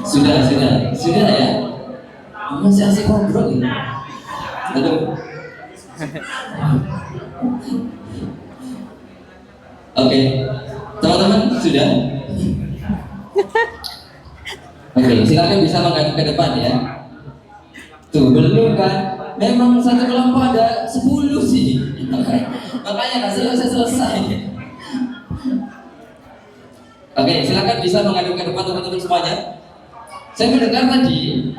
Sudah ya. Masih asik ngobrol ini. Aduh. Oke, teman-teman sudah. Oke, silakan bisa menghadap ke depan ya. Tuh belum kan? Memang satu kelompok ada 10 sih. Makanya nggak selesai. Oke, silakan bisa menghadap ke depan teman-teman semuanya. Saya mendengar tadi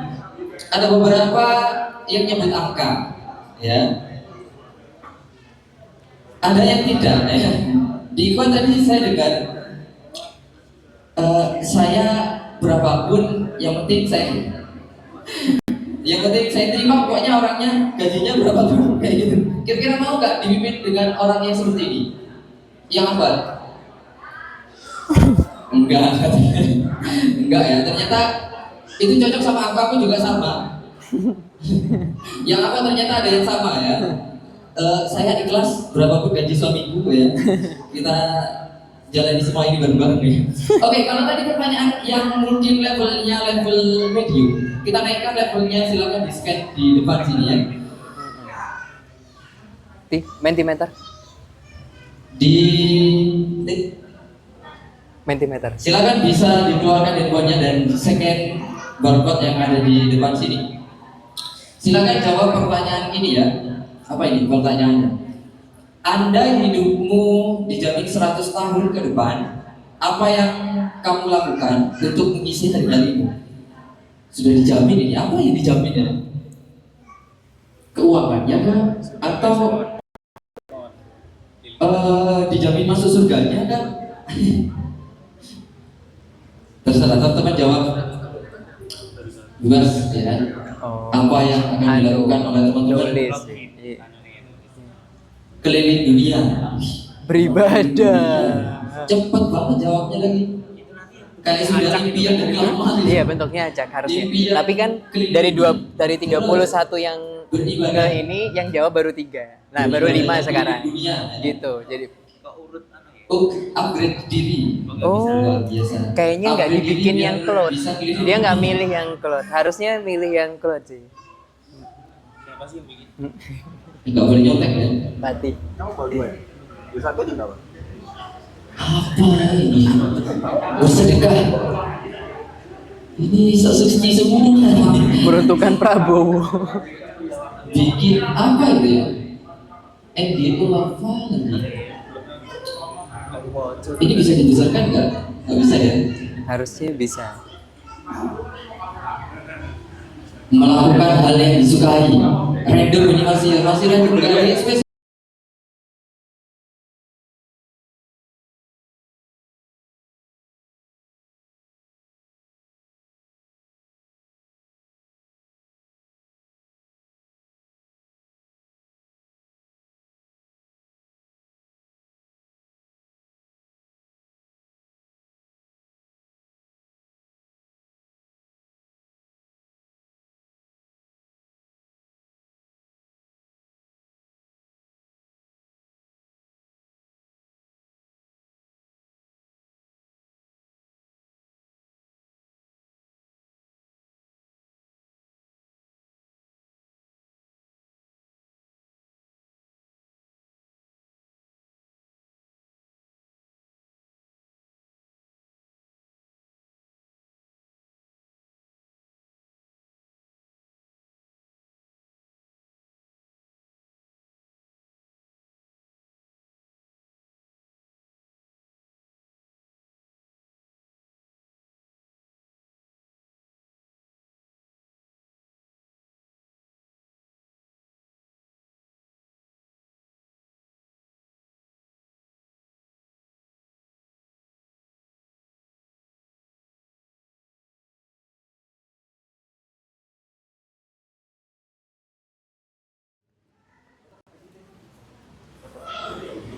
ada beberapa yang nyebut angka, ya. Ada yang tidak, ya. Di iklan tadi saya dengar, saya berapapun, yang penting saya terima, pokoknya orangnya gajinya berapa tuh, kayak gitu. Kira-kira mau nggak dipimpin dengan orang yang seperti ini? Yang apa? Enggak, enggak ya. Ternyata itu cocok sama aku juga sama. Yang apa ternyata ada yang sama ya. Saya di kelas berapapun gaji suamiku ya. Kita jalani semua ini bareng-bareng ya. Oke, kalau tadi pertanyaan yang mungkin levelnya level medium, kita naikkan levelnya, silakan di scan di depan sini ya. Di Mentimeter. Di Mentimeter. silakan bisa dikeluarkan handphonenya dan scan barcode yang ada di depan sini. Silakan jawab pertanyaan ini ya. Apa ini pertanyaannya? Anda hidupmu dijamin 100 tahun ke depan. Apa yang kamu lakukan untuk mengisi hari-harimu? Sudah dijamin ini. Apa yang dijamin ya? Keuangannya kah? Atau dijamin masuk surganya kah? Terserah teman-teman jawab bebas ya. Apa yang akan dilakukan oleh teman-teman? Keliling dunia. Beribadah. Cepet banget jawabnya lagi. Kayak sudah impian dari lama. Iya, bentuknya acak harusnya. Impian Tapi kan dari 31 yang ke ini yang jawab baru 3. Nah, baru 5 sekarang. Gitu. Jadi upgrade diri. oh, Biasa. kayaknya nggak Upgrade dibikin diri yang biar cloud. bisa keliling Dia nggak dunia. milih yang cloud. Harusnya milih yang cloud sih. Siapa sih yang bikin? Nggak boleh nyontek ya. Mati. Kamu bawa 2 ya? Di satu juga apa? Apa ini? Bersedekah. Ini suci semua. Peruntukan Prabowo. Bikin apa itu ya? Itu apa lagi? Ini bisa dibesarkan nggak? Nggak bisa ya? Harusnya bisa. Melakukan hal yang disukai. Random ini masih random, nggak ada yang spesifik.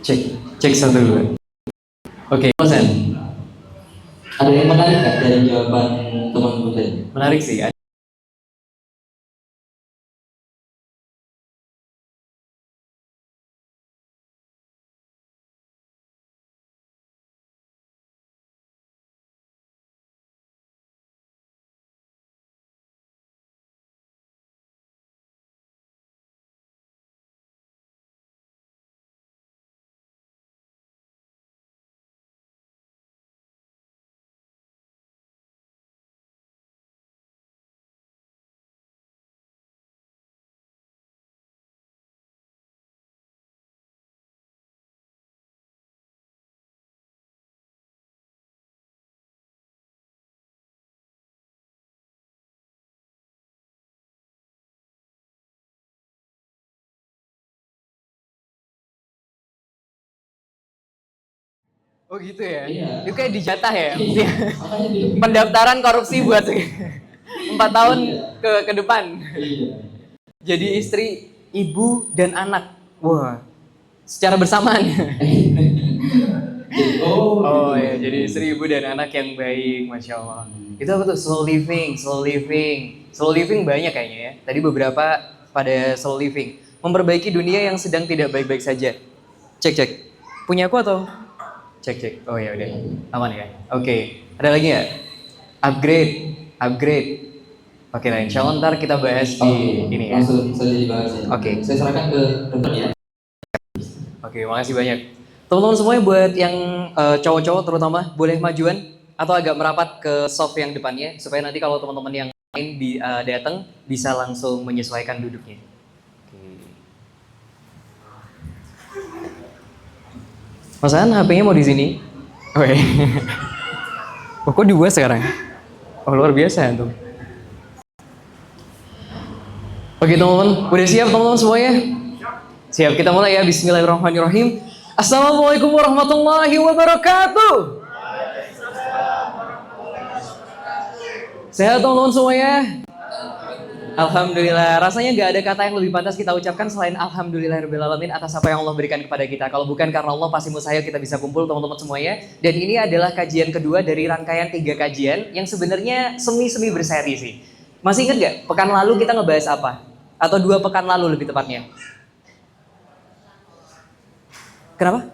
Cek satu dulu. Oke, Konsen. Ada yang menarik nggak dari jawaban teman-teman tadi? Menarik sih. Oh gitu ya? Iya. Itu kayak dijatah ya? Iya. Makanya dia Pendaftaran korupsi buat 4 tahun ke depan. Iya. Jadi istri, ibu, dan anak. Wah, secara bersamaan. Oh gitu. ya, jadi istri, ibu, dan anak yang baik, Masya Allah. Itu apa tuh? Slow living, slow living. Slow living banyak kayaknya ya. Tadi beberapa pada slow living. Memperbaiki dunia yang sedang tidak baik-baik saja. Cek. Punya aku atau? Cek. Oh ya udah, aman ya. Oke. Ada lagi nggak? Upgrade. Oke, nah insya Allah ntar kita bahas di ini ya. Langsung saja dibahas ya. Oke. Saya serahkan ke teman ya. Oke, makasih banyak. Teman-teman semuanya buat yang cowok-cowok terutama boleh majuan atau agak merapat ke soft yang depannya supaya nanti kalau teman-teman yang lain datang bisa langsung menyesuaikan duduknya. Mas An, HP-nya mau di sini? Oh, iya. Oh, kok 2 sekarang? Oh, luar biasa tuh. Oke teman-teman, udah siap teman-teman semuanya? Siap, kita mulai ya. Bismillahirrahmanirrahim. Assalamualaikum warahmatullahi wabarakatuh. Sehat teman-teman semuanya? Alhamdulillah, rasanya gak ada kata yang lebih pantas kita ucapkan selain Alhamdulillahirrahmanirrahim atas apa yang Allah berikan kepada kita. Kalau bukan karena Allah pasti mustahil kita bisa kumpul teman-teman semuanya. Dan ini adalah kajian kedua dari rangkaian 3 kajian yang sebenarnya semi-semi berseri sih. Masih ingat gak? Pekan lalu kita ngebahas apa? Atau 2 pekan lalu lebih tepatnya. Kenapa?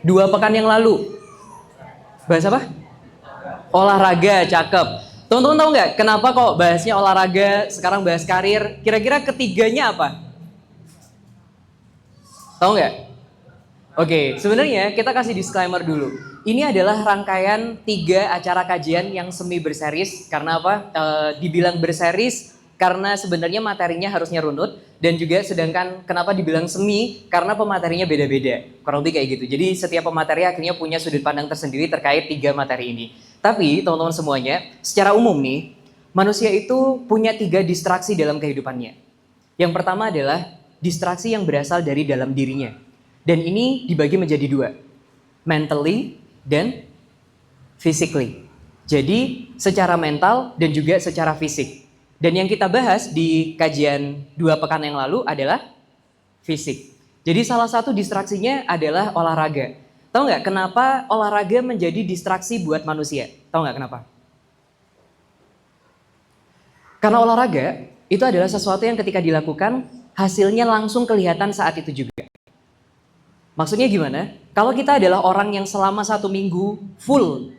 2 pekan yang lalu. Bahas apa? Olahraga, cakep. Teman-teman tahu nggak kenapa kok bahasnya olahraga, sekarang bahas karir? Kira-kira ketiganya apa? Tahu nggak? Oke, sebenarnya kita kasih disclaimer dulu. Ini adalah rangkaian 3 acara kajian yang semi berseris. Karena apa? Dibilang berseris karena sebenarnya materinya harusnya runut. Dan juga sedangkan kenapa dibilang semi? Karena pematerinya beda-beda. Kurang lebih kayak gitu. Jadi setiap pemateri akhirnya punya sudut pandang tersendiri terkait 3 materi ini. Tapi teman-teman semuanya, secara umum nih, manusia itu punya 3 distraksi dalam kehidupannya. Yang pertama adalah distraksi yang berasal dari dalam dirinya. Dan ini dibagi menjadi 2, mentally dan physically. Jadi secara mental dan juga secara fisik. Dan yang kita bahas di kajian 2 pekan yang lalu adalah fisik. Jadi salah satu distraksinya adalah olahraga. Tahu nggak kenapa olahraga menjadi distraksi buat manusia? Tahu nggak kenapa? Karena olahraga itu adalah sesuatu yang ketika dilakukan hasilnya langsung kelihatan saat itu juga. Maksudnya gimana? Kalau kita adalah orang yang selama 1 minggu full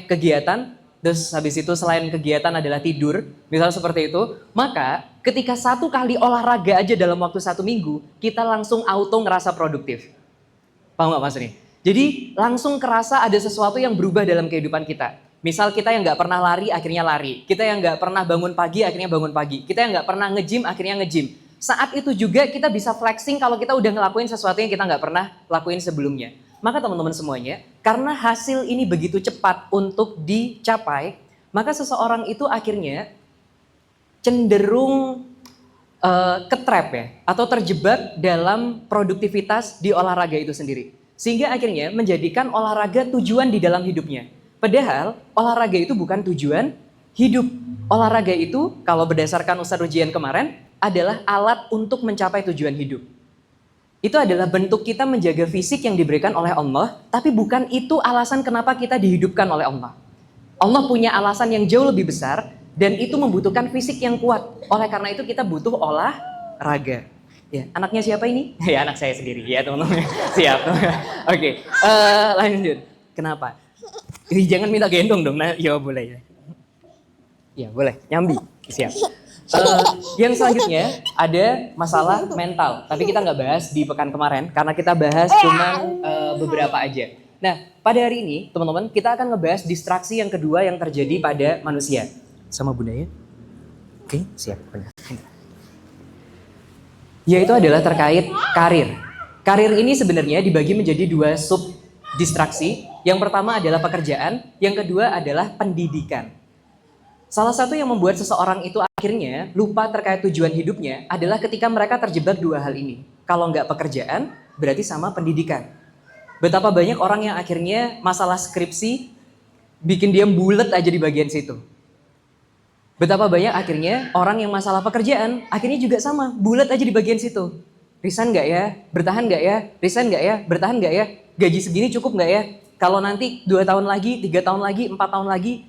kegiatan, terus habis itu selain kegiatan adalah tidur, misalnya seperti itu, maka ketika 1 kali olahraga aja dalam waktu 1 minggu, kita langsung auto ngerasa produktif. Paham nggak Mas ini? Jadi langsung kerasa ada sesuatu yang berubah dalam kehidupan kita. Misal kita yang nggak pernah lari, akhirnya lari. Kita yang nggak pernah bangun pagi, akhirnya bangun pagi. Kita yang nggak pernah nge-gym, akhirnya nge-gym. Saat itu juga kita bisa flexing kalau kita udah ngelakuin sesuatu yang kita nggak pernah lakuin sebelumnya. Maka teman-teman semuanya, karena hasil ini begitu cepat untuk dicapai, maka seseorang itu akhirnya cenderung ketrap ya, atau terjebak dalam produktivitas di olahraga itu sendiri. Sehingga akhirnya menjadikan olahraga tujuan di dalam hidupnya. Padahal olahraga itu bukan tujuan hidup. Olahraga itu kalau berdasarkan Ustadz ujian kemarin adalah alat untuk mencapai tujuan hidup. Itu adalah bentuk kita menjaga fisik yang diberikan oleh Allah, tapi bukan itu alasan kenapa kita dihidupkan oleh Allah. Allah punya alasan yang jauh lebih besar, dan itu membutuhkan fisik yang kuat. Oleh karena itu kita butuh olahraga. Ya, anaknya siapa ini? Ya, anak saya sendiri. Ya, teman-teman. Siap. Oke, lanjut. Kenapa? Jangan minta gendong dong. Nah, ya boleh ya. Ya, boleh. Nyambi. Siap. Yang selanjutnya ada masalah mental. Tapi kita nggak bahas di pekan kemarin karena kita bahas cuma beberapa aja. Nah, pada hari ini, teman-teman, kita akan ngebahas distraksi yang kedua yang terjadi pada manusia. Sama bunda ya? Oke, siap. Yaitu adalah terkait karir. Karir ini sebenarnya dibagi menjadi 2 sub distraksi. Yang pertama adalah pekerjaan, yang kedua adalah pendidikan. Salah satu yang membuat seseorang itu akhirnya lupa terkait tujuan hidupnya adalah ketika mereka terjebak 2 hal ini. Kalau nggak pekerjaan, berarti sama pendidikan. Betapa banyak orang yang akhirnya masalah skripsi bikin dia bulet aja di bagian situ. Betapa banyak akhirnya orang yang masalah pekerjaan akhirnya juga sama, bulet aja di bagian situ. Resign nggak ya? Bertahan nggak ya? Resign nggak ya? Bertahan nggak ya? Gaji segini cukup nggak ya? Kalau nanti 2 tahun lagi, 3 tahun lagi, 4 tahun lagi,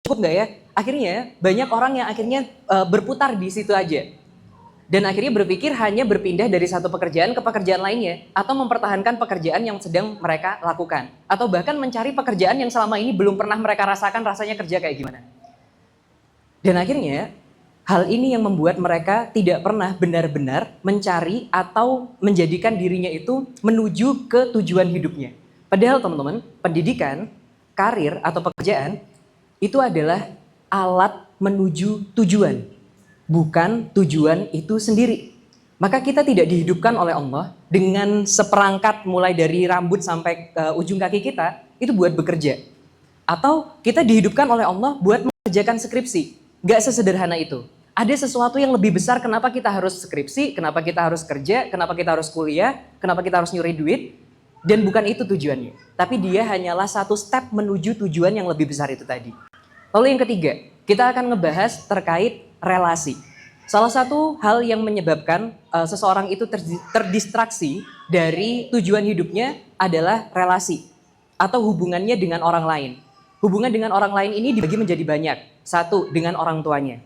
cukup nggak ya? Akhirnya banyak orang yang akhirnya berputar di situ aja. Dan akhirnya berpikir hanya berpindah dari satu pekerjaan ke pekerjaan lainnya, atau mempertahankan pekerjaan yang sedang mereka lakukan, atau bahkan mencari pekerjaan yang selama ini belum pernah mereka rasakan rasanya kerja kayak gimana. Dan akhirnya hal ini yang membuat mereka tidak pernah benar-benar mencari atau menjadikan dirinya itu menuju ke tujuan hidupnya. Padahal teman-teman, pendidikan, karir atau pekerjaan itu adalah alat menuju tujuan, bukan tujuan itu sendiri. Maka kita tidak dihidupkan oleh Allah dengan seperangkat mulai dari rambut sampai ujung kaki kita itu buat bekerja. Atau kita dihidupkan oleh Allah buat mengerjakan skripsi. Gak sesederhana itu. Ada sesuatu yang lebih besar kenapa kita harus skripsi, kenapa kita harus kerja, kenapa kita harus kuliah, kenapa kita harus nyuri duit. Dan bukan itu tujuannya. Tapi dia hanyalah satu step menuju tujuan yang lebih besar itu tadi. Lalu yang ketiga, kita akan ngebahas terkait relasi. Salah satu hal yang menyebabkan seseorang itu terdistraksi dari tujuan hidupnya adalah relasi atau hubungannya dengan orang lain. Hubungan dengan orang lain ini dibagi menjadi banyak. Satu, dengan orang tuanya.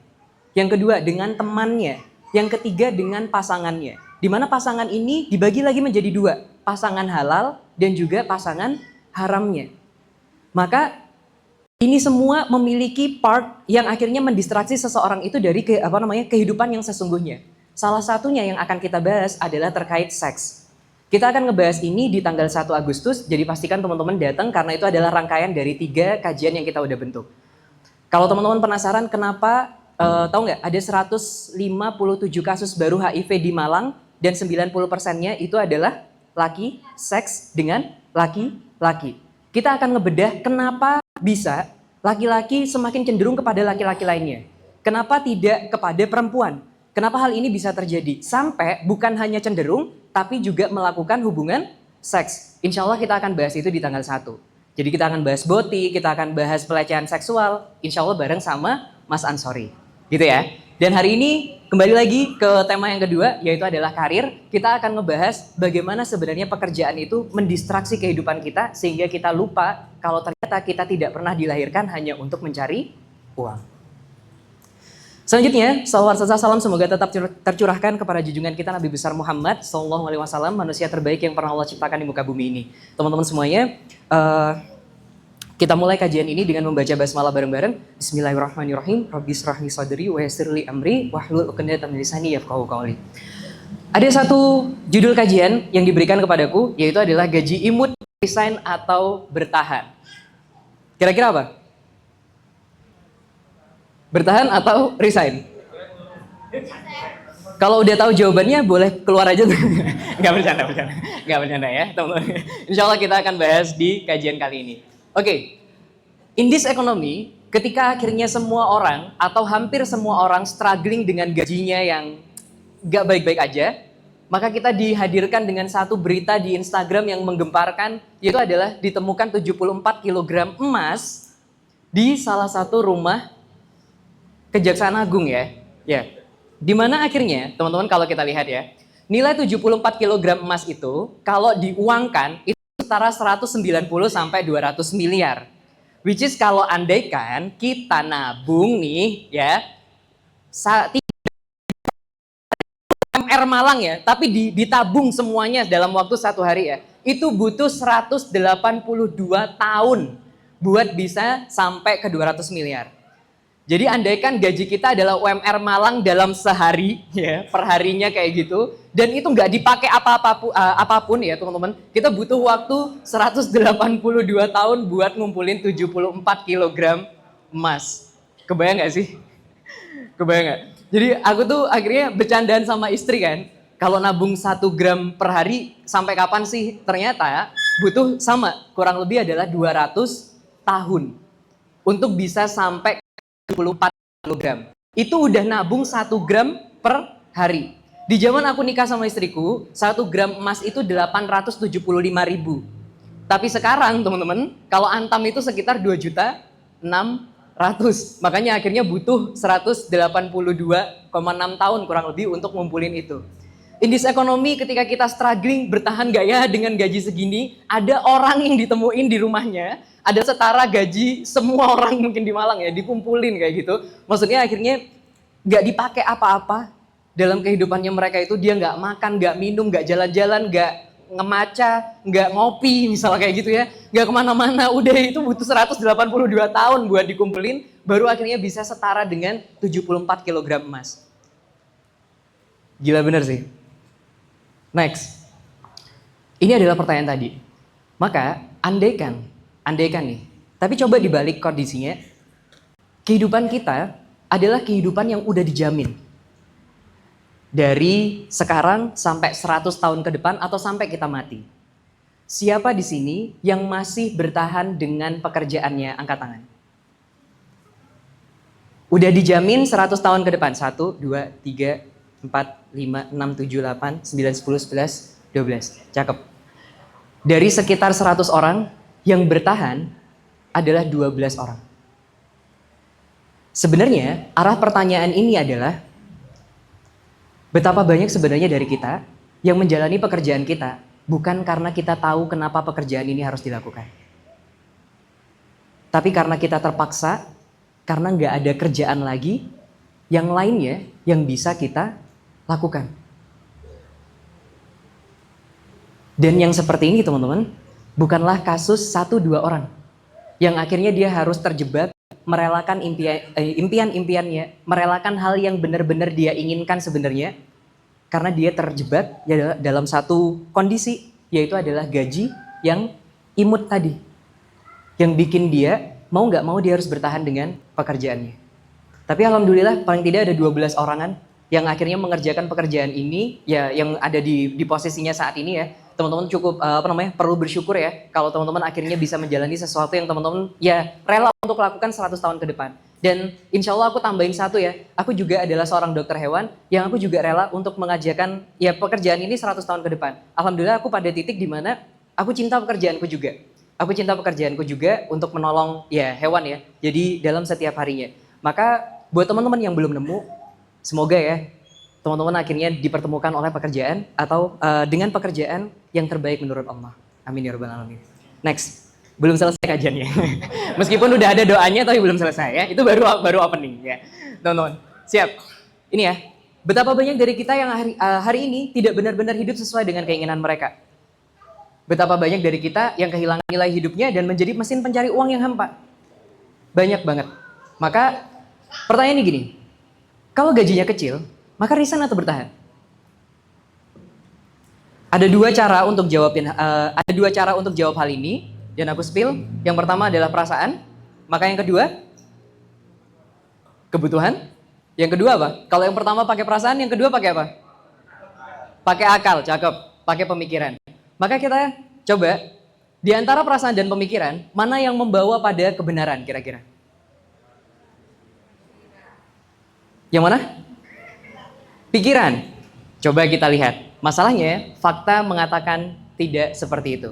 Yang kedua, dengan temannya. Yang ketiga, dengan pasangannya. Di mana pasangan ini dibagi lagi menjadi dua. Pasangan halal dan juga pasangan haramnya. Maka ini semua memiliki part yang akhirnya mendistraksi seseorang itu dari kehidupan yang sesungguhnya. Salah satunya yang akan kita bahas adalah terkait seks. Kita akan ngebahas ini di tanggal 1 Agustus, jadi pastikan teman-teman datang karena itu adalah rangkaian dari 3 kajian yang kita udah bentuk. Kalau teman-teman penasaran kenapa, tahu nggak ada 157 kasus baru HIV di Malang dan 90%-nya itu adalah laki seks dengan laki-laki. Kita akan ngebedah kenapa bisa laki-laki semakin cenderung kepada laki-laki lainnya. Kenapa tidak kepada perempuan? Kenapa hal ini bisa terjadi? Sampai bukan hanya cenderung, tapi juga melakukan hubungan seks. Insya Allah kita akan bahas itu di tanggal 1. Jadi kita akan bahas boti, kita akan bahas pelecehan seksual, insya Allah bareng sama Mas Ansori. Gitu ya. Dan hari ini kembali lagi ke tema yang kedua, yaitu adalah karir. Kita akan ngebahas bagaimana sebenarnya pekerjaan itu mendistraksi kehidupan kita, sehingga kita lupa kalau ternyata kita tidak pernah dilahirkan hanya untuk mencari uang. Selanjutnya, salawat serta salam semoga tetap tercurahkan kepada junjungan kita Nabi besar Muhammad Sallallahu Alaihi Wasallam, manusia terbaik yang pernah Allah ciptakan di muka bumi ini. Teman-teman semuanya, kita mulai kajian ini dengan membaca basmalah bareng-bareng. Bismillahirrahmanirrahim. Rabbi shrahli sadri wa yassirli amri wahlul 'uqdatam min lisani yafqahu qawli. Ada satu judul kajian yang diberikan kepadaku, yaitu adalah gaji imut, resign atau bertahan. Kira-kira apa? Bertahan atau resign? Kalau udah tahu jawabannya boleh keluar aja. Nggak bercanda ya teman-teman. Insya Allah kita akan bahas di kajian kali ini. Oke, in this economy, ketika akhirnya semua orang atau hampir semua orang struggling dengan gajinya yang nggak baik-baik aja, maka kita dihadirkan dengan satu berita di Instagram yang menggemparkan, yaitu adalah ditemukan 74 kg emas di salah satu rumah Kejaksaan Agung ya. Di mana akhirnya, teman-teman kalau kita lihat ya, nilai 74 kg emas itu kalau diuangkan itu setara 190 sampai 200 miliar. Which is kalau andaikan kita nabung nih ya, MR Malang ya, tapi ditabung semuanya dalam waktu 1 hari ya, itu butuh 182 tahun buat bisa sampai ke 200 miliar. Jadi andaikan gaji kita adalah UMR Malang dalam sehari, ya perharinya kayak gitu, dan itu nggak dipakai apapun ya teman-teman, kita butuh waktu 182 tahun buat ngumpulin 74 kg emas. Kebayang nggak sih? Kebayang nggak? Jadi aku tuh akhirnya bercandaan sama istri kan, kalau nabung 1 gram per hari sampai kapan sih? Ternyata butuh sama, kurang lebih adalah 200 tahun untuk bisa sampai 24 kg. Itu udah nabung 1 gram per hari. Di zaman aku nikah sama istriku, 1 gram emas itu 875.000. Tapi sekarang teman-teman, kalau Antam itu sekitar 2.600.000. Makanya akhirnya butuh 182,6 tahun kurang lebih untuk ngumpulin itu. In this economy, ketika kita struggling bertahan gak ya dengan gaji segini, ada orang yang ditemuin di rumahnya, ada setara gaji semua orang mungkin di Malang ya, dikumpulin kayak gitu. Maksudnya akhirnya gak dipakai apa-apa dalam kehidupannya mereka itu. Dia gak makan, gak minum, gak jalan-jalan, gak ngemaca, nggak ngopi misalnya kayak gitu ya, nggak kemana-mana, udah itu butuh 182 tahun buat dikumpulin, baru akhirnya bisa setara dengan 74 kg emas. Gila bener sih. Next, ini adalah pertanyaan tadi. Maka andaikan nih, tapi coba dibalik kondisinya, kehidupan kita adalah kehidupan yang udah dijamin. Dari sekarang sampai 100 tahun ke depan atau sampai kita mati. Siapa di sini yang masih bertahan dengan pekerjaannya? Angkat tangan. Udah dijamin 100 tahun ke depan. 1, 2, 3, 4, 5, 6, 7, 8, 9, 10, 11, 12. Cakep. Dari sekitar 100 orang, yang bertahan adalah 12 orang. Sebenarnya arah pertanyaan ini adalah, betapa banyak sebenarnya dari kita yang menjalani pekerjaan kita bukan karena kita tahu kenapa pekerjaan ini harus dilakukan. Tapi karena kita terpaksa, karena nggak ada kerjaan lagi yang lainnya yang bisa kita lakukan. Dan yang seperti ini teman-teman, bukanlah kasus 1-2 orang yang akhirnya dia harus terjebak merelakan impian-impiannya, merelakan hal yang benar-benar dia inginkan sebenarnya, karena dia terjebak ya dalam satu kondisi, yaitu adalah gaji yang imut tadi, yang bikin dia mau nggak mau dia harus bertahan dengan pekerjaannya. Tapi alhamdulillah paling tidak ada 12 orangan yang akhirnya mengerjakan pekerjaan ini, ya yang ada di posisinya saat ini ya. Teman-teman cukup perlu bersyukur ya kalau teman-teman akhirnya bisa menjalani sesuatu yang teman-teman ya rela untuk lakukan 100 tahun ke depan. Dan insya Allah aku tambahin satu ya, aku juga adalah seorang dokter hewan yang aku juga rela untuk mengajarkan ya pekerjaan ini 100 tahun ke depan. Alhamdulillah aku pada titik di mana aku cinta pekerjaanku juga. Aku cinta pekerjaanku juga untuk menolong ya hewan ya. Jadi dalam setiap harinya. Maka buat teman-teman yang belum nemu, semoga ya teman-teman akhirnya dipertemukan oleh pekerjaan atau dengan pekerjaan yang terbaik menurut Allah. Amin ya rabbal alamin. Next, belum selesai kajiannya. Meskipun udah ada doanya tapi belum selesai ya. Itu baru opening ya. Teman-teman, siap. Ini ya. Betapa banyak dari kita yang hari ini tidak benar-benar hidup sesuai dengan keinginan mereka. Betapa banyak dari kita yang kehilangan nilai hidupnya dan menjadi mesin pencari uang yang hampa. Banyak banget. Maka pertanyaannya gini. Kalau gajinya kecil, maka resign atau bertahan? Ada dua cara untuk jawab hal ini dan aku spill. Yang pertama adalah perasaan, maka yang kedua kebutuhan. Yang kedua apa? Kalau yang pertama pakai perasaan, yang kedua pakai apa? Pakai akal, cakep. Pakai pemikiran. Maka kita coba di antara perasaan dan pemikiran, mana yang membawa pada kebenaran kira-kira? Yang mana? Pikiran. Coba kita lihat. Masalahnya, fakta mengatakan tidak seperti itu.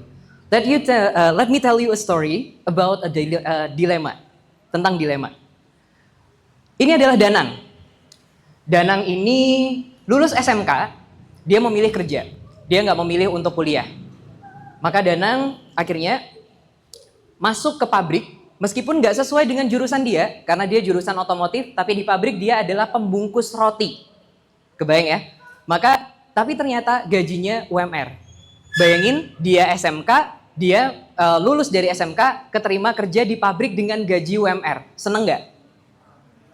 Let me tell you a story about a dilemma. Tentang dilema. Ini adalah Danang. Danang ini lulus SMK, dia memilih kerja. Dia nggak memilih untuk kuliah. Maka Danang akhirnya masuk ke pabrik, meskipun nggak sesuai dengan jurusan dia, karena dia jurusan otomotif, tapi di pabrik dia adalah pembungkus roti. Kebayang ya? Maka, tapi ternyata gajinya UMR. Bayangin, dia SMK, dia lulus dari SMK, keterima kerja di pabrik dengan gaji UMR. Seneng nggak?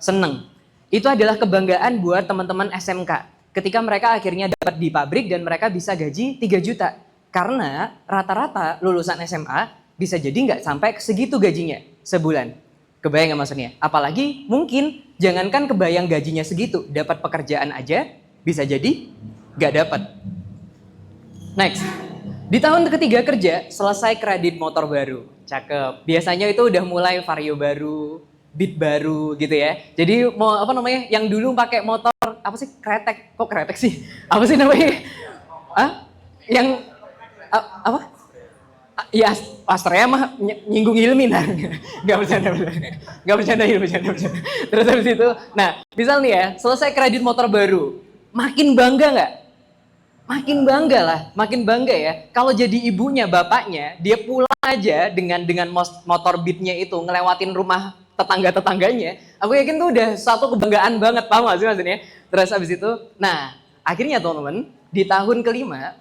Seneng. Itu adalah kebanggaan buat teman-teman SMK. Ketika mereka akhirnya dapat di pabrik dan mereka bisa gaji 3 juta. Karena rata-rata lulusan SMA bisa jadi nggak sampai segitu gajinya sebulan. Kebayang nggak maksudnya? Apalagi mungkin jangankan kebayang gajinya segitu, dapat pekerjaan aja bisa jadi nggak dapat. Next, di tahun ketiga kerja selesai kredit motor baru, cakep. Biasanya itu udah mulai vario baru, beat baru gitu ya. Jadi mau yang dulu pakai motor apa sih kretek? Kok kretek sih? Apa sih namanya? Hah? Yang apa? Ya Astrea mah nyinggung Hilmi nah. Gak bercanda. Gak bercanda. Terus habis itu, nah misal nih ya, selesai kredit motor baru. Makin bangga nggak? Makin bangga ya. Kalau jadi ibunya, bapaknya, dia pulang aja dengan motor Beat-nya itu ngelewatin rumah tetangga-tetangganya. Aku yakin tuh udah satu kebanggaan banget, paham gak sih maksudnya? Terus habis itu, nah akhirnya teman-teman di tahun kelima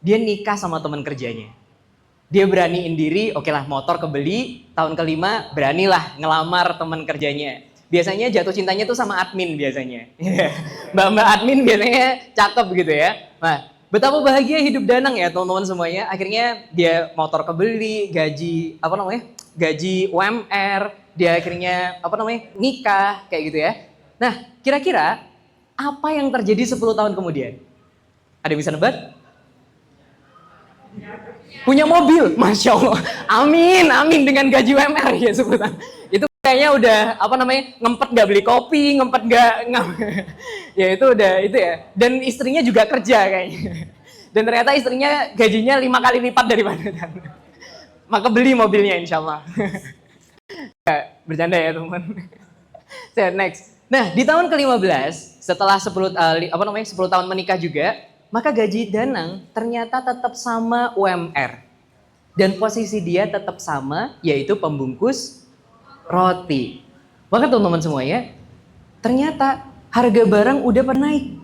dia nikah sama teman kerjanya. Dia beraniin diri, oke lah motor kebeli, tahun kelima beranilah ngelamar teman kerjanya. Biasanya jatuh cintanya tuh sama admin biasanya. Mbak-mbak admin biasanya cakep gitu ya. Nah, betapa bahagia hidup Danang ya teman-teman semuanya. Akhirnya dia motor kebeli, gaji gaji UMR, dia akhirnya nikah kayak gitu ya. Nah, kira-kira apa yang terjadi 10 tahun kemudian? Ada yang bisa nebak? Punya mobil, Masya Allah. Amin dengan gaji UMR ya sebutan. Itu kayaknya udah ngempet nggak beli kopi, ngempet nggak ya itu udah itu ya. Dan istrinya juga kerja kayaknya. Dan ternyata istrinya gajinya 5 kali lipat daripada Dan. Maka beli mobilnya insya Allah. Bercanda ya teman. Next. Nah di tahun ke-15 setelah 10 tahun menikah juga, maka gaji Danang ternyata tetap sama UMR. Dan posisi dia tetap sama, yaitu pembungkus roti. Maka teman-teman semuanya, ternyata harga barang udah pernah naik.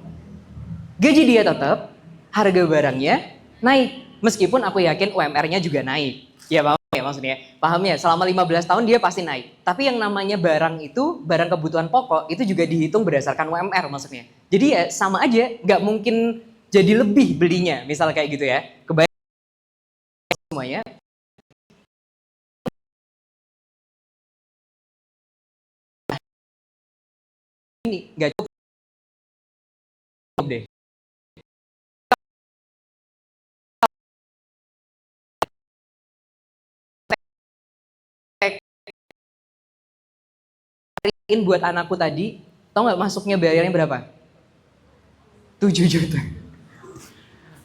Gaji dia tetap, harga barangnya naik. Meskipun aku yakin UMR-nya juga naik. Ya paham ya maksudnya? Paham ya? Selama 15 tahun dia pasti naik. Tapi yang namanya barang itu, barang kebutuhan pokok, itu juga dihitung berdasarkan UMR maksudnya. Jadi ya sama aja, nggak mungkin jadi lebih belinya, misal kayak gitu ya. Kebayang semuanya. Ini nggak cukup deh. Buat anakku tadi, tau nggak masuknya bayarnya berapa? 7 juta.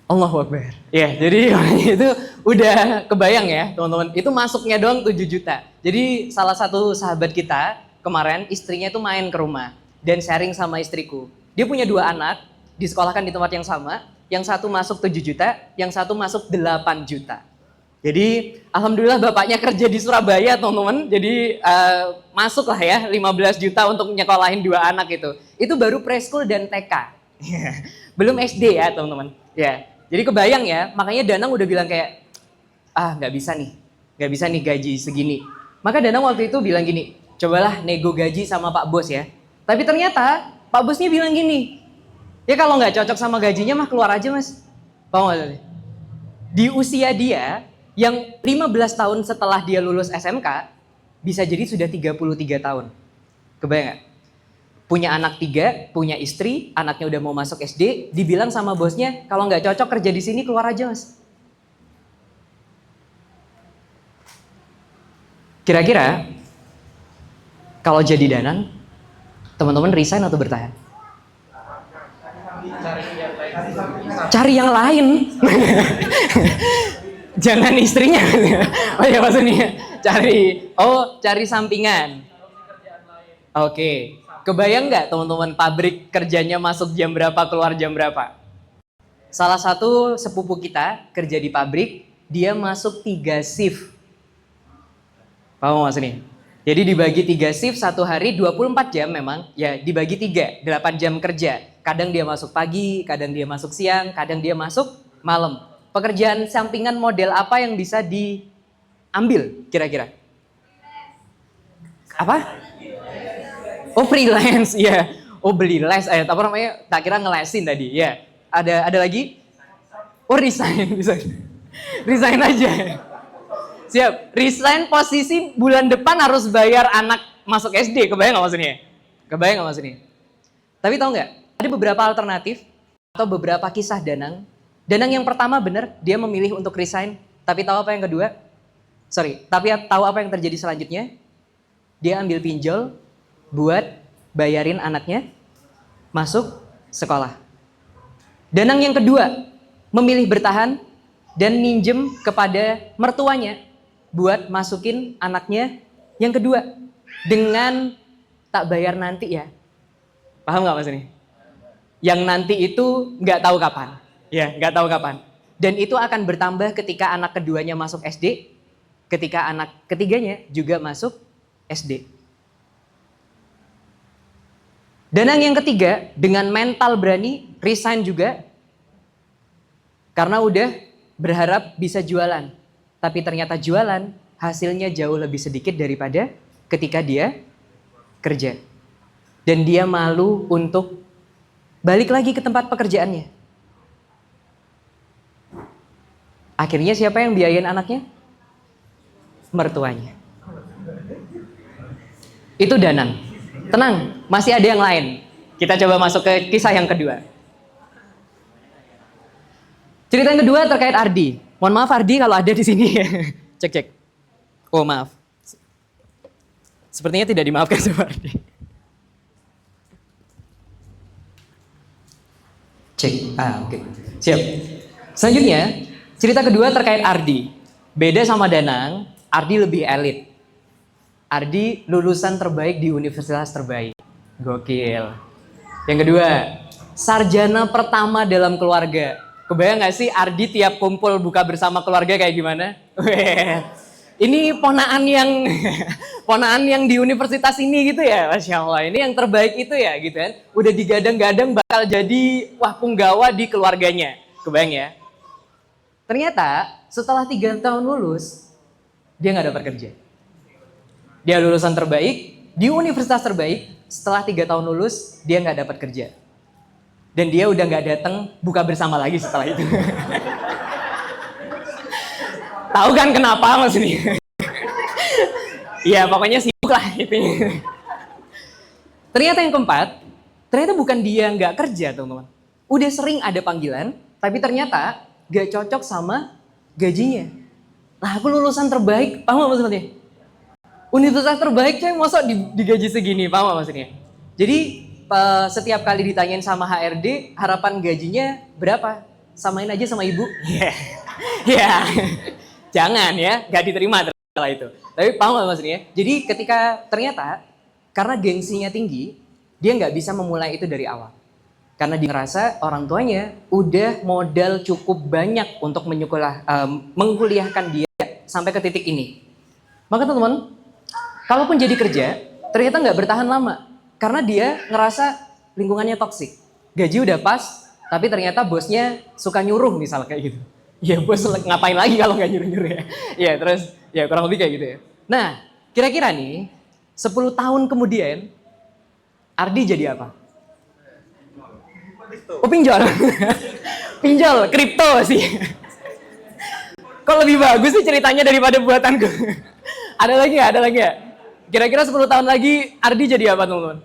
Allahu Akbar. Ya, jadi itu udah kebayang ya teman-teman. Itu masuknya doang 7 juta. Jadi salah satu sahabat kita kemarin istrinya itu main ke rumah dan sharing sama istriku. Dia punya 2 anak, disekolahkan di tempat yang sama. Yang satu masuk 7 juta, yang satu masuk 8 juta. Jadi alhamdulillah bapaknya kerja di Surabaya teman-teman. Jadi masuk lah ya 15 juta untuk nyekolahin 2 anak itu. Itu baru preschool dan TK. Belum SD ya teman-teman. Ya. Jadi kebayang ya, makanya Danang udah bilang kayak, nggak bisa nih gaji segini. Maka Danang waktu itu bilang gini, cobalah nego gaji sama Pak Bos ya. Tapi ternyata Pak Bosnya bilang gini, ya kalau nggak cocok sama gajinya mah keluar aja mas. Paham nggak? Di usia dia, yang 15 tahun setelah dia lulus SMK, bisa jadi sudah 33 tahun. Kebayang nggak? Punya anak 3, punya istri, anaknya udah mau masuk SD, dibilang sama bosnya, kalau nggak cocok kerja di sini keluar aja mas. Kira-kira, kalau jadi Danang, teman-teman resign atau bertahan? Cari yang lain. Jangan istrinya. Oh ya maksudnya, cari sampingan. Oke. Kebayang nggak teman-teman pabrik kerjanya masuk jam berapa, keluar jam berapa? Salah satu sepupu kita kerja di pabrik, dia masuk 3 shift. Paham maksudnya? Jadi dibagi 3 shift, satu hari 24 jam memang, ya dibagi 3, 8 jam kerja. Kadang dia masuk pagi, kadang dia masuk siang, kadang dia masuk malam. Pekerjaan sampingan model apa yang bisa diambil kira-kira? Apa? Oh freelance, ya. Oh beli les, tak kira ngelesin tadi, ya. Ada lagi? Oh resign. Resign aja. Siap, resign posisi bulan depan harus bayar anak masuk SD, kebayang nggak maksudnya? Tapi tahu nggak? Ada beberapa alternatif atau beberapa kisah Danang. Danang yang pertama benar, dia memilih untuk resign. Tapi tahu apa yang kedua? Tahu apa yang terjadi selanjutnya? Dia ambil pinjol buat bayarin anaknya masuk sekolah. Danang yang kedua, memilih bertahan dan minjem kepada mertuanya buat masukin anaknya yang kedua dengan tak bayar nanti ya. Paham nggak Mas ini? Yang nanti itu nggak tahu kapan. Ya, nggak tahu kapan. Dan itu akan bertambah ketika anak keduanya masuk SD, ketika anak ketiganya juga masuk SD. Danang yang ketiga dengan mental berani resign juga karena udah berharap bisa jualan. Tapi ternyata jualan hasilnya jauh lebih sedikit daripada ketika dia kerja. Dan dia malu untuk balik lagi ke tempat pekerjaannya. Akhirnya siapa yang biayain anaknya? Mertuanya. Itu Danang. Tenang, masih ada yang lain. Kita coba masuk ke kisah yang kedua. Cerita yang kedua terkait Ardi. Mohon maaf Ardi kalau ada di sini. Cek. Oh maaf. Sepertinya tidak dimaafkan sama Ardi. Cek. Oke. Siap. Selanjutnya, cerita kedua terkait Ardi. Beda sama Danang, Ardi lebih elit. Ardi lulusan terbaik di universitas terbaik. Gokil. Yang kedua, sarjana pertama dalam keluarga. Kebayang gak sih Ardi tiap kumpul buka bersama keluarga kayak gimana? Ini ponaan yang di universitas ini gitu ya, Masya Allah. Ini yang terbaik itu ya gitu kan. Udah digadang-gadang bakal jadi punggawa di keluarganya. Kebayang ya? Ternyata setelah 3 tahun lulus, dia gak dapat kerja. Dia lulusan terbaik, di universitas terbaik, setelah 3 tahun lulus, dia gak dapat kerja. Dan dia udah gak datang buka bersama lagi setelah itu. Tahu kan kenapa Mas ini? Ya pokoknya sibuk lah gitu. Ternyata yang keempat, ternyata bukan dia gak kerja teman-teman. Udah sering ada panggilan, tapi ternyata gak cocok sama gajinya. Nah aku lulusan terbaik, paham gak maksudnya? Universitas terbaik coy, masa digaji segini, paham gak maksudnya? Jadi setiap kali ditanyain sama HRD, harapan gajinya berapa? Samain aja sama ibu. Ya, jangan ya, gak diterima setelah itu. Tapi paham gak maksudnya? Jadi ketika ternyata, karena gengsinya tinggi, dia gak bisa memulai itu dari awal. Karena dia ngerasa orang tuanya udah modal cukup banyak untuk mengkuliahkan dia sampai ke titik ini. Maka teman-teman, kalaupun jadi kerja, ternyata nggak bertahan lama. Karena dia ngerasa lingkungannya toksik. Gaji udah pas, tapi ternyata bosnya suka nyuruh misal kayak gitu. Ya bos ngapain lagi kalau nggak nyuruh-nyuruh ya. Ya terus, ya kurang lebih kayak gitu ya. Nah, kira-kira nih, 10 tahun kemudian, Ardi jadi apa? Oh pinjol. Pinjol, kripto sih. Kok lebih bagus sih ceritanya daripada buatanku. Ada lagi nggak? Kira-kira 10 tahun lagi Ardi jadi apa teman-teman?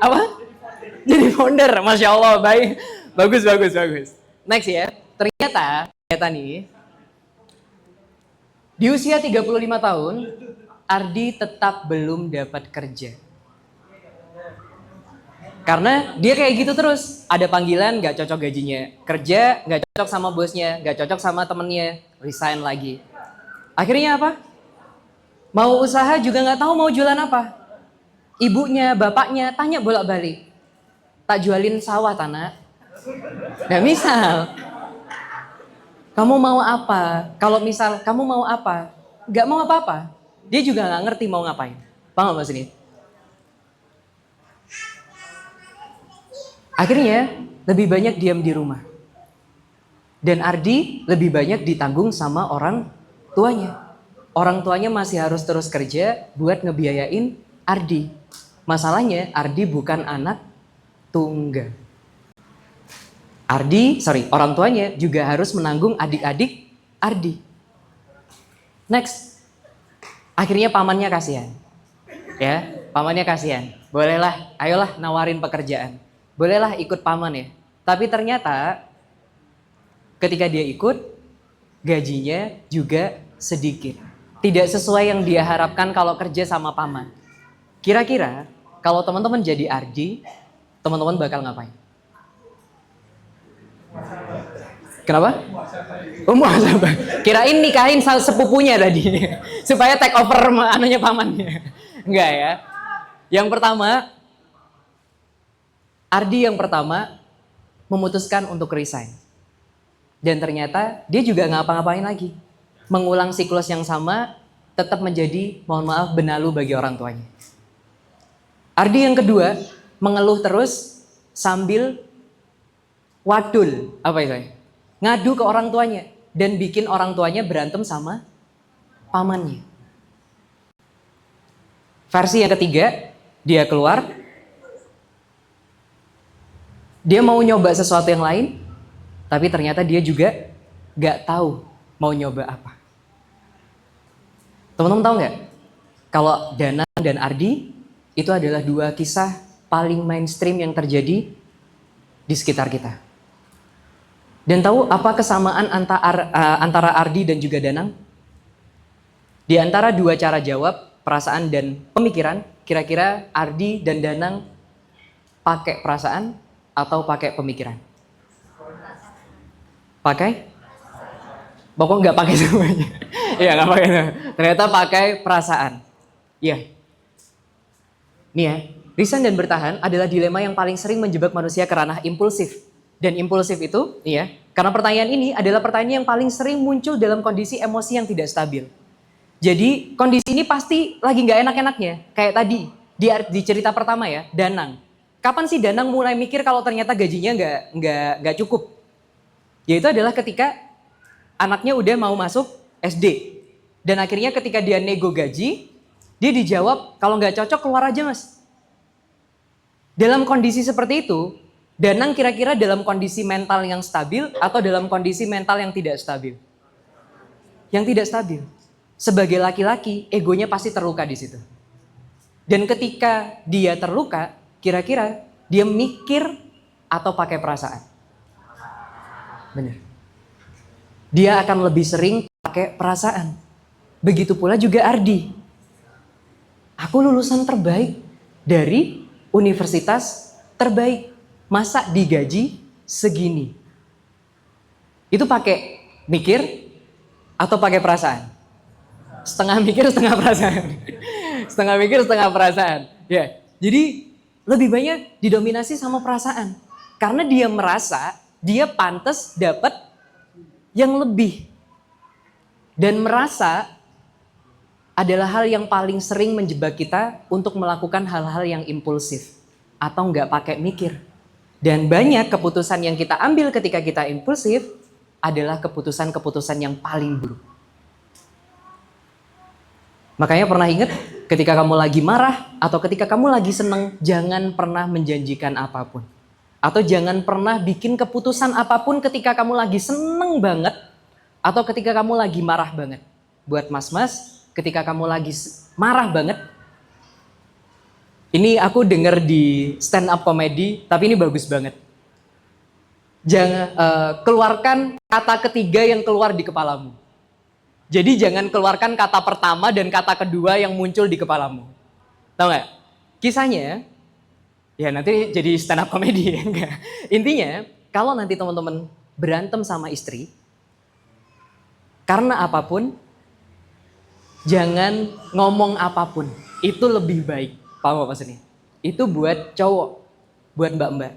Apa? Jadi founder, Masya Allah, baik. Bagus. Next ya, ternyata nih, di usia 35 tahun, Ardi tetap belum dapat kerja. Karena dia kayak gitu terus, ada panggilan gak cocok gajinya, kerja gak cocok sama bosnya, gak cocok sama temennya, resign lagi. Akhirnya apa? Mau usaha juga gak tahu mau jualan apa. Ibunya, bapaknya tanya bolak-balik. Tak jualin sawah tanah. Nah misal, kamu mau apa? Kalau misal kamu mau apa? Gak mau apa-apa. Dia juga gak ngerti mau ngapain. Paham gak Mas ini? Akhirnya lebih banyak diam di rumah. Dan Ardi lebih banyak ditanggung sama orang tuanya. Orang tuanya masih harus terus kerja buat ngebiayain Ardi. Masalahnya Ardi bukan anak tunggal. Orang tuanya juga harus menanggung adik-adik Ardi. Next. Akhirnya pamannya kasihan. Ya, pamannya kasihan. Bolehlah, ayolah nawarin pekerjaan. Bolehlah ikut paman ya. Tapi ternyata ketika dia ikut, gajinya juga sedikit. Tidak sesuai yang dia harapkan kalau kerja sama paman. Kira-kira kalau teman-teman jadi Ardi, teman-teman bakal ngapain? Kenapa? Muhasabah. Kirain nikahin sepupunya tadi supaya take over anunya pamannya. Enggak ya. Yang pertama, Ardi yang pertama memutuskan untuk resign. Dan ternyata dia juga nggak ngapa-ngapain lagi. Mengulang siklus yang sama, tetap menjadi, mohon maaf, benalu bagi orang tuanya. Ardi yang kedua, mengeluh terus sambil wadul. Apa itu? Ngadu ke orang tuanya. Dan bikin orang tuanya berantem sama pamannya. Versi yang ketiga, dia keluar. Dia mau nyoba sesuatu yang lain, tapi ternyata dia juga gak tahu mau nyoba apa. Teman-teman tahu nggak? Kalau Danang dan Ardi itu adalah dua kisah paling mainstream yang terjadi di sekitar kita. Dan tahu apa kesamaan antara Ardi dan juga Danang? Di antara dua cara jawab, perasaan dan pemikiran, kira-kira Ardi dan Danang pakai perasaan atau pakai pemikiran? Pakai? Pokoknya nggak pakai semuanya. Iya nggak pakai. Ternyata pakai perasaan. Iya. Nih ya, resign dan bertahan adalah dilema yang paling sering menjebak manusia ke ranah impulsif. Dan impulsif itu, nih ya, karena pertanyaan ini adalah pertanyaan yang paling sering muncul dalam kondisi emosi yang tidak stabil. Jadi kondisi ini pasti lagi nggak enak-enaknya. Kayak tadi di cerita pertama ya, Danang. Kapan sih Danang mulai mikir kalau ternyata gajinya nggak cukup? Yaitu adalah ketika anaknya udah mau masuk SD. Dan akhirnya ketika dia nego gaji, dia dijawab kalau nggak cocok keluar aja mas. Dalam kondisi seperti itu, Danang kira-kira dalam kondisi mental yang stabil atau dalam kondisi mental yang tidak stabil? Yang tidak stabil. Sebagai laki-laki, egonya pasti terluka di situ. Dan ketika dia terluka, kira-kira dia mikir atau pakai perasaan? Benar. Dia akan lebih sering pakai perasaan. Begitu pula juga Ardi. Aku lulusan terbaik dari universitas terbaik. Masa digaji segini? Itu pakai mikir atau pakai perasaan? Setengah mikir, setengah perasaan. Setengah mikir, setengah perasaan. Ya, jadi lebih banyak didominasi sama perasaan. Karena dia merasa dia pantas dapat yang lebih. Dan merasa adalah hal yang paling sering menjebak kita untuk melakukan hal-hal yang impulsif. Atau nggak pakai mikir. Dan banyak keputusan yang kita ambil ketika kita impulsif adalah keputusan-keputusan yang paling buruk. Makanya pernah ingat ketika kamu lagi marah atau ketika kamu lagi seneng, jangan pernah menjanjikan apapun. Atau jangan pernah bikin keputusan apapun ketika kamu lagi seneng banget atau ketika kamu lagi marah banget. Buat mas-mas, ketika kamu lagi marah banget, ini aku denger di stand up comedy, tapi ini bagus banget. Jangan keluarkan kata ketiga yang keluar di kepalamu. Jadi jangan keluarkan kata pertama dan kata kedua yang muncul di kepalamu. Tahu nggak? Kisahnya, ya nanti jadi stand up comedy. Intinya, kalau nanti teman-teman berantem sama istri, karena apapun, jangan ngomong apapun. Itu lebih baik. Paham apa maksudnya? Itu buat cowok, buat mbak-mbak.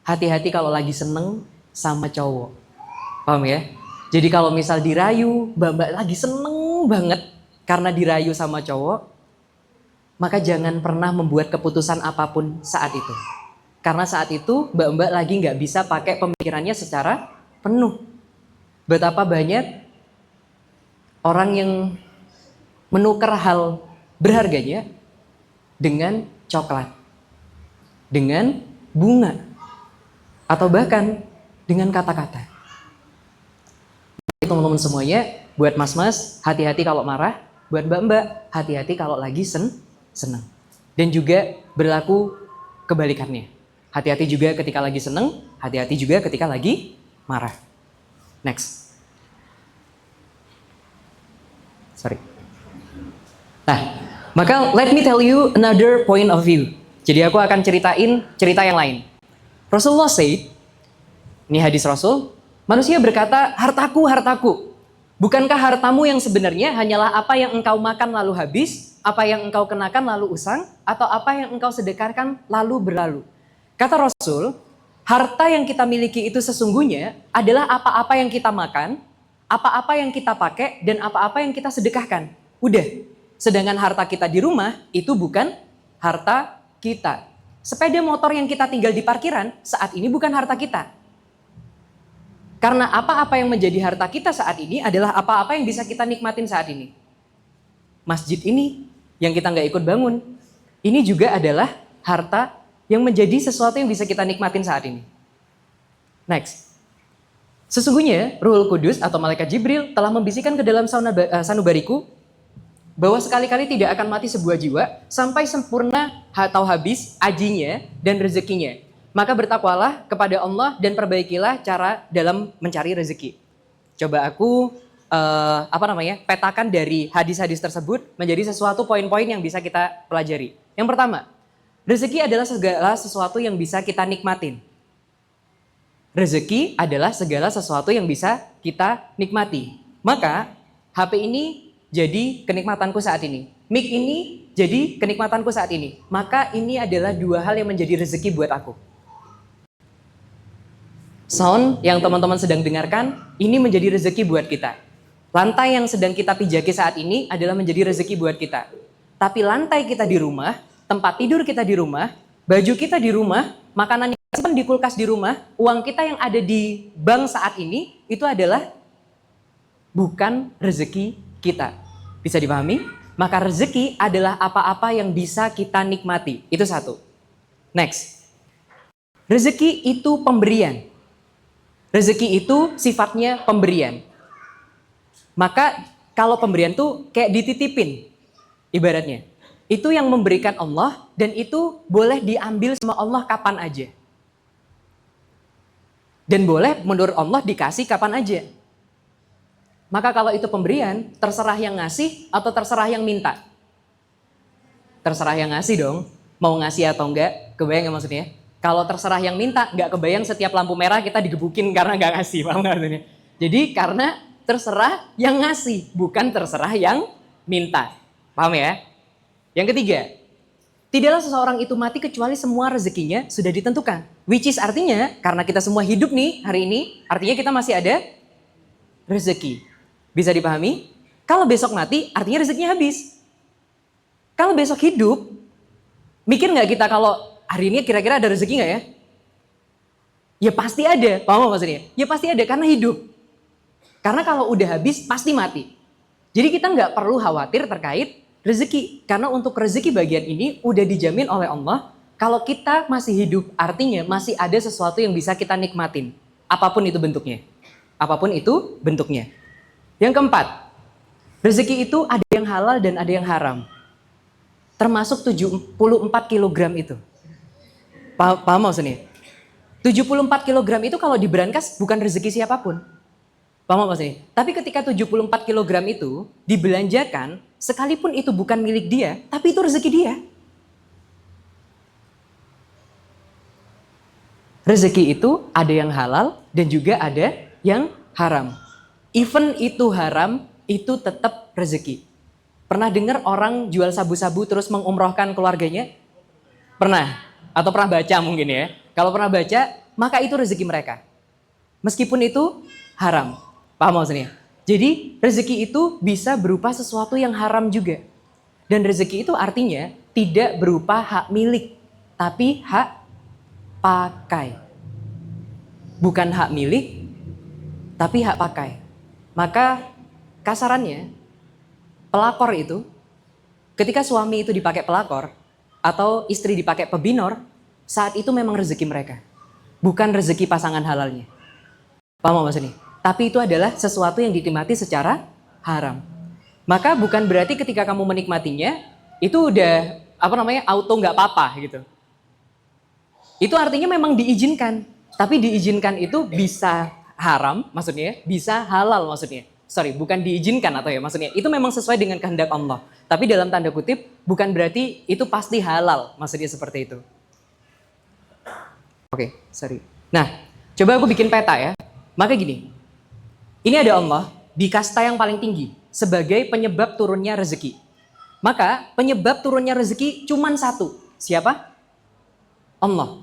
Hati-hati kalau lagi seneng sama cowok. Paham ya? Jadi kalau misal dirayu, mbak-mbak lagi seneng banget karena dirayu sama cowok, maka jangan pernah membuat keputusan apapun saat itu. Karena saat itu mbak-mbak lagi nggak bisa pakai pemikirannya secara penuh. Betapa banyak orang yang menukar hal berharganya dengan coklat, dengan bunga, atau bahkan dengan kata-kata. Teman-teman semuanya, buat mas-mas, hati-hati kalau marah, buat mbak-mbak, hati-hati kalau lagi senang. Dan juga berlaku kebalikannya. Hati-hati juga ketika lagi senang, hati-hati juga ketika lagi marah. Next. Sorry. Nah, maka let me tell you another point of view. Jadi aku akan ceritain cerita yang lain. Rasulullah said, ini hadis Rasul, manusia berkata, hartaku, hartaku. Bukankah hartamu yang sebenarnya hanyalah apa yang engkau makan lalu habis, apa yang engkau kenakan lalu usang, atau apa yang engkau sedekahkan lalu berlalu? Kata Rasul, harta yang kita miliki itu sesungguhnya adalah apa-apa yang kita makan, apa-apa yang kita pakai, dan apa-apa yang kita sedekahkan. Udah. Sedangkan harta kita di rumah itu bukan harta kita. Sepeda motor yang kita tinggal di parkiran saat ini bukan harta kita. Karena apa-apa yang menjadi harta kita saat ini adalah apa-apa yang bisa kita nikmatin saat ini. Masjid ini yang kita nggak ikut bangun, ini juga adalah harta yang menjadi sesuatu yang bisa kita nikmatin saat ini. Next. Sesungguhnya Ruhul Kudus atau Malaikat Jibril telah membisikkan ke dalam sanubariku bahwa sekali-kali tidak akan mati sebuah jiwa sampai sempurna atau habis ajinya dan rezekinya. Maka bertakwalah kepada Allah dan perbaikilah cara dalam mencari rezeki. Coba aku petakan dari hadis-hadis tersebut menjadi sesuatu poin-poin yang bisa kita pelajari. Yang pertama, rezeki adalah segala sesuatu yang bisa kita nikmatin. Rezeki adalah segala sesuatu yang bisa kita nikmati. Maka HP ini jadi kenikmatanku saat ini. Mic ini jadi kenikmatanku saat ini. Maka ini adalah dua hal yang menjadi rezeki buat aku. Sound yang teman-teman sedang dengarkan, ini menjadi rezeki buat kita. Lantai yang sedang kita pijaki saat ini adalah menjadi rezeki buat kita. Tapi lantai kita di rumah, tempat tidur kita di rumah, baju kita di rumah, makanan yang simpan di kulkas di rumah, uang kita yang ada di bank saat ini, itu adalah bukan rezeki kita. Bisa dipahami? Maka rezeki adalah apa-apa yang bisa kita nikmati. Itu satu. Next. Rezeki itu pemberian. Rezeki itu sifatnya pemberian. Maka kalau pemberian tuh kayak dititipin ibaratnya. Itu yang memberikan Allah dan itu boleh diambil sama Allah kapan aja. Dan boleh menurut Allah dikasih kapan aja. Maka kalau itu pemberian, terserah yang ngasih atau terserah yang minta? Terserah yang ngasih dong. Mau ngasih atau enggak, kebayang ya maksudnya? Kalau terserah yang minta, enggak kebayang setiap lampu merah kita digebukin karena enggak ngasih. Paham enggak maksudnya? Jadi karena terserah yang ngasih, bukan terserah yang minta. Paham ya? Yang ketiga, tidaklah seseorang itu mati kecuali semua rezekinya sudah ditentukan. Which is artinya, karena kita semua hidup nih hari ini, artinya kita masih ada rezeki. Bisa dipahami? Kalau besok mati, artinya rezekinya habis. Kalau besok hidup, mikir nggak kita kalau hari ini kira-kira ada rezeki nggak ya? Ya pasti ada, paham maksudnya? Ya pasti ada karena hidup. Karena kalau udah habis, pasti mati. Jadi kita nggak perlu khawatir terkait rezeki. Karena untuk rezeki bagian ini udah dijamin oleh Allah. Kalau kita masih hidup, artinya masih ada sesuatu yang bisa kita nikmatin. Apapun itu bentuknya. Apapun itu bentuknya. Yang keempat, rezeki itu ada yang halal dan ada yang haram. Termasuk 74 kilogram itu. Paham maksudnya? 74 kilogram itu kalau diberangkas bukan rezeki siapapun. Paham maksudnya? Tapi ketika 74 kilogram itu dibelanjakan, sekalipun itu bukan milik dia, tapi itu rezeki dia. Rezeki itu ada yang halal dan juga ada yang haram. Even itu haram, itu tetap rezeki. Pernah dengar orang jual sabu-sabu terus mengumrohkan keluarganya? Pernah? Atau pernah baca mungkin ya? Kalau pernah baca, maka itu rezeki mereka. Meskipun itu haram. Paham maksudnya? Jadi rezeki itu bisa berupa sesuatu yang haram juga. Dan rezeki itu artinya tidak berupa hak milik, tapi hak pakai. Bukan hak milik, tapi hak pakai. Maka kasarannya, pelakor itu, ketika suami itu dipakai pelakor, atau istri dipakai pebinor, saat itu memang rezeki mereka. Bukan rezeki pasangan halalnya. Paham maksudnya? Tapi itu adalah sesuatu yang dinikmati secara haram. Maka bukan berarti ketika kamu menikmatinya, itu udah auto nggak apa-apa gitu. Itu artinya memang diizinkan. Tapi diizinkan itu bisa haram maksudnya, bisa halal maksudnya. bukan diizinkan atau ya maksudnya itu memang sesuai dengan kehendak Allah. Tapi dalam tanda kutip bukan berarti itu pasti halal, maksudnya seperti itu. Oke, sorry. Nah, coba aku bikin peta ya. Maka gini, ini ada Allah di kasta yang paling tinggi sebagai penyebab turunnya rezeki. Maka penyebab turunnya rezeki cuma satu. Siapa? Allah.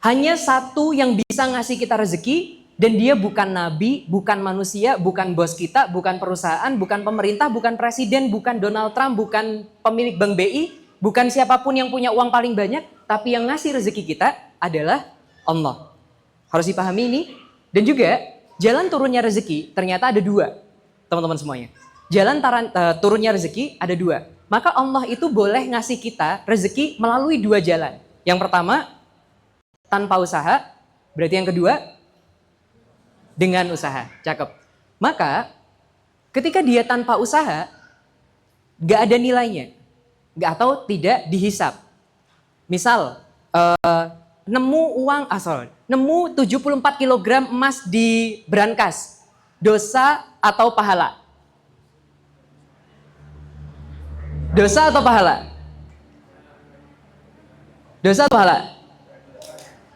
Hanya satu yang bisa ngasih kita rezeki. Dan dia bukan nabi, bukan manusia, bukan bos kita, bukan perusahaan, bukan pemerintah, bukan presiden, bukan Donald Trump, bukan pemilik Bank BI, bukan siapapun yang punya uang paling banyak, tapi yang ngasih rezeki kita adalah Allah. Harus dipahami ini. Dan juga jalan turunnya rezeki ternyata ada dua, teman-teman semuanya. Jalan turunnya rezeki ada dua. Maka Allah itu boleh ngasih kita rezeki melalui dua jalan. Yang pertama, tanpa usaha. Berarti yang kedua, dengan usaha. Cakep. Maka ketika dia tanpa usaha, gak ada nilainya. Atau tidak dihisap. Misal, nemu 74 kg emas di brankas. Dosa atau pahala? Dosa atau pahala? Dosa atau pahala?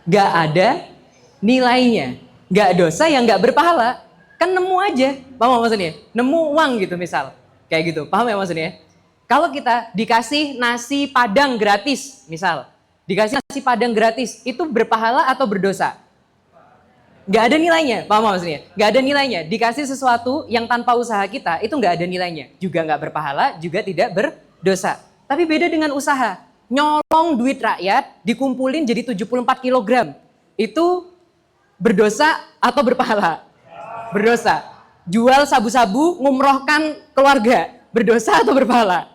Gak ada nilainya. Gak dosa yang gak berpahala. Kan nemu aja. Paham maksudnya? Nemu uang gitu misal. Kayak gitu. Paham ya maksudnya? Kalau kita dikasih nasi padang gratis. Misal. Dikasih nasi padang gratis. Itu berpahala atau berdosa? Gak ada nilainya. Paham maksudnya? Gak ada nilainya. Dikasih sesuatu yang tanpa usaha kita. Itu gak ada nilainya. Juga gak berpahala. Juga tidak berdosa. Tapi beda dengan usaha. Nyolong duit rakyat. Dikumpulin jadi 74 kg. Itu berdosa atau berpahala? Berdosa. Jual sabu-sabu, ngumrohkan keluarga. Berdosa atau berpahala?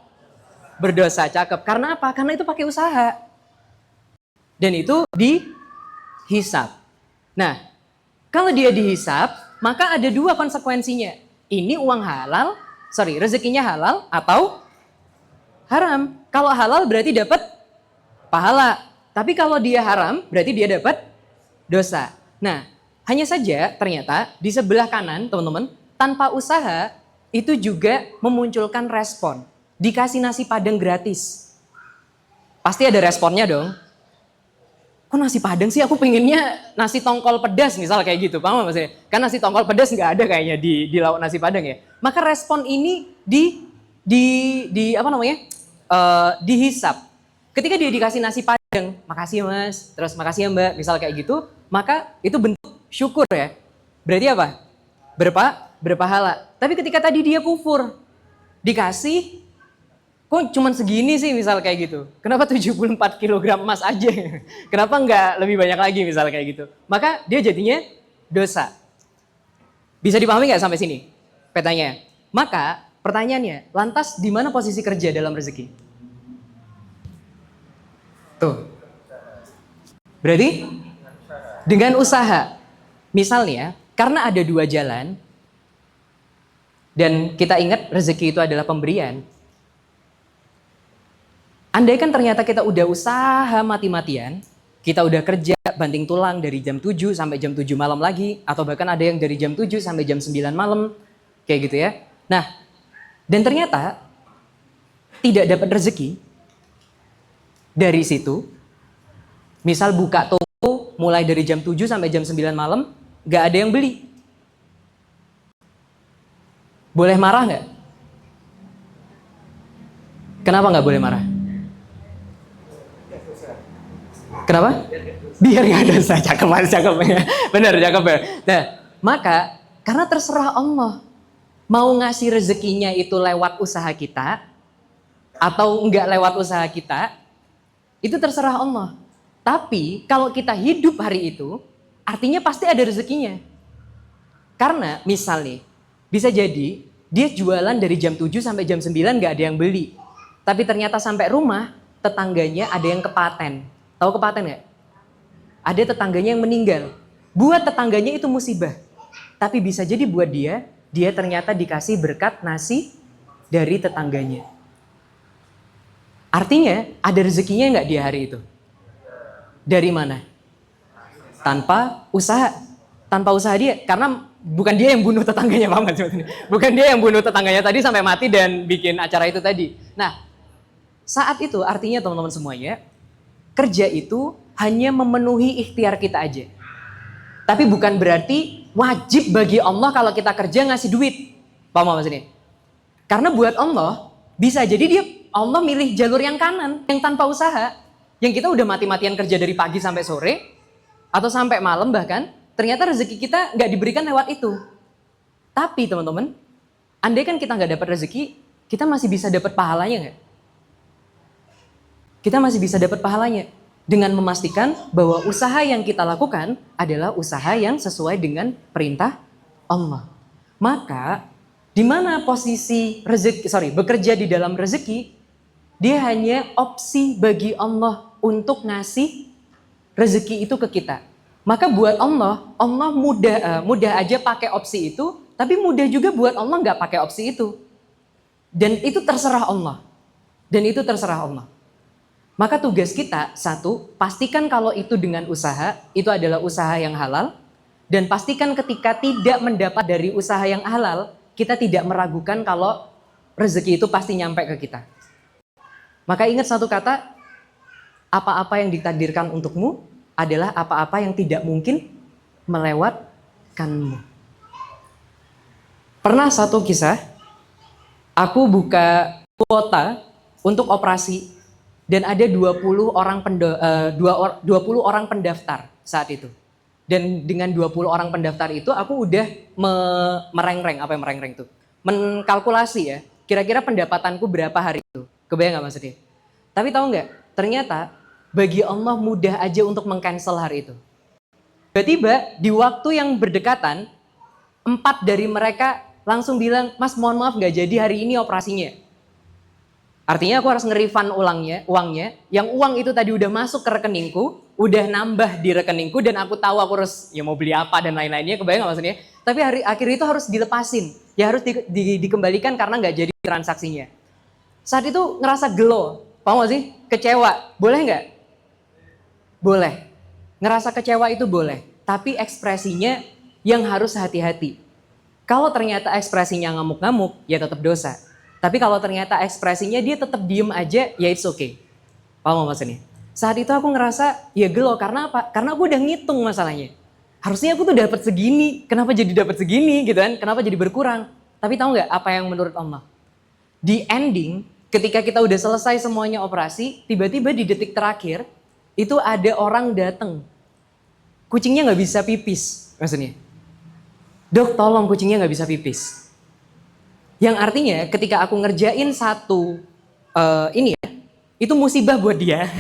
Berdosa, cakep. Karena apa? Karena itu pakai usaha. Dan itu dihisap. Nah, kalau dia dihisap, maka ada dua konsekuensinya. Ini uang halal, rezekinya halal atau haram. Kalau halal berarti dapat pahala. Tapi kalau dia haram, berarti dia dapat dosa. Nah, hanya saja ternyata di sebelah kanan, teman-teman, tanpa usaha itu juga memunculkan respon. Dikasih nasi padang gratis. Pasti ada responnya dong. Kok nasi padang sih? Aku pengennya nasi tongkol pedas misal kayak gitu. Paham maksudnya? Kan nasi tongkol pedas nggak ada kayaknya di lauk nasi padang ya. Maka respon ini dihisap. Ketika dia dikasih nasi padang, makasih mas, terus makasih ya mbak, misal kayak gitu, maka itu bentuk syukur ya. Berarti apa? Berpahala. Tapi ketika tadi dia kufur, dikasih, kok cuman segini sih misal kayak gitu. Kenapa 74 kg emas aja? Kenapa nggak lebih banyak lagi misal kayak gitu? Maka dia jadinya dosa. Bisa dipahami nggak sampai sini petanya? Maka pertanyaannya, lantas di mana posisi kerja dalam rezeki? Tuh. Berarti dengan usaha. Misalnya, karena ada dua jalan, dan kita ingat rezeki itu adalah pemberian. Andaikan ternyata kita udah usaha mati-matian, kita udah kerja banting tulang dari jam 7 sampai jam 7 malam lagi, atau bahkan ada yang dari jam 7 sampai jam 9 malam, kayak gitu ya. Nah, dan ternyata tidak dapat rezeki, dari situ, misal buka toko mulai dari jam 7 sampai jam 9 malam, gak ada yang beli. Boleh marah gak? Kenapa gak boleh marah? Kenapa? Biar gak dosa. Cakep, cakep. Benar, cakep ya. Nah, maka karena terserah Allah. Mau ngasih rezekinya itu lewat usaha kita, atau enggak lewat usaha kita, itu terserah Allah. Tapi kalau kita hidup hari itu, artinya pasti ada rezekinya. Karena misal nih, bisa jadi dia jualan dari jam 7 sampai jam 9 gak ada yang beli. Tapi ternyata sampai rumah, tetangganya ada yang kepaten. Tahu kepaten gak? Ada tetangganya yang meninggal. Buat tetangganya itu musibah. Tapi bisa jadi buat dia ternyata dikasih berkat nasi dari tetangganya. Artinya ada rezekinya nggak di hari itu? Dari mana? Tanpa usaha. Tanpa usaha dia. Karena bukan dia yang bunuh tetangganya, paham nggak sebetulnya? Bukan dia yang bunuh tetangganya tadi sampai mati dan bikin acara itu tadi. Nah, saat itu artinya teman-teman semuanya, kerja itu hanya memenuhi ikhtiar kita aja. Tapi bukan berarti wajib bagi Allah kalau kita kerja ngasih duit. Paham nggak maksudnya? Karena buat Allah, bisa jadi Allah milih jalur yang kanan, yang tanpa usaha. Yang kita udah mati-matian kerja dari pagi sampai sore, atau sampai malam bahkan, ternyata rezeki kita nggak diberikan lewat itu. Tapi teman-teman, andai kan kita nggak dapat rezeki, kita masih bisa dapat pahalanya nggak? Kita masih bisa dapat pahalanya dengan memastikan bahwa usaha yang kita lakukan adalah usaha yang sesuai dengan perintah Allah. Maka di mana posisi bekerja di dalam rezeki, dia hanya opsi bagi Allah untuk ngasih rezeki itu ke kita. Maka buat Allah mudah aja pakai opsi itu, tapi mudah juga buat Allah nggak pakai opsi itu. Dan itu terserah Allah. Maka tugas kita, satu, pastikan kalau itu dengan usaha, itu adalah usaha yang halal. Dan pastikan ketika tidak mendapat dari usaha yang halal, kita tidak meragukan kalau rezeki itu pasti nyampe ke kita. Maka ingat satu kata, apa-apa yang ditakdirkan untukmu adalah apa-apa yang tidak mungkin melewatkanmu. Pernah satu kisah, aku buka kuota untuk operasi dan ada 20 orang pendaftar saat itu. Dan dengan 20 orang pendaftar itu aku udah merengreng, apa yang merengreng itu? Menkalkulasi ya, kira-kira pendapatanku berapa hari itu. Kebayang gak maksudnya? Tapi tahu nggak? Ternyata bagi Allah mudah aja untuk meng-cancel hari itu. Tiba-tiba di waktu yang berdekatan, 4 dari mereka langsung bilang, "Mas, mohon maaf nggak jadi hari ini operasinya." Artinya aku harus nge-refund uangnya, yang uang itu tadi udah masuk ke rekeningku, udah nambah di rekeningku dan aku tahu aku harus ya mau beli apa dan lain-lainnya, kebayang gak maksudnya? Tapi akhir itu harus dilepasin, ya harus dikembalikan karena nggak jadi transaksinya. Saat itu ngerasa gelo, paham gak sih? Kecewa, boleh nggak? Boleh. Ngerasa kecewa itu boleh, tapi ekspresinya yang harus hati-hati. Kalau ternyata ekspresinya ngamuk-ngamuk, ya tetap dosa. Tapi kalau ternyata ekspresinya dia tetap diem aja, ya it's okay. Paham maksudnya? Saat itu aku ngerasa ya gelo, karena apa? Karena aku udah ngitung masalahnya. Harusnya aku tuh dapat segini, kenapa jadi dapat segini gitu kan? Kenapa jadi berkurang? Tapi tahu nggak apa yang menurut Allah? Di ending, ketika kita udah selesai semuanya operasi, tiba-tiba di detik terakhir, itu ada orang datang. Kucingnya nggak bisa pipis, maksudnya. Dok, tolong kucingnya nggak bisa pipis. Yang artinya ketika aku ngerjain satu itu musibah buat dia.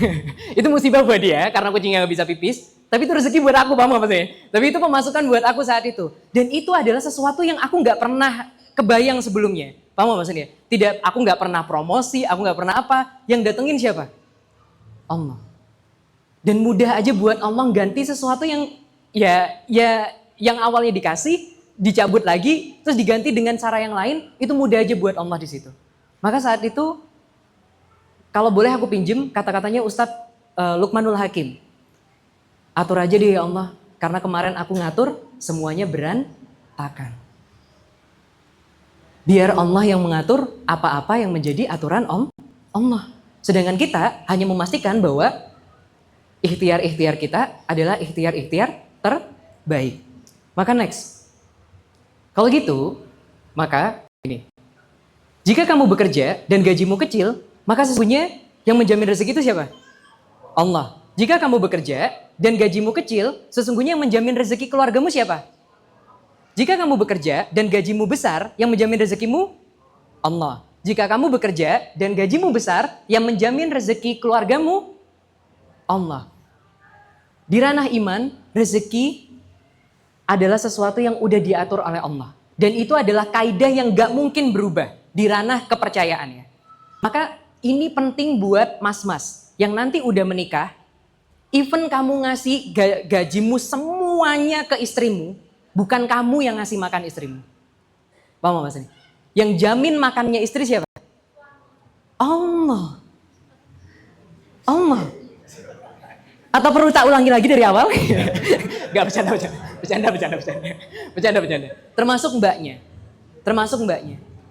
Itu musibah buat dia karena kucingnya gak bisa pipis. Tapi itu rezeki buat aku, paham gak maksudnya? Tapi itu pemasukan buat aku saat itu. Dan itu adalah sesuatu yang aku gak pernah kebayang sebelumnya. Paham gak maksudnya? Aku gak pernah promosi, aku gak pernah apa. Yang datengin siapa? Allah. Dan mudah aja buat Allah ganti sesuatu yang yang awalnya dikasih, dicabut lagi, terus diganti dengan cara yang lain, itu mudah aja buat Allah di situ. Maka saat itu, kalau boleh aku pinjem kata-katanya Ustadz Luqmanul Hakim. Atur aja deh ya Allah, karena kemarin aku ngatur, semuanya berantakan. Biar Allah yang mengatur apa-apa yang menjadi aturan Allah. Sedangkan kita hanya memastikan bahwa ikhtiar-ikhtiar kita adalah ikhtiar-ikhtiar terbaik. Maka next. Kalau gitu, maka ini. Jika kamu bekerja dan gajimu kecil, maka sesungguhnya yang menjamin rezeki itu siapa? Allah. Jika kamu bekerja dan gajimu kecil, sesungguhnya yang menjamin rezeki keluargamu siapa? Jika kamu bekerja dan gajimu besar, yang menjamin rezekimu? Allah. Jika kamu bekerja dan gajimu besar, yang menjamin rezeki keluargamu? Allah. Di ranah iman, rezeki adalah sesuatu yang udah diatur oleh Allah. Dan itu adalah kaidah yang gak mungkin berubah di ranah kepercayaannya. Maka ini penting buat mas-mas yang nanti udah menikah, even kamu ngasih gajimu semuanya ke istrimu, bukan kamu yang ngasih makan istrimu. Paham mas ini? Yang jamin makannya istri siapa? Allah. Allah. Atau perlu tak ulangi lagi dari awal? Gak bercanda. Bercanda. Termasuk mbaknya.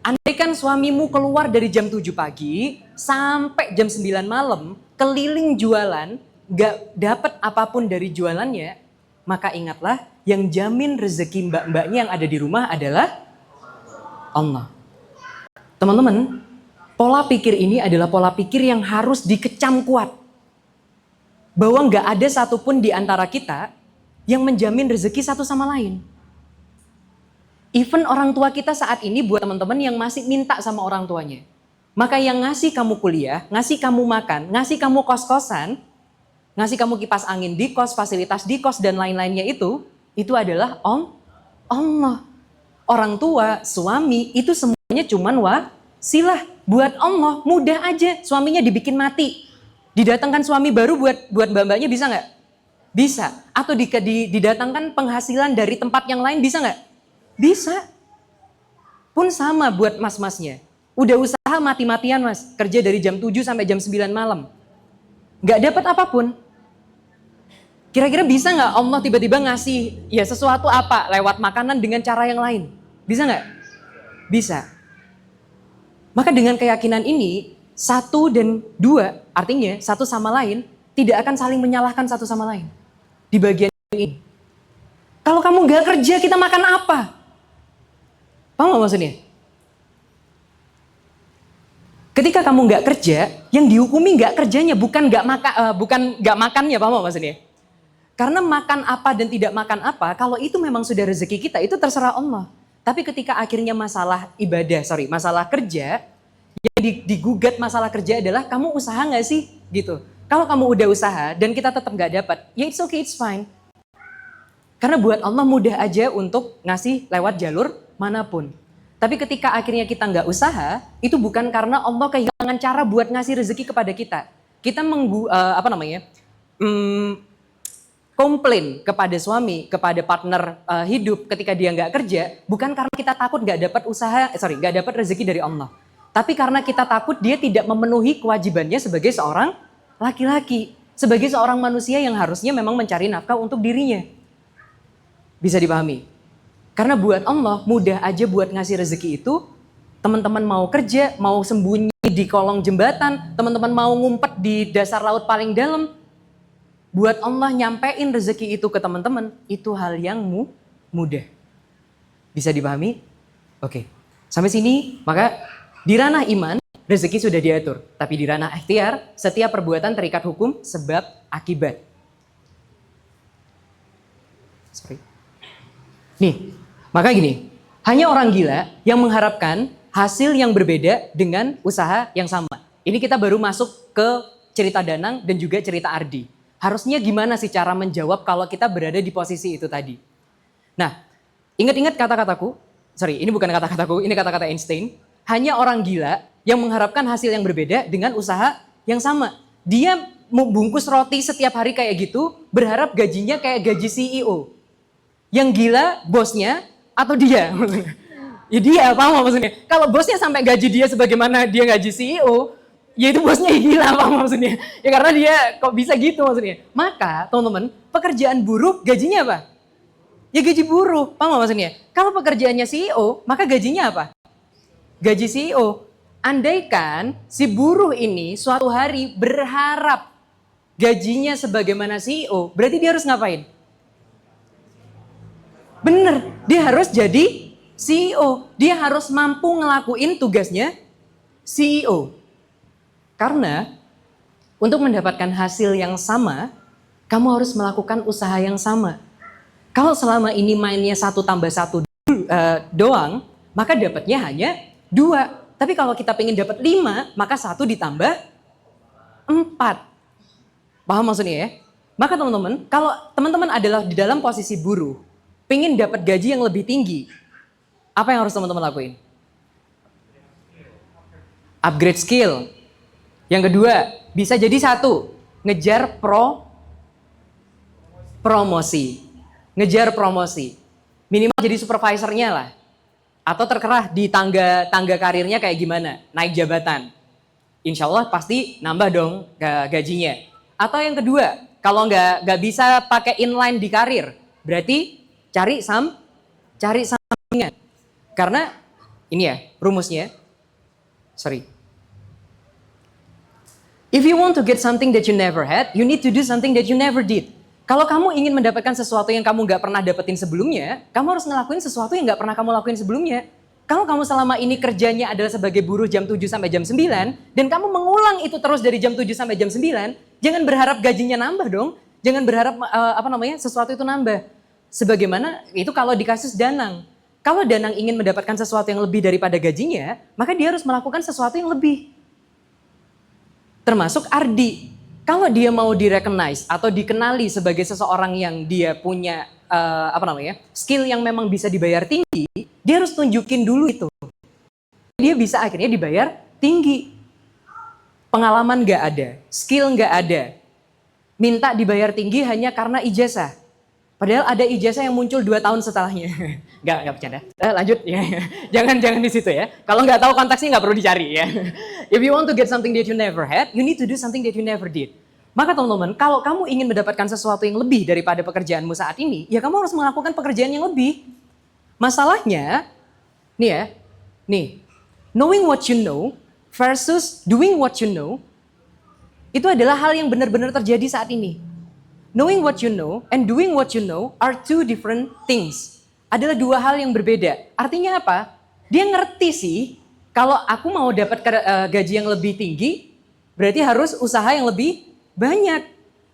Andai kan suamimu keluar dari jam 7 pagi sampai jam 9 malam, keliling jualan, gak dapat apapun dari jualannya, maka ingatlah yang jamin rezeki mbak-mbaknya yang ada di rumah adalah Allah. Teman-teman, pola pikir ini adalah pola pikir yang harus dikecam kuat. Bahwa gak ada satupun di antara kita yang menjamin rezeki satu sama lain. Even orang tua kita saat ini buat teman-teman yang masih minta sama orang tuanya. Maka yang ngasih kamu kuliah, ngasih kamu makan, ngasih kamu kos-kosan, ngasih kamu kipas angin di kos, fasilitas di kos, dan lain-lainnya itu adalah Allah. Orang tua, suami, itu semuanya cuman wasilah. Buat Allah, mudah aja. Suaminya dibikin mati. Didatangkan suami baru buat mbak-mbaknya bisa nggak? Bisa. Atau didatangkan penghasilan dari tempat yang lain bisa nggak? Bisa. Pun sama buat mas-masnya. Udah usaha mati-matian mas. Kerja dari jam 7 sampai jam 9 malam. Nggak dapat apapun. Kira-kira bisa nggak Allah tiba-tiba ngasih ya sesuatu apa lewat makanan dengan cara yang lain? Bisa nggak? Bisa. Maka dengan keyakinan ini, 1 dan 2 artinya satu sama lain tidak akan saling menyalahkan satu sama lain. Di bagian ini. Kalau kamu nggak kerja, kita makan apa? Paham nggak maksudnya? Ketika kamu nggak kerja, yang dihukumi nggak kerjanya, bukan nggak makannya, paham nggak maksudnya? Karena makan apa dan tidak makan apa, kalau itu memang sudah rezeki kita, itu terserah Allah. Tapi ketika akhirnya masalah masalah kerja, yang digugat masalah kerja adalah kamu usaha nggak sih, gitu. Kalau kamu udah usaha dan kita tetap nggak dapat, ya it's okay, it's fine. Karena buat Allah mudah aja untuk ngasih lewat jalur manapun. Tapi ketika akhirnya kita nggak usaha, itu bukan karena Allah kehilangan cara buat ngasih rezeki kepada kita. Kita komplain kepada suami, kepada partner hidup ketika dia nggak kerja, bukan karena kita takut nggak dapat rezeki dari Allah. Tapi karena kita takut dia tidak memenuhi kewajibannya sebagai seorang laki-laki, sebagai seorang manusia yang harusnya memang mencari nafkah untuk dirinya. Bisa dipahami? Karena buat Allah mudah aja buat ngasih rezeki itu. Teman-teman mau kerja, mau sembunyi di kolong jembatan, teman-teman mau ngumpet di dasar laut paling dalam. Buat Allah nyampein rezeki itu ke teman-teman, itu hal yang mudah. Bisa dipahami? Oke. Sampai sini, maka di ranah iman, rezeki sudah diatur. Tapi di ranah ikhtiar, setiap perbuatan terikat hukum sebab akibat. Nih, maka gini, hanya orang gila yang mengharapkan hasil yang berbeda dengan usaha yang sama. Ini kita baru masuk ke cerita Danang dan juga cerita Ardi. Harusnya gimana sih cara menjawab kalau kita berada di posisi itu tadi? Nah, ingat-ingat kata-kataku, ini bukan kata-kataku, ini kata-kata Einstein. Hanya orang gila yang mengharapkan hasil yang berbeda dengan usaha yang sama. Dia mau bungkus roti setiap hari kayak gitu, berharap gajinya kayak gaji CEO. Yang gila bosnya atau dia? Ya dia, paham maksudnya? Kalau bosnya sampai gaji dia sebagaimana dia gaji CEO, ya itu bosnya gila, paham maksudnya? Ya karena dia kok bisa gitu maksudnya. Maka teman-teman, pekerjaan buruh gajinya apa? Ya gaji buruh, paham maksudnya? Kalau pekerjaannya CEO, maka gajinya apa? Gaji CEO. Andaikan si buruh ini suatu hari berharap gajinya sebagaimana CEO, berarti dia harus ngapain? Bener, dia harus jadi CEO. Dia harus mampu ngelakuin tugasnya CEO. Karena untuk mendapatkan hasil yang sama, kamu harus melakukan usaha yang sama. Kalau selama ini mainnya 1 tambah 1 doang, maka dapatnya hanya 2. Tapi kalau kita pengen dapat 5, maka 1 ditambah 4. Paham maksudnya ya? Maka teman-teman, kalau teman-teman adalah di dalam posisi buruh, pengen dapat gaji yang lebih tinggi, apa yang harus teman-teman lakuin? Upgrade skill. Yang kedua, bisa jadi 1, ngejar promosi. Ngejar promosi. Minimal jadi supervisornya lah. Atau terkerah di tangga karirnya kayak gimana? Naik jabatan. Insya Allah pasti nambah dong gajinya. Atau yang kedua, kalau nggak bisa pakai inline di karir, berarti cari sampingan. Karena ini ya rumusnya. Sorry. If you want to get something that you never had, you need to do something that you never did. Kalau kamu ingin mendapatkan sesuatu yang kamu nggak pernah dapetin sebelumnya, kamu harus ngelakuin sesuatu yang nggak pernah kamu lakuin sebelumnya. Kalau kamu selama ini kerjanya adalah sebagai buruh jam 7 sampai jam 9, dan kamu mengulang itu terus dari jam 7 sampai jam 9, jangan berharap gajinya nambah dong. Jangan berharap sesuatu itu nambah. Sebagaimana itu kalau di kasus Danang. Kalau Danang ingin mendapatkan sesuatu yang lebih daripada gajinya, maka dia harus melakukan sesuatu yang lebih. Termasuk Ardi. Kalau dia mau direcognize atau dikenali sebagai seseorang yang dia punya skill yang memang bisa dibayar tinggi, dia harus tunjukin dulu itu. Dia bisa akhirnya dibayar tinggi. Pengalaman nggak ada, skill nggak ada. Minta dibayar tinggi hanya karena ijazah. Padahal ada ijazah yang muncul 2 tahun setelahnya. Nggak bercanda. Lanjut ya. Jangan di situ ya. Kalau nggak tahu konteksnya nggak perlu dicari ya. If you want to get something that you never had, you need to do something that you never did. Maka teman-teman, kalau kamu ingin mendapatkan sesuatu yang lebih daripada pekerjaanmu saat ini, ya kamu harus melakukan pekerjaan yang lebih. Masalahnya, knowing what you know versus doing what you know, itu adalah hal yang benar-benar terjadi saat ini. Knowing what you know and doing what you know are two different things. Adalah 2 hal yang berbeda. Artinya apa? Dia ngerti sih, kalau aku mau dapat gaji yang lebih tinggi, berarti harus usaha yang lebih banyak.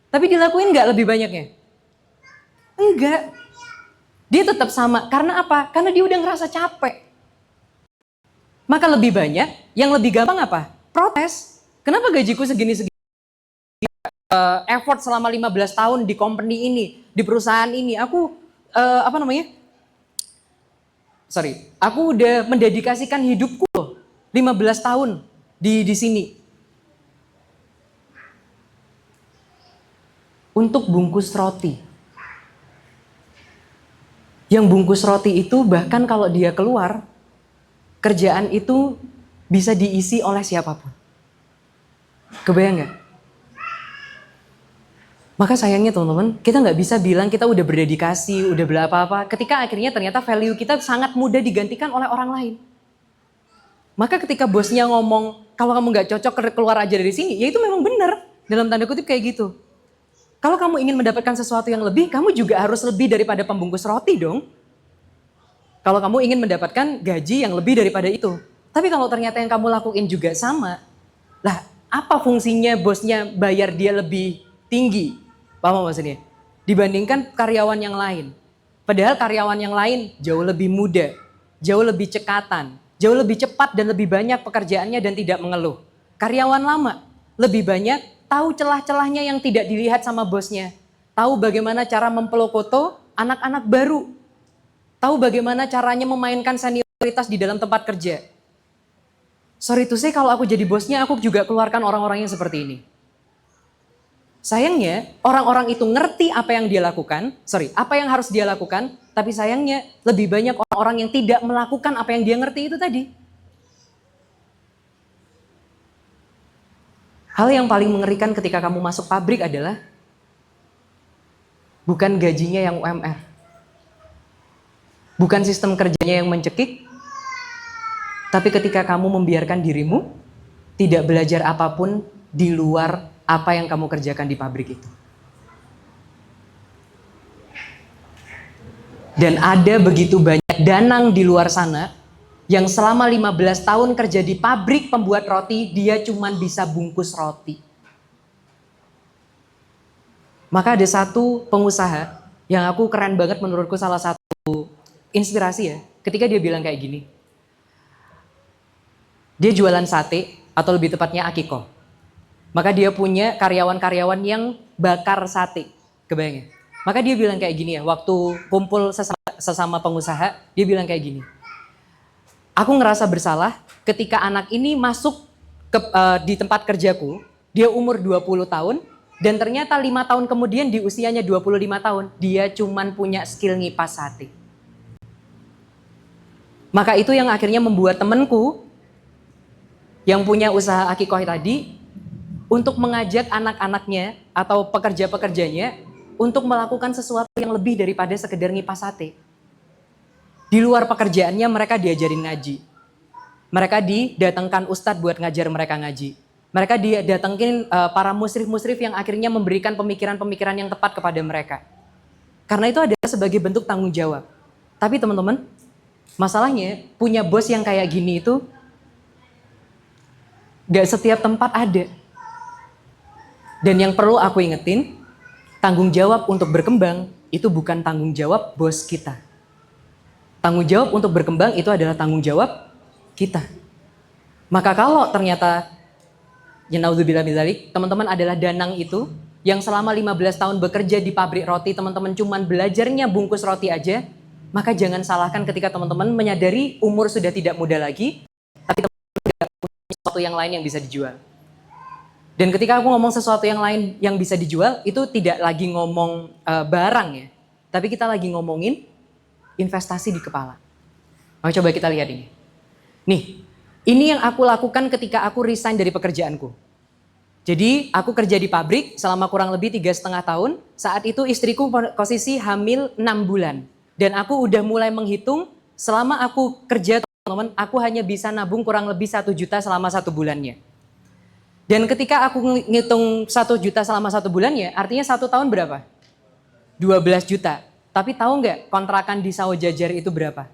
Tapi dilakuin nggak lebih banyaknya? Enggak. Dia tetap sama. Karena apa? Karena dia udah ngerasa capek. Maka lebih banyak, yang lebih gampang apa? Protes. Kenapa gajiku segini-segini? Effort selama 15 tahun di company ini, di perusahaan ini, aku aku udah mendedikasikan hidupku loh, 15 tahun di sini. Untuk bungkus roti. Yang bungkus roti itu bahkan kalau dia keluar, kerjaan itu bisa diisi oleh siapapun. Kebayang gak? Maka sayangnya teman-teman, kita nggak bisa bilang kita udah berdedikasi, udah bela apa-apa, ketika akhirnya ternyata value kita sangat mudah digantikan oleh orang lain. Maka ketika bosnya ngomong, kalau kamu nggak cocok keluar aja dari sini, ya itu memang benar, dalam tanda kutip kayak gitu. Kalau kamu ingin mendapatkan sesuatu yang lebih, kamu juga harus lebih daripada pembungkus roti dong. Kalau kamu ingin mendapatkan gaji yang lebih daripada itu. Tapi kalau ternyata yang kamu lakuin juga sama, lah apa fungsinya bosnya bayar dia lebih tinggi? Paham maksudnya? Dibandingkan karyawan yang lain. Padahal karyawan yang lain jauh lebih muda, jauh lebih cekatan, jauh lebih cepat dan lebih banyak pekerjaannya dan tidak mengeluh. Karyawan lama lebih banyak tahu celah-celahnya yang tidak dilihat sama bosnya. Tahu bagaimana cara mempelokoto anak-anak baru. Tahu bagaimana caranya memainkan senioritas di dalam tempat kerja. Sorry to say, kalau aku jadi bosnya, aku juga keluarkan orang-orang yang seperti ini. Sayangnya, orang-orang itu ngerti apa yang dia lakukan, apa yang harus dia lakukan, tapi sayangnya lebih banyak orang-orang yang tidak melakukan apa yang dia ngerti itu tadi. Hal yang paling mengerikan ketika kamu masuk pabrik adalah bukan gajinya yang UMR. Bukan sistem kerjanya yang mencekik, tapi ketika kamu membiarkan dirimu tidak belajar apapun di luar apa yang kamu kerjakan di pabrik itu. Dan ada begitu banyak Danang di luar sana yang selama 15 tahun kerja di pabrik pembuat roti, dia cuma bisa bungkus roti. Maka ada satu pengusaha yang aku keren banget menurutku, salah satu inspirasi ya, ketika dia bilang kayak gini. Dia jualan sate, atau lebih tepatnya akiko. Maka dia punya karyawan-karyawan yang bakar sate, kebayang ya? Maka dia bilang kayak gini ya, waktu kumpul sesama pengusaha, dia bilang kayak gini. Aku ngerasa bersalah ketika anak ini masuk di tempat kerjaku, dia umur 20 tahun, dan ternyata 5 tahun kemudian di usianya 25 tahun, dia cuman punya skill ngipas sate. Maka itu yang akhirnya membuat temanku yang punya usaha akikoh tadi untuk mengajak anak-anaknya atau pekerja-pekerjanya untuk melakukan sesuatu yang lebih daripada sekedar ngipas sate. Di luar pekerjaannya mereka diajarin ngaji. Mereka didatangkan ustadz buat ngajar mereka ngaji. Mereka didatengin para musrif-musrif yang akhirnya memberikan pemikiran-pemikiran yang tepat kepada mereka. Karena itu adalah sebagai bentuk tanggung jawab. Tapi teman-teman, masalahnya punya bos yang kayak gini itu gak setiap tempat ada. Dan yang perlu aku ingetin, tanggung jawab untuk berkembang itu bukan tanggung jawab bos kita. Tanggung jawab untuk berkembang itu adalah tanggung jawab kita. Maka kalau ternyata, ya naudzubillah min dzalik, teman-teman adalah Danang itu, yang selama 15 tahun bekerja di pabrik roti, teman-teman cuman belajarnya bungkus roti aja, maka jangan salahkan ketika teman-teman menyadari umur sudah tidak muda lagi, tapi teman-teman tidak punya sesuatu yang lain yang bisa dijual. Dan ketika aku ngomong sesuatu yang lain yang bisa dijual, itu tidak lagi ngomong barang ya, tapi kita lagi ngomongin investasi di kepala. Mau coba kita lihat ini. Nih, ini yang aku lakukan ketika aku resign dari pekerjaanku. Jadi aku kerja di pabrik selama kurang lebih 3,5 tahun. Saat itu istriku posisi hamil 6 bulan. Dan aku udah mulai menghitung selama aku kerja teman-teman, aku hanya bisa nabung kurang lebih 1 juta selama 1 bulannya. Dan ketika aku ngitung 1 juta selama 1 bulannya, artinya 1 tahun berapa? 12 juta. Tapi tahu nggak kontrakan di Sawo Jajar itu berapa?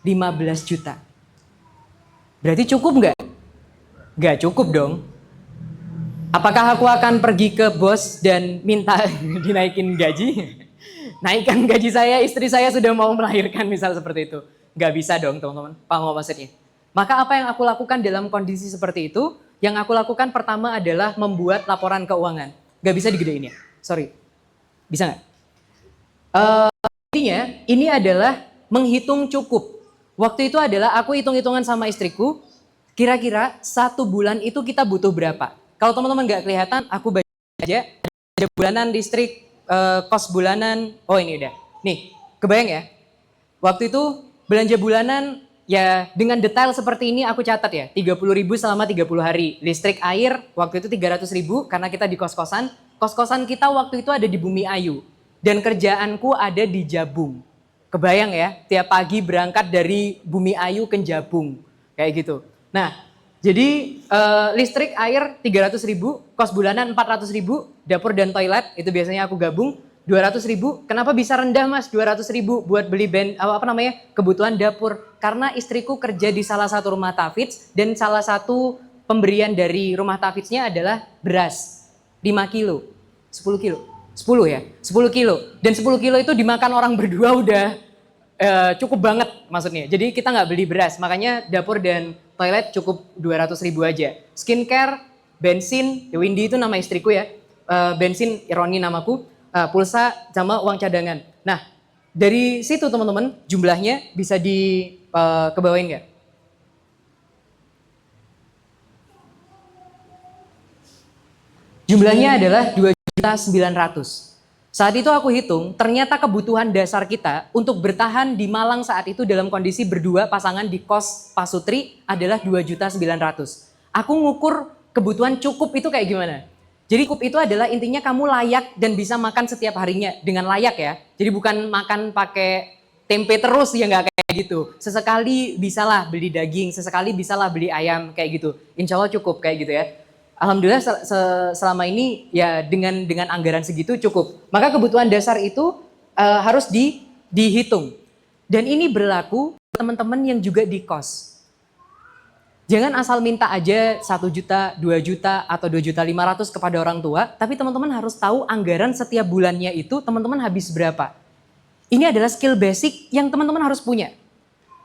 15 juta. Berarti cukup nggak? Nggak cukup dong. Apakah aku akan pergi ke bos dan minta dinaikin gaji? Naikkan gaji saya, istri saya sudah mau melahirkan, misal seperti itu. Nggak bisa dong teman-teman, paham maksudnya? Maka apa yang aku lakukan dalam kondisi seperti itu? Yang aku lakukan pertama adalah membuat laporan keuangan. Nggak bisa digedein ya, sorry. Bisa nggak? Intinya ini adalah menghitung cukup. Waktu itu adalah aku hitung-hitungan sama istriku, kira-kira 1 bulan itu kita butuh berapa. Kalau teman-teman nggak kelihatan, aku baca aja. Ada bulanan listrik, kos bulanan, oh ini udah. Nih, kebayang ya? Waktu itu belanja bulanan, ya dengan detail seperti ini aku catat ya. 30.000 selama 30 hari. Listrik, air, waktu itu 300.000 karena kita di kos-kosan. Kos-kosan kita waktu itu ada di Bumi Ayu. Dan kerjaanku ada di Jabung. Kebayang ya, tiap pagi berangkat dari Bumi Ayu ke Jabung. Kayak gitu. Nah, jadi listrik, air 300.000, kos bulanan 400.000, dapur dan toilet itu biasanya aku gabung 200.000. Kenapa bisa rendah mas 200.000 buat beli kebutuhan dapur? Karena istriku kerja di salah satu rumah tahfidz dan salah satu pemberian dari rumah tahfidznya adalah beras 5 kilo, 10 kilo. 10 ya, 10 kilo. Dan 10 kilo itu dimakan orang berdua udah cukup banget maksudnya. Jadi kita nggak beli beras, makanya dapur dan toilet cukup 200.000 aja. Skincare, bensin, ya Windy itu nama istriku ya. Bensin, Ironi namaku, pulsa sama uang cadangan. Nah, dari situ teman-teman jumlahnya bisa kebawain nggak? Jumlahnya adalah 2.900.000. Saat itu aku hitung, ternyata kebutuhan dasar kita untuk bertahan di Malang saat itu dalam kondisi berdua pasangan di kos Pasutri adalah 2.900.000. Aku ngukur kebutuhan cukup itu kayak gimana? Jadi cukup itu adalah intinya kamu layak dan bisa makan setiap harinya dengan layak ya. Jadi bukan makan pakai tempe terus ya nggak kayak gitu. Sesekali bisalah beli daging, sesekali bisalah beli ayam kayak gitu. Insya Allah cukup kayak gitu ya. Alhamdulillah selama ini ya dengan anggaran segitu cukup. Maka kebutuhan dasar itu harus dihitung. Dan ini berlaku teman-teman yang juga di kos. Jangan asal minta aja 1 juta, 2 juta, atau 2.500.000 kepada orang tua. Tapi teman-teman harus tahu anggaran setiap bulannya itu teman-teman habis berapa. Ini adalah skill basic yang teman-teman harus punya.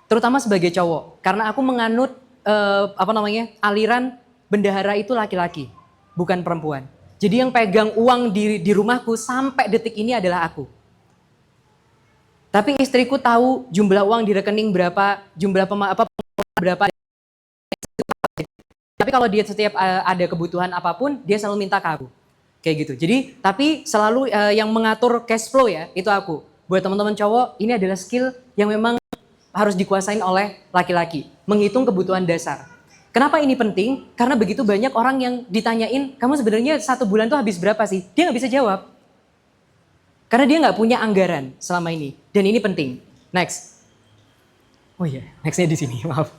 Terutama sebagai cowok. Karena aku menganut aliran bendahara itu laki-laki, bukan perempuan. Jadi yang pegang uang di rumahku sampai detik ini adalah aku. Tapi istriku tahu jumlah uang di rekening berapa, jumlah berapa. Tapi kalau dia setiap ada kebutuhan apapun, dia selalu minta ke aku. Kayak gitu. Jadi, tapi selalu yang mengatur cash flow ya, itu aku. Buat teman-teman cowok, ini adalah skill yang memang harus dikuasain oleh laki-laki. Menghitung kebutuhan dasar. Kenapa ini penting? Karena begitu banyak orang yang ditanyain, kamu sebenarnya 1 bulan tuh habis berapa sih? Dia nggak bisa jawab. Karena dia nggak punya anggaran selama ini. Dan ini penting. Next. Oh iya, nextnya di sini, maaf.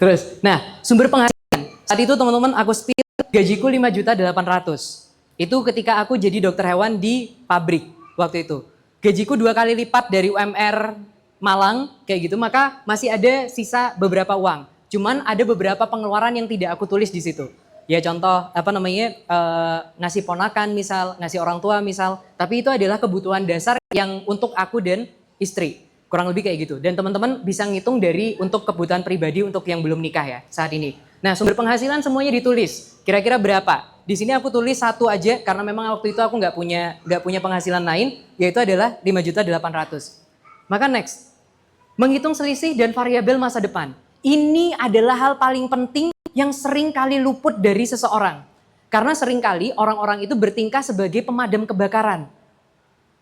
Terus, nah sumber penghasilan. Saat itu teman-teman aku spill gajiku 5.800.000. Itu ketika aku jadi dokter hewan di pabrik waktu itu. Gajiku 2 kali lipat dari UMR Malang, kayak gitu. Maka masih ada sisa beberapa uang. Cuman ada beberapa pengeluaran yang tidak aku tulis di situ. Ya contoh ngasih ponakan misal, ngasih orang tua misal. Tapi itu adalah kebutuhan dasar yang untuk aku dan istri. Kurang lebih kayak gitu. Dan teman-teman bisa ngitung dari untuk kebutuhan pribadi untuk yang belum nikah ya saat ini. Nah sumber penghasilan semuanya ditulis. Kira-kira berapa? Di sini aku tulis satu aja karena memang waktu itu aku nggak punya penghasilan lain. Yaitu adalah 5.800.000. Maka next. Menghitung selisih dan variabel masa depan. Ini adalah hal paling penting yang sering kali luput dari seseorang. Karena sering kali orang-orang itu bertingkah sebagai pemadam kebakaran.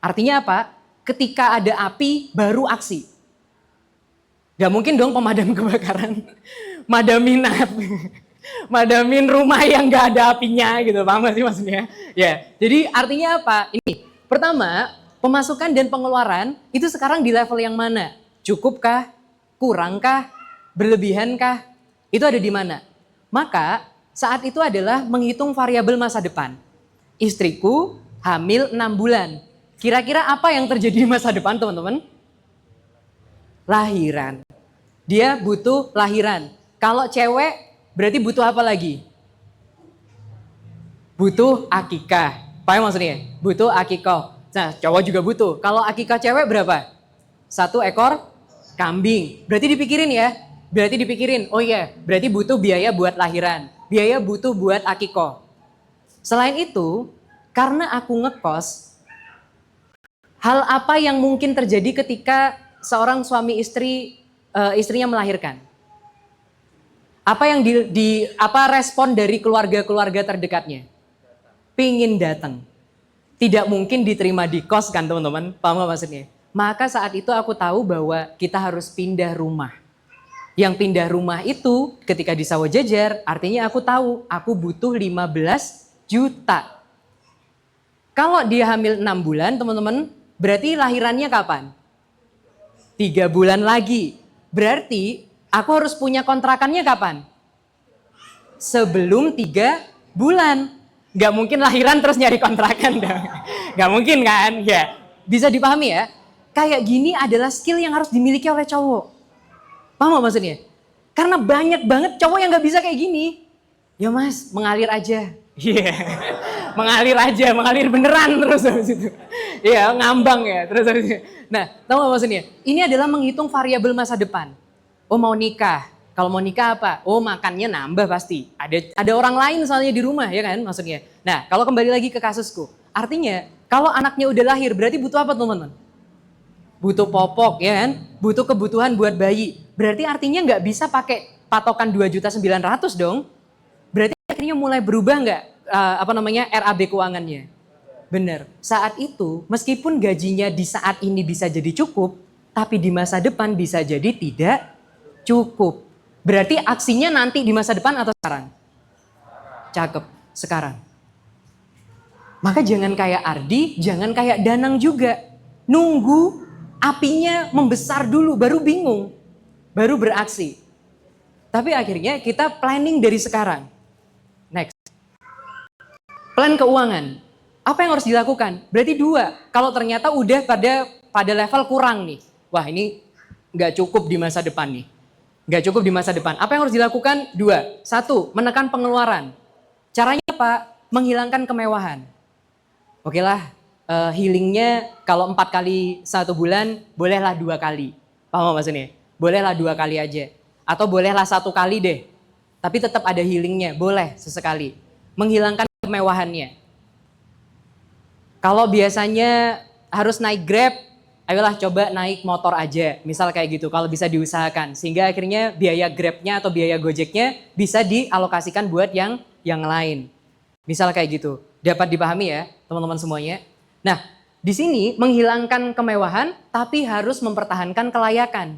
Artinya apa? Ketika ada api, baru aksi. Gak mungkin dong pemadam kebakaran. Madamin rumah yang gak ada apinya gitu. Paham gak sih maksudnya? Ya, jadi artinya apa? Ini, pertama, pemasukan dan pengeluaran itu sekarang di level yang mana? Cukupkah? Kurangkah? Berlebihankah? Itu ada di mana? Maka saat itu adalah menghitung variabel masa depan. Istriku hamil 6 bulan. Kira-kira apa yang terjadi di masa depan teman-teman? Lahiran. Dia butuh lahiran. Kalau cewek berarti butuh apa lagi? Butuh akikah. Apa maksudnya? Butuh akikah. Nah cowok juga butuh. Kalau akikah cewek berapa? 1 ekor kambing. Berarti dipikirin ya. Oh iya, berarti butuh biaya buat lahiran. Biaya butuh buat akikoh. Selain itu, karena aku ngekos, hal apa yang mungkin terjadi ketika seorang suami istrinya melahirkan? Apa yang apa respon dari keluarga-keluarga terdekatnya? Pingin datang. Tidak mungkin diterima di kos kan teman-teman, paham gak maksudnya? Maka saat itu aku tahu bahwa kita harus pindah rumah. Yang pindah rumah itu ketika di Sawah Jajar, artinya aku tahu aku butuh 15 juta. Kalau dia hamil 6 bulan teman-teman, berarti lahirannya kapan? 3 bulan lagi. Berarti aku harus punya kontrakannya kapan? Sebelum 3 bulan. Gak mungkin lahiran terus nyari kontrakan dong. Gak mungkin kan? Ya, bisa dipahami ya. Kayak gini adalah skill yang harus dimiliki oleh cowok. Paham gak maksudnya? Karena banyak banget cowok yang gak bisa kayak gini. Ya mas, mengalir aja. Iya, mengalir beneran terus habis itu. Iya, ngambang ya terus habis itu. Nah, tahu gak maksudnya? Ini adalah menghitung variabel masa depan. Oh mau nikah, kalau mau nikah apa? Oh makannya nambah pasti. Ada orang lain soalnya di rumah ya kan maksudnya. Nah, kalau kembali lagi ke kasusku. Artinya, kalau anaknya udah lahir berarti butuh apa teman-teman? Butuh popok ya kan? Butuh kebutuhan buat bayi. Berarti artinya nggak bisa pakai patokan 2.900.000 dong. Berarti akhirnya mulai berubah nggak RAB keuangannya? Bener. Saat itu meskipun gajinya di saat ini bisa jadi cukup, tapi di masa depan bisa jadi tidak cukup. Berarti aksinya nanti di masa depan atau sekarang? Cakep, sekarang. Maka jangan kayak Ardi, jangan kayak Danang juga. Nunggu apinya membesar dulu, baru bingung, baru beraksi. Tapi akhirnya kita planning dari sekarang. Next. Plan keuangan. Apa yang harus dilakukan? Berarti 2. Kalau ternyata udah pada level kurang nih. Wah ini nggak cukup di masa depan nih. Nggak cukup di masa depan. Apa yang harus dilakukan? 2. 1. Menekan pengeluaran. Caranya apa? Menghilangkan kemewahan. Oke lah. Healingnya kalau 4 kali 1 bulan, bolehlah 2 kali. Paham maksudnya? Bolehlah 2 kali aja. Atau bolehlah 1 kali deh. Tapi tetap ada healingnya, boleh sesekali. Menghilangkan kemewahannya. Kalau biasanya harus naik Grab, ayolah coba naik motor aja. Misal kayak gitu, kalau bisa diusahakan. Sehingga akhirnya biaya Grab-nya atau biaya Gojek-nya bisa dialokasikan buat yang lain. Misal kayak gitu. Dapat dipahami ya teman-teman semuanya? Nah, di sini menghilangkan kemewahan tapi harus mempertahankan kelayakan.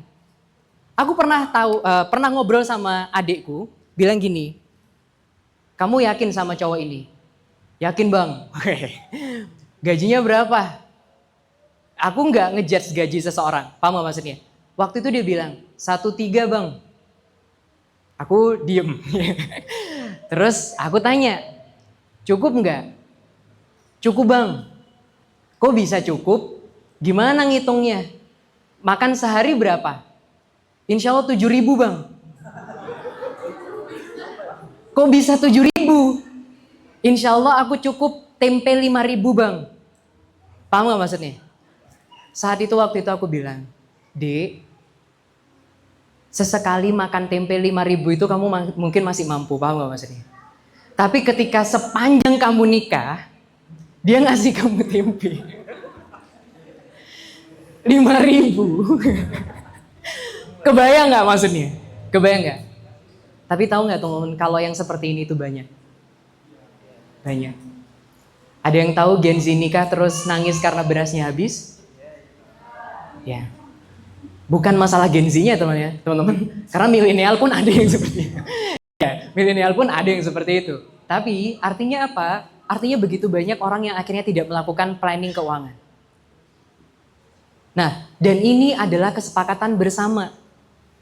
Aku pernah ngobrol sama adikku, bilang gini, kamu yakin sama cowok ini? Yakin bang? gajinya berapa? Aku nggak ngejudge gaji seseorang, paham gak maksudnya? Waktu itu dia bilang, 1,3 bang. Aku diem. Terus aku tanya, cukup nggak? Cukup bang. Kok bisa cukup? Gimana ngitungnya? Makan sehari berapa? Insya Allah 7.000 bang. Kok bisa 7.000? Insya Allah aku cukup tempe 5.000 bang. Paham gak maksudnya? Saat itu waktu itu aku bilang, Dek, sesekali makan tempe 5.000 itu kamu mungkin masih mampu, paham gak maksudnya? Tapi ketika sepanjang kamu nikah, dia ngasih kamu tempe 5.000. Kebayang gak maksudnya? Kebayang gak? Tapi tahu gak teman-teman, kalau yang seperti ini itu banyak. Banyak. Ada yang tahu Gen Z nikah terus nangis karena berasnya habis? Ya, bukan masalah Gen Z-nya teman-teman. Karena milenial pun ada yang seperti itu. Ya, milenial pun ada yang seperti itu. Tapi artinya apa? Artinya begitu banyak orang yang akhirnya tidak melakukan planning keuangan. Nah, dan ini adalah kesepakatan bersama.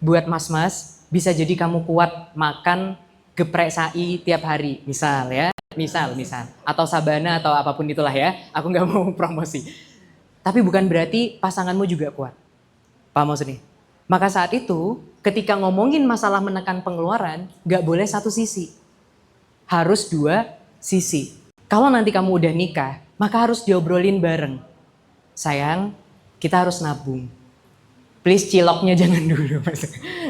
Buat mas-mas, bisa jadi kamu kuat makan geprek sai tiap hari. Misal ya, misal. Atau sabana atau apapun itulah ya. Aku nggak mau promosi. Tapi bukan berarti pasanganmu juga kuat. Paham maksudnya? Maka saat itu, ketika ngomongin masalah menekan pengeluaran, gak boleh satu sisi. Harus dua sisi. Kalau nanti kamu udah nikah, maka harus diobrolin bareng. Sayang, kita harus nabung. Please ciloknya jangan dulu.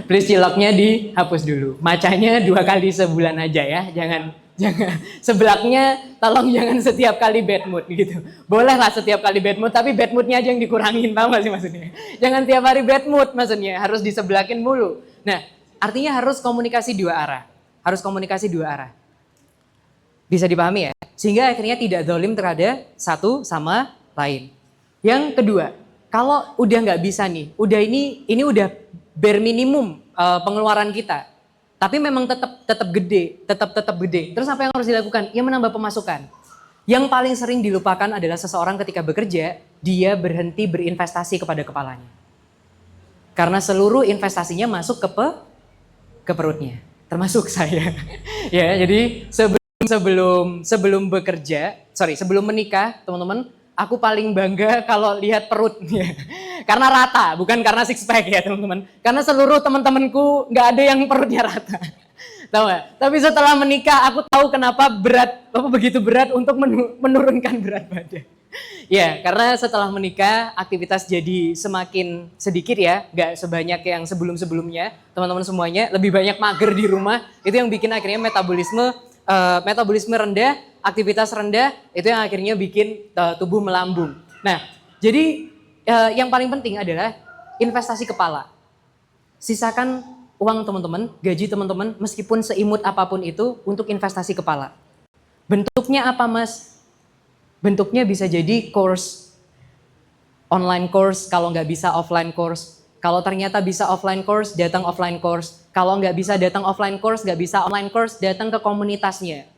Please ciloknya dihapus dulu. Macanya 2 kali sebulan aja ya. Jangan sebelaknya tolong jangan setiap kali bad mood gitu. Boleh lah setiap kali bad mood, tapi bad moodnya aja yang dikurangin, paham gak sih maksudnya? Jangan tiap hari bad mood maksudnya, harus disebelakin mulu. Nah, artinya harus komunikasi 2 arah. Harus komunikasi 2 arah. Bisa dipahami ya? Sehingga akhirnya tidak zalim terhadap satu sama lain. Yang kedua, kalau udah nggak bisa nih, udah ini udah bare minimum pengeluaran kita. Tapi memang tetap gede. Terus apa yang harus dilakukan? Ya menambah pemasukan. Yang paling sering dilupakan adalah seseorang ketika bekerja, dia berhenti berinvestasi kepada kepalanya. Karena seluruh investasinya masuk ke perutnya, termasuk saya. Ya, jadi sebelum menikah, teman-teman, aku paling bangga kalau lihat perutnya. Karena rata, bukan karena six pack ya teman-teman. Karena seluruh teman-temanku nggak ada yang perutnya rata. Tahu nggak? Tapi setelah menikah aku tahu kenapa begitu berat untuk menurunkan berat badan. Ya, karena setelah menikah aktivitas jadi semakin sedikit ya, nggak sebanyak yang sebelum-sebelumnya. Teman-teman semuanya lebih banyak mager di rumah. Itu yang bikin akhirnya metabolisme rendah, aktivitas rendah, itu yang akhirnya bikin tubuh melambung. Nah, jadi yang paling penting adalah investasi kepala. Sisakan uang teman-teman, gaji teman-teman, meskipun seimut apapun itu untuk investasi kepala. Bentuknya apa mas? Bentuknya bisa jadi course, online course, kalau nggak bisa offline course. Kalau ternyata bisa offline course, datang offline course. Kalau nggak bisa datang offline course, nggak bisa online course, datang ke komunitasnya.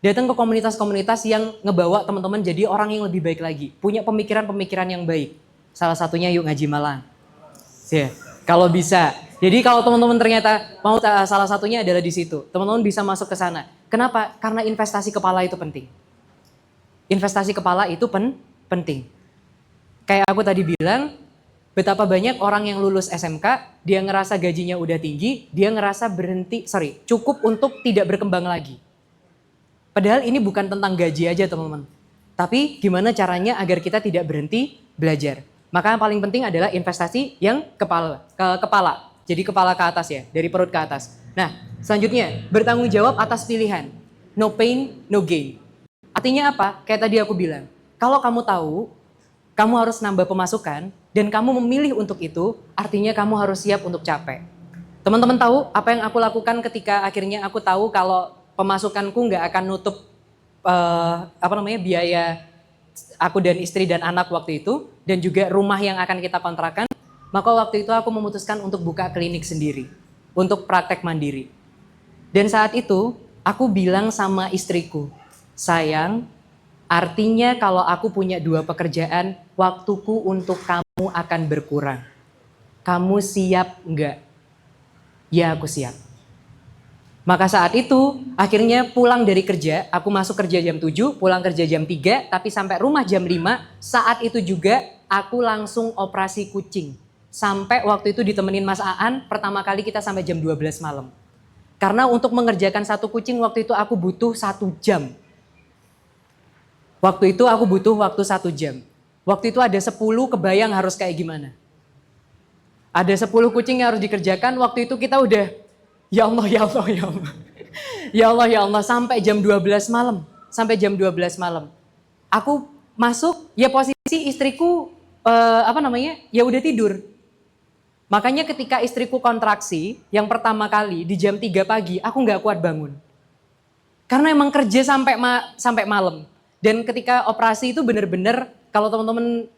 Datang ke komunitas-komunitas yang ngebawa teman-teman jadi orang yang lebih baik lagi. Punya pemikiran-pemikiran yang baik. Salah satunya yuk ngaji malam. Ya, kalau bisa. Jadi kalau teman-teman ternyata mau salah satunya adalah di situ. Teman-teman bisa masuk ke sana. Kenapa? Karena investasi kepala itu penting. Investasi kepala itu penting. Kayak aku tadi bilang, betapa banyak orang yang lulus SMK, dia ngerasa gajinya udah tinggi, dia ngerasa cukup untuk tidak berkembang lagi. Padahal ini bukan tentang gaji aja teman-teman. Tapi gimana caranya agar kita tidak berhenti belajar. Maka yang paling penting adalah investasi yang kepala. Jadi kepala ke atas ya, dari perut ke atas. Nah, selanjutnya bertanggung jawab atas pilihan. No pain, no gain. Artinya apa? Kayak tadi aku bilang, kalau kamu tahu, kamu harus nambah pemasukan, dan kamu memilih untuk itu, artinya kamu harus siap untuk capek. Teman-teman tahu apa yang aku lakukan ketika akhirnya aku tahu kalau pemasukanku nggak akan nutup biaya aku dan istri dan anak waktu itu, dan juga rumah yang akan kita kontrakan. Maka waktu itu aku memutuskan untuk buka klinik sendiri, untuk praktek mandiri. Dan saat itu aku bilang sama istriku, sayang, Artinya kalau aku punya 2 pekerjaan, waktuku untuk kamu akan berkurang. Kamu siap enggak? Ya, aku siap. Maka saat itu akhirnya pulang dari kerja, aku masuk kerja jam 7, pulang kerja jam 3, tapi sampai rumah jam 5, saat itu juga aku langsung operasi kucing. Sampai waktu itu ditemenin Mas Aan, pertama kali kita sampai jam 12 malam. Karena untuk mengerjakan satu kucing waktu itu aku butuh 1 jam. Waktu itu aku butuh waktu 1 jam. Waktu itu ada 10, kebayang harus kayak gimana. Ada 10 kucing yang harus dikerjakan, waktu itu kita udah, ya Allah, ya Allah, ya Allah. Ya Allah, ya Allah, sampai jam 12 malam. Sampai jam 12 malam. Aku masuk, ya posisi istriku, ya udah tidur. Makanya ketika istriku kontraksi, yang pertama kali di jam 3 pagi, aku gak kuat bangun. Karena emang kerja sampai malam. Dan ketika operasi itu bener-bener, kalau teman-teman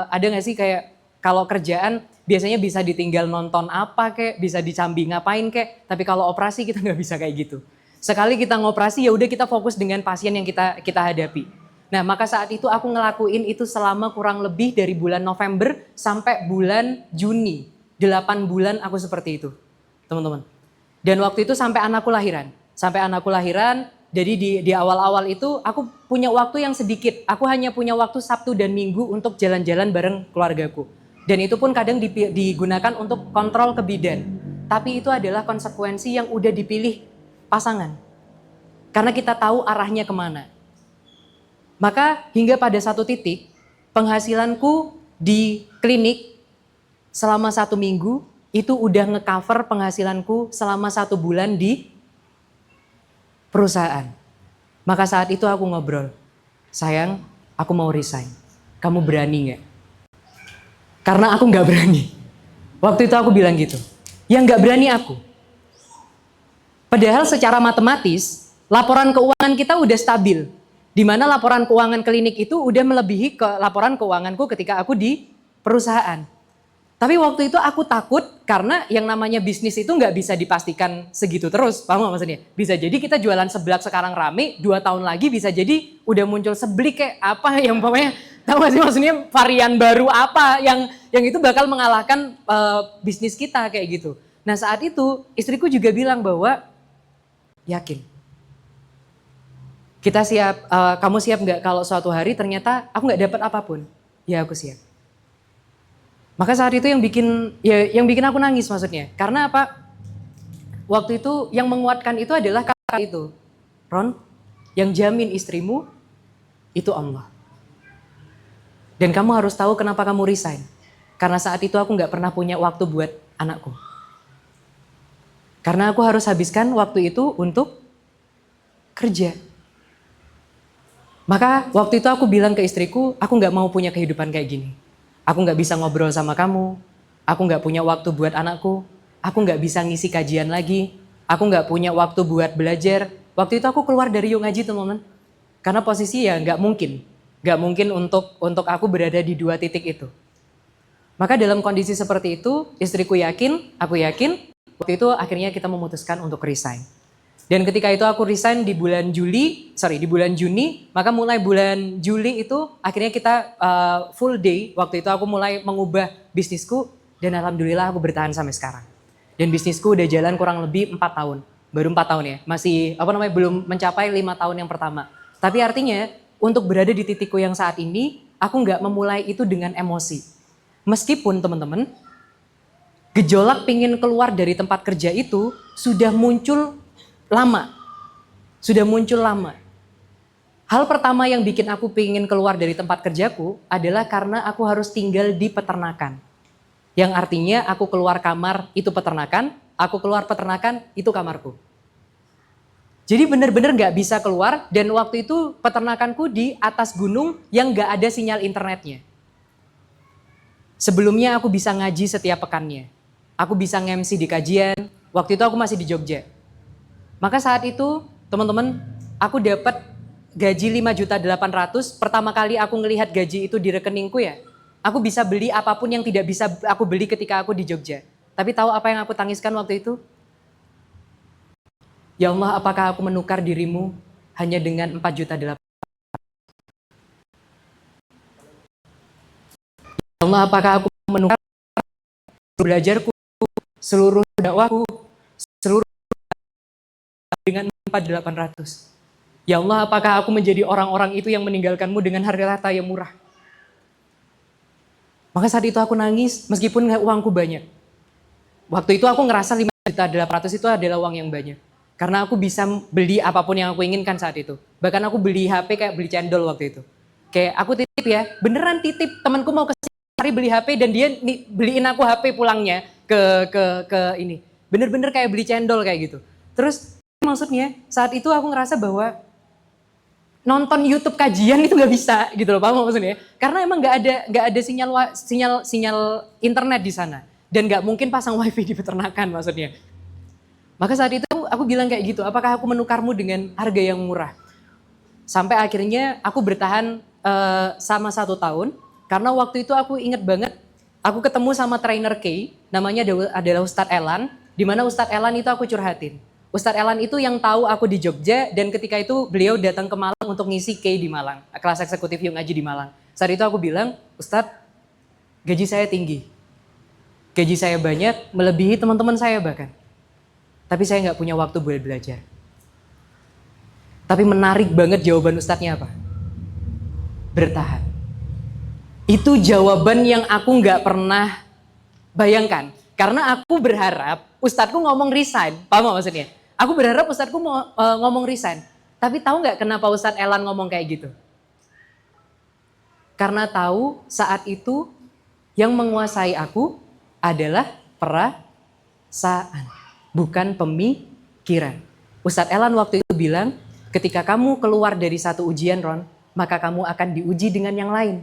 ada gak sih kayak, kalau kerjaan biasanya bisa ditinggal nonton apa kek, bisa dicambi ngapain kek, tapi kalau operasi kita nggak bisa kayak gitu. Sekali kita ngoperasi ya udah kita fokus dengan pasien yang kita hadapi. Nah, maka saat itu aku ngelakuin itu selama kurang lebih dari bulan November sampai bulan Juni. 8 bulan aku seperti itu, teman-teman. Dan waktu itu sampai anakku lahiran. Jadi di awal-awal itu aku punya waktu yang sedikit. Aku hanya punya waktu Sabtu dan Minggu untuk jalan-jalan bareng keluargaku. Dan itu pun kadang digunakan untuk kontrol ke bidan. Tapi itu adalah konsekuensi yang udah dipilih pasangan. Karena kita tahu arahnya kemana. Maka hingga pada satu titik, penghasilanku di klinik selama 1 minggu, itu udah nge-cover penghasilanku selama 1 bulan di perusahaan. Maka saat itu aku ngobrol, sayang, aku mau resign. Kamu berani gak? Karena aku gak berani. Waktu itu aku bilang gitu. Yang gak berani aku. Padahal secara matematis, laporan keuangan kita udah stabil. Di mana laporan keuangan klinik itu udah melebihi ke laporan keuanganku ketika aku di perusahaan. Tapi waktu itu aku takut karena yang namanya bisnis itu nggak bisa dipastikan segitu terus, paham gak maksudnya? Bisa jadi kita jualan seblak sekarang rame, 2 tahun lagi bisa jadi udah muncul seblik kayak apa yang pokoknya, tahu gak sih maksudnya varian baru apa yang itu bakal mengalahkan bisnis kita kayak gitu. Nah saat itu istriku juga bilang bahwa yakin. Kita siap, kamu siap nggak kalau suatu hari ternyata aku nggak dapat apapun? Ya aku siap. Maka saat itu yang bikin aku nangis maksudnya. Karena apa? Waktu itu yang menguatkan itu adalah kata itu. Ron, yang jamin istrimu itu Allah. Dan kamu harus tahu kenapa kamu resign. Karena saat itu aku gak pernah punya waktu buat anakku. Karena aku harus habiskan waktu itu untuk kerja. Maka waktu itu aku bilang ke istriku, aku gak mau punya kehidupan kayak gini. Aku gak bisa ngobrol sama kamu, aku gak punya waktu buat anakku, aku gak bisa ngisi kajian lagi, aku gak punya waktu buat belajar. Waktu itu aku keluar dari Yuk Ngaji teman-teman. Karena posisi ya gak mungkin untuk aku berada di 2 titik itu. Maka dalam kondisi seperti itu, istriku yakin, aku yakin, waktu itu akhirnya kita memutuskan untuk resign. Dan ketika itu aku resign di bulan Juni, maka mulai bulan Juli itu akhirnya kita full day, waktu itu aku mulai mengubah bisnisku dan alhamdulillah aku bertahan sampai sekarang. Dan bisnisku udah jalan kurang lebih 4 tahun, baru 4 tahun ya, masih belum mencapai 5 tahun yang pertama. Tapi artinya untuk berada di titikku yang saat ini, aku nggak memulai itu dengan emosi. Meskipun teman-teman, gejolak pingin keluar dari tempat kerja itu sudah muncul lama. Hal pertama yang bikin aku pengen keluar dari tempat kerjaku adalah karena aku harus tinggal di peternakan. Yang artinya aku keluar kamar itu peternakan, aku keluar peternakan itu kamarku. Jadi benar-benar gak bisa keluar dan waktu itu peternakanku di atas gunung yang gak ada sinyal internetnya. Sebelumnya aku bisa ngaji setiap pekannya. Aku bisa nge-MC di kajian, waktu itu aku masih di Jogja. Maka saat itu, teman-teman, aku dapat gaji 5.800.000. Pertama kali aku ngelihat gaji itu di rekeningku ya. Aku bisa beli apapun yang tidak bisa aku beli ketika aku di Jogja. Tapi tahu apa yang aku tangiskan waktu itu? Ya Allah, apakah aku menukar dirimu hanya dengan 4.800.000? Allah, apakah aku menukar belajarku, seluruh dakwahku, seluruh dengan 4.800? Ya Allah, apakah aku menjadi orang-orang itu yang meninggalkanmu dengan harta yang murah? Maka saat itu aku nangis meskipun uangku banyak. Waktu itu aku ngerasa 5.800.000 itu adalah uang yang banyak. Karena aku bisa beli apapun yang aku inginkan saat itu. Bahkan aku beli HP kayak beli cendol waktu itu. Kayak aku titip ya, beneran titip. Temanku mau kesini beli HP dan dia beliin aku HP pulangnya ke ini. Bener-bener kayak beli cendol kayak gitu. Terus maksudnya saat itu aku ngerasa bahwa nonton YouTube kajian itu nggak bisa gitu loh, paham maksudnya? Karena emang nggak ada sinyal internet di sana. Dan gak mungkin pasang wifi di peternakan maksudnya. Maka saat itu aku bilang kayak gitu, apakah aku menukarmu dengan harga yang murah? Sampai akhirnya aku bertahan sama 1 tahun. Karena waktu itu aku inget banget, aku ketemu sama trainer K, namanya adalah Ustadz Elan. Dimana Ustadz Elan itu aku curhatin. Ustadz Elan itu yang tahu aku di Jogja, dan ketika itu beliau datang ke Malang untuk ngisi K di Malang. Kelas eksekutif Yuk Ngaji di Malang. Saat itu aku bilang, Ustadz, gaji saya tinggi. Gaji saya banyak, melebihi teman-teman saya bahkan. Tapi saya nggak punya waktu buat belajar. Tapi menarik banget jawaban Ustadznya apa? Bertahan. Itu jawaban yang aku nggak pernah bayangkan. Karena aku berharap Ustadzku ngomong resign. Paham gak maksudnya? Aku berharap Ustadzku mau ngomong resign. Tapi tahu nggak kenapa Ustadz Elan ngomong kayak gitu? Karena tahu saat itu yang menguasai aku adalah perasaan, bukan pemikiran. Ustadz Elan waktu itu bilang, ketika kamu keluar dari satu ujian, Ron, maka kamu akan diuji dengan yang lain.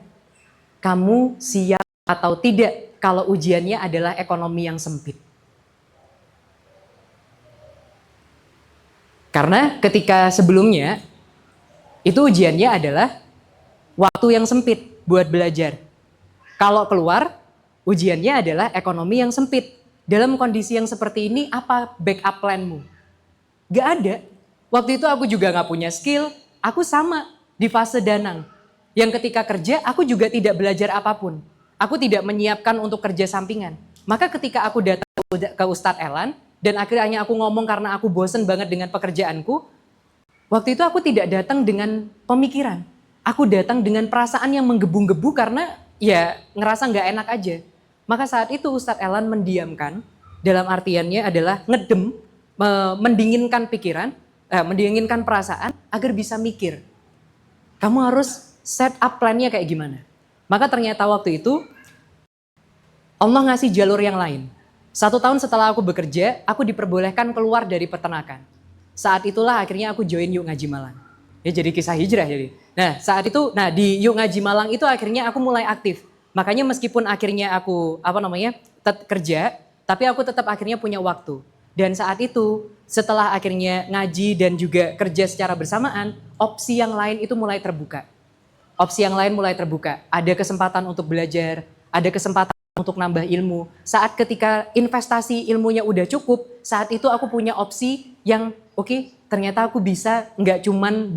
Kamu siap atau tidak kalau ujiannya adalah ekonomi yang sempit. Karena ketika sebelumnya, itu ujiannya adalah waktu yang sempit buat belajar. Kalau keluar, ujiannya adalah ekonomi yang sempit. Dalam kondisi yang seperti ini, apa backup planmu? Gak ada. Waktu itu aku juga gak punya skill. Aku sama di fase danang. Yang ketika kerja, aku juga tidak belajar apapun. Aku tidak menyiapkan untuk kerja sampingan. Maka ketika aku datang ke Ustadz Elan, dan akhirnya aku ngomong karena aku bosen banget dengan pekerjaanku, waktu itu aku tidak datang dengan pemikiran. Aku datang dengan perasaan yang menggebu-gebu karena ya ngerasa gak enak aja. Maka saat itu Ustadz Elan mendiamkan, dalam artiannya adalah ngedem, mendinginkan pikiran, mendinginkan perasaan agar bisa mikir. Kamu harus set up plan-nya kayak gimana. Maka ternyata waktu itu Allah ngasih jalur yang lain. 1 tahun setelah aku bekerja, aku diperbolehkan keluar dari peternakan. Saat itulah akhirnya aku join Yuk Ngaji Malang. Ya jadi kisah hijrah jadi. Nah saat itu, di Yuk Ngaji Malang itu akhirnya aku mulai aktif. Makanya meskipun akhirnya aku kerja, tapi aku tetap akhirnya punya waktu. Dan saat itu setelah akhirnya ngaji dan juga kerja secara bersamaan, opsi yang lain itu mulai terbuka. Opsi yang lain mulai terbuka. Ada kesempatan untuk belajar, ada kesempatan untuk nambah ilmu. Saat ketika investasi ilmunya udah cukup, saat itu aku punya opsi yang oke, ternyata aku bisa nggak cuman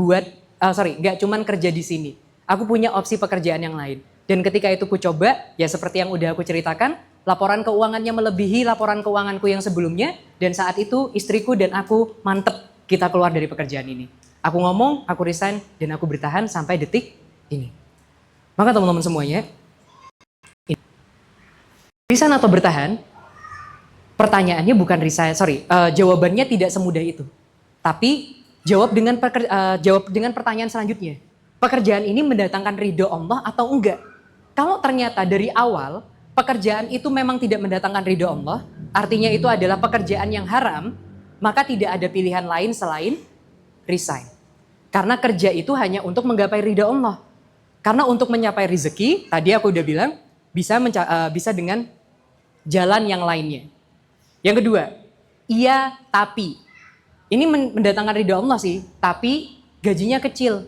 kerja di sini. Aku punya opsi pekerjaan yang lain. Dan ketika itu ku coba, ya seperti yang udah aku ceritakan, laporan keuangannya melebihi laporan keuanganku yang sebelumnya, dan saat itu istriku dan aku mantep kita keluar dari pekerjaan ini. Aku ngomong, aku resign, dan aku bertahan sampai detik ini. Maka teman-teman semuanya, resign atau bertahan, pertanyaannya bukan resign, jawabannya tidak semudah itu. Tapi jawab dengan pertanyaan selanjutnya. Pekerjaan ini mendatangkan ridho Allah atau enggak? Kalau ternyata dari awal pekerjaan itu memang tidak mendatangkan ridho Allah, artinya itu adalah pekerjaan yang haram, maka tidak ada pilihan lain selain resign. Karena kerja itu hanya untuk menggapai ridho Allah. Karena untuk mencapai rezeki, tadi aku udah bilang, bisa dengan jalan yang lainnya. Yang kedua, iya tapi. Ini mendatangkan ridho Allah sih, tapi gajinya kecil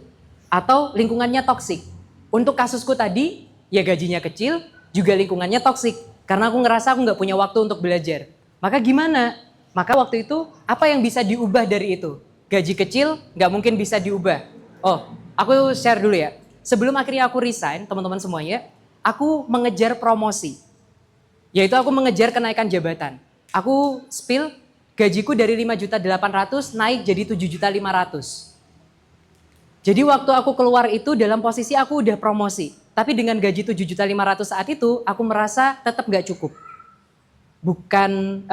atau lingkungannya toksik. Untuk kasusku tadi, ya gajinya kecil, juga lingkungannya toksik. Karena aku ngerasa aku nggak punya waktu untuk belajar. Maka gimana? Maka waktu itu, apa yang bisa diubah dari itu? Gaji kecil nggak mungkin bisa diubah. Oh, aku share dulu ya. Sebelum akhirnya aku resign, teman-teman semuanya, aku mengejar promosi. Yaitu aku mengejar kenaikan jabatan. Aku spill gajiku dari 5.800.000 naik jadi 7.500.000. Jadi waktu aku keluar itu dalam posisi aku udah promosi. Tapi dengan gaji 7.500.000 saat itu, aku merasa tetap gak cukup. Bukan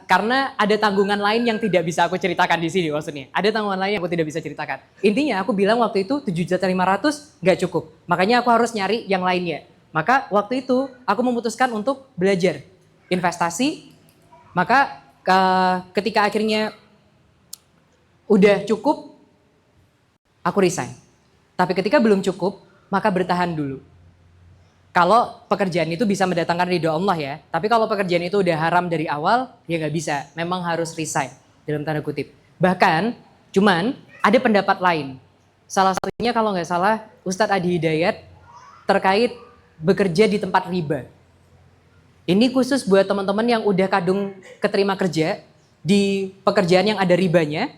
karena ada tanggungan lain yang tidak bisa aku ceritakan di sini maksudnya. Ada tanggungan lain yang aku tidak bisa ceritakan. Intinya aku bilang waktu itu 7.500.000 gak cukup. Makanya aku harus nyari yang lainnya. Maka waktu itu aku memutuskan untuk belajar investasi. Maka ketika akhirnya udah cukup, aku resign. Tapi ketika belum cukup, maka bertahan dulu. Kalau pekerjaan itu bisa mendatangkan ridho Allah ya. Tapi kalau pekerjaan itu udah haram dari awal, ya nggak bisa. Memang harus resign dalam tanda kutip. Bahkan, cuman ada pendapat lain. Salah satunya kalau nggak salah Ustadz Adi Hidayat terkait bekerja di tempat riba. Ini khusus buat teman-teman yang udah kadung keterima kerja di pekerjaan yang ada ribanya,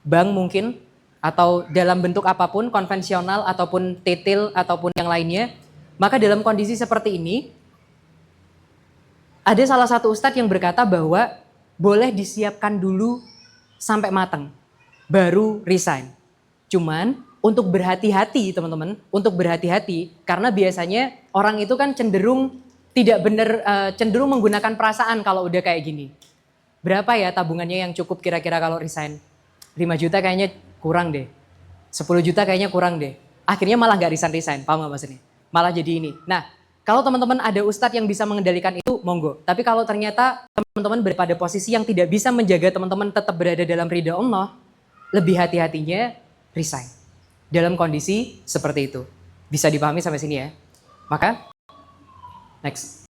bank mungkin, atau dalam bentuk apapun, konvensional ataupun tetil ataupun yang lainnya. Maka dalam kondisi seperti ini, ada salah satu ustadz yang berkata bahwa boleh disiapkan dulu sampai matang, baru resign. Cuman untuk berhati-hati teman-teman, untuk berhati-hati karena biasanya orang itu kan cenderung tidak benar, cenderung menggunakan perasaan kalau udah kayak gini. Berapa ya tabungannya yang cukup kira-kira kalau resign? 5 juta kayaknya kurang deh, 10 juta kayaknya kurang deh. Akhirnya malah gak resign, paham gak maksudnya? Malah jadi ini. Nah, kalau teman-teman ada ustadz yang bisa mengendalikan itu, monggo. Tapi kalau ternyata teman-teman berada pada posisi yang tidak bisa menjaga teman-teman tetap berada dalam ridha Allah, lebih hati-hatinya resign. Dalam kondisi seperti itu. Bisa dipahami sampai sini ya? Maka, next.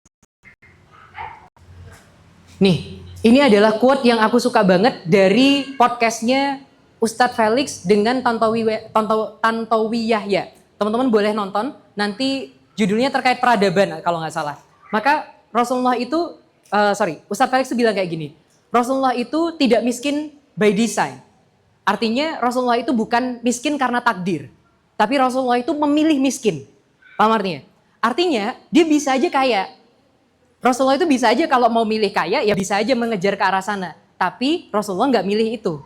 Nih, ini adalah quote yang aku suka banget dari podcastnya Ustadz Felix dengan Tantowi Yahya. Teman-teman boleh nonton, nanti judulnya terkait peradaban kalau nggak salah. Maka Rasulullah itu, Ustadz Felix itu bilang kayak gini, Rasulullah itu tidak miskin by design. Artinya Rasulullah itu bukan miskin karena takdir, tapi Rasulullah itu memilih miskin. Paham artinya? Artinya dia bisa aja kaya. Rasulullah itu bisa aja kalau mau milih kaya, ya bisa aja mengejar ke arah sana. Tapi Rasulullah nggak milih itu.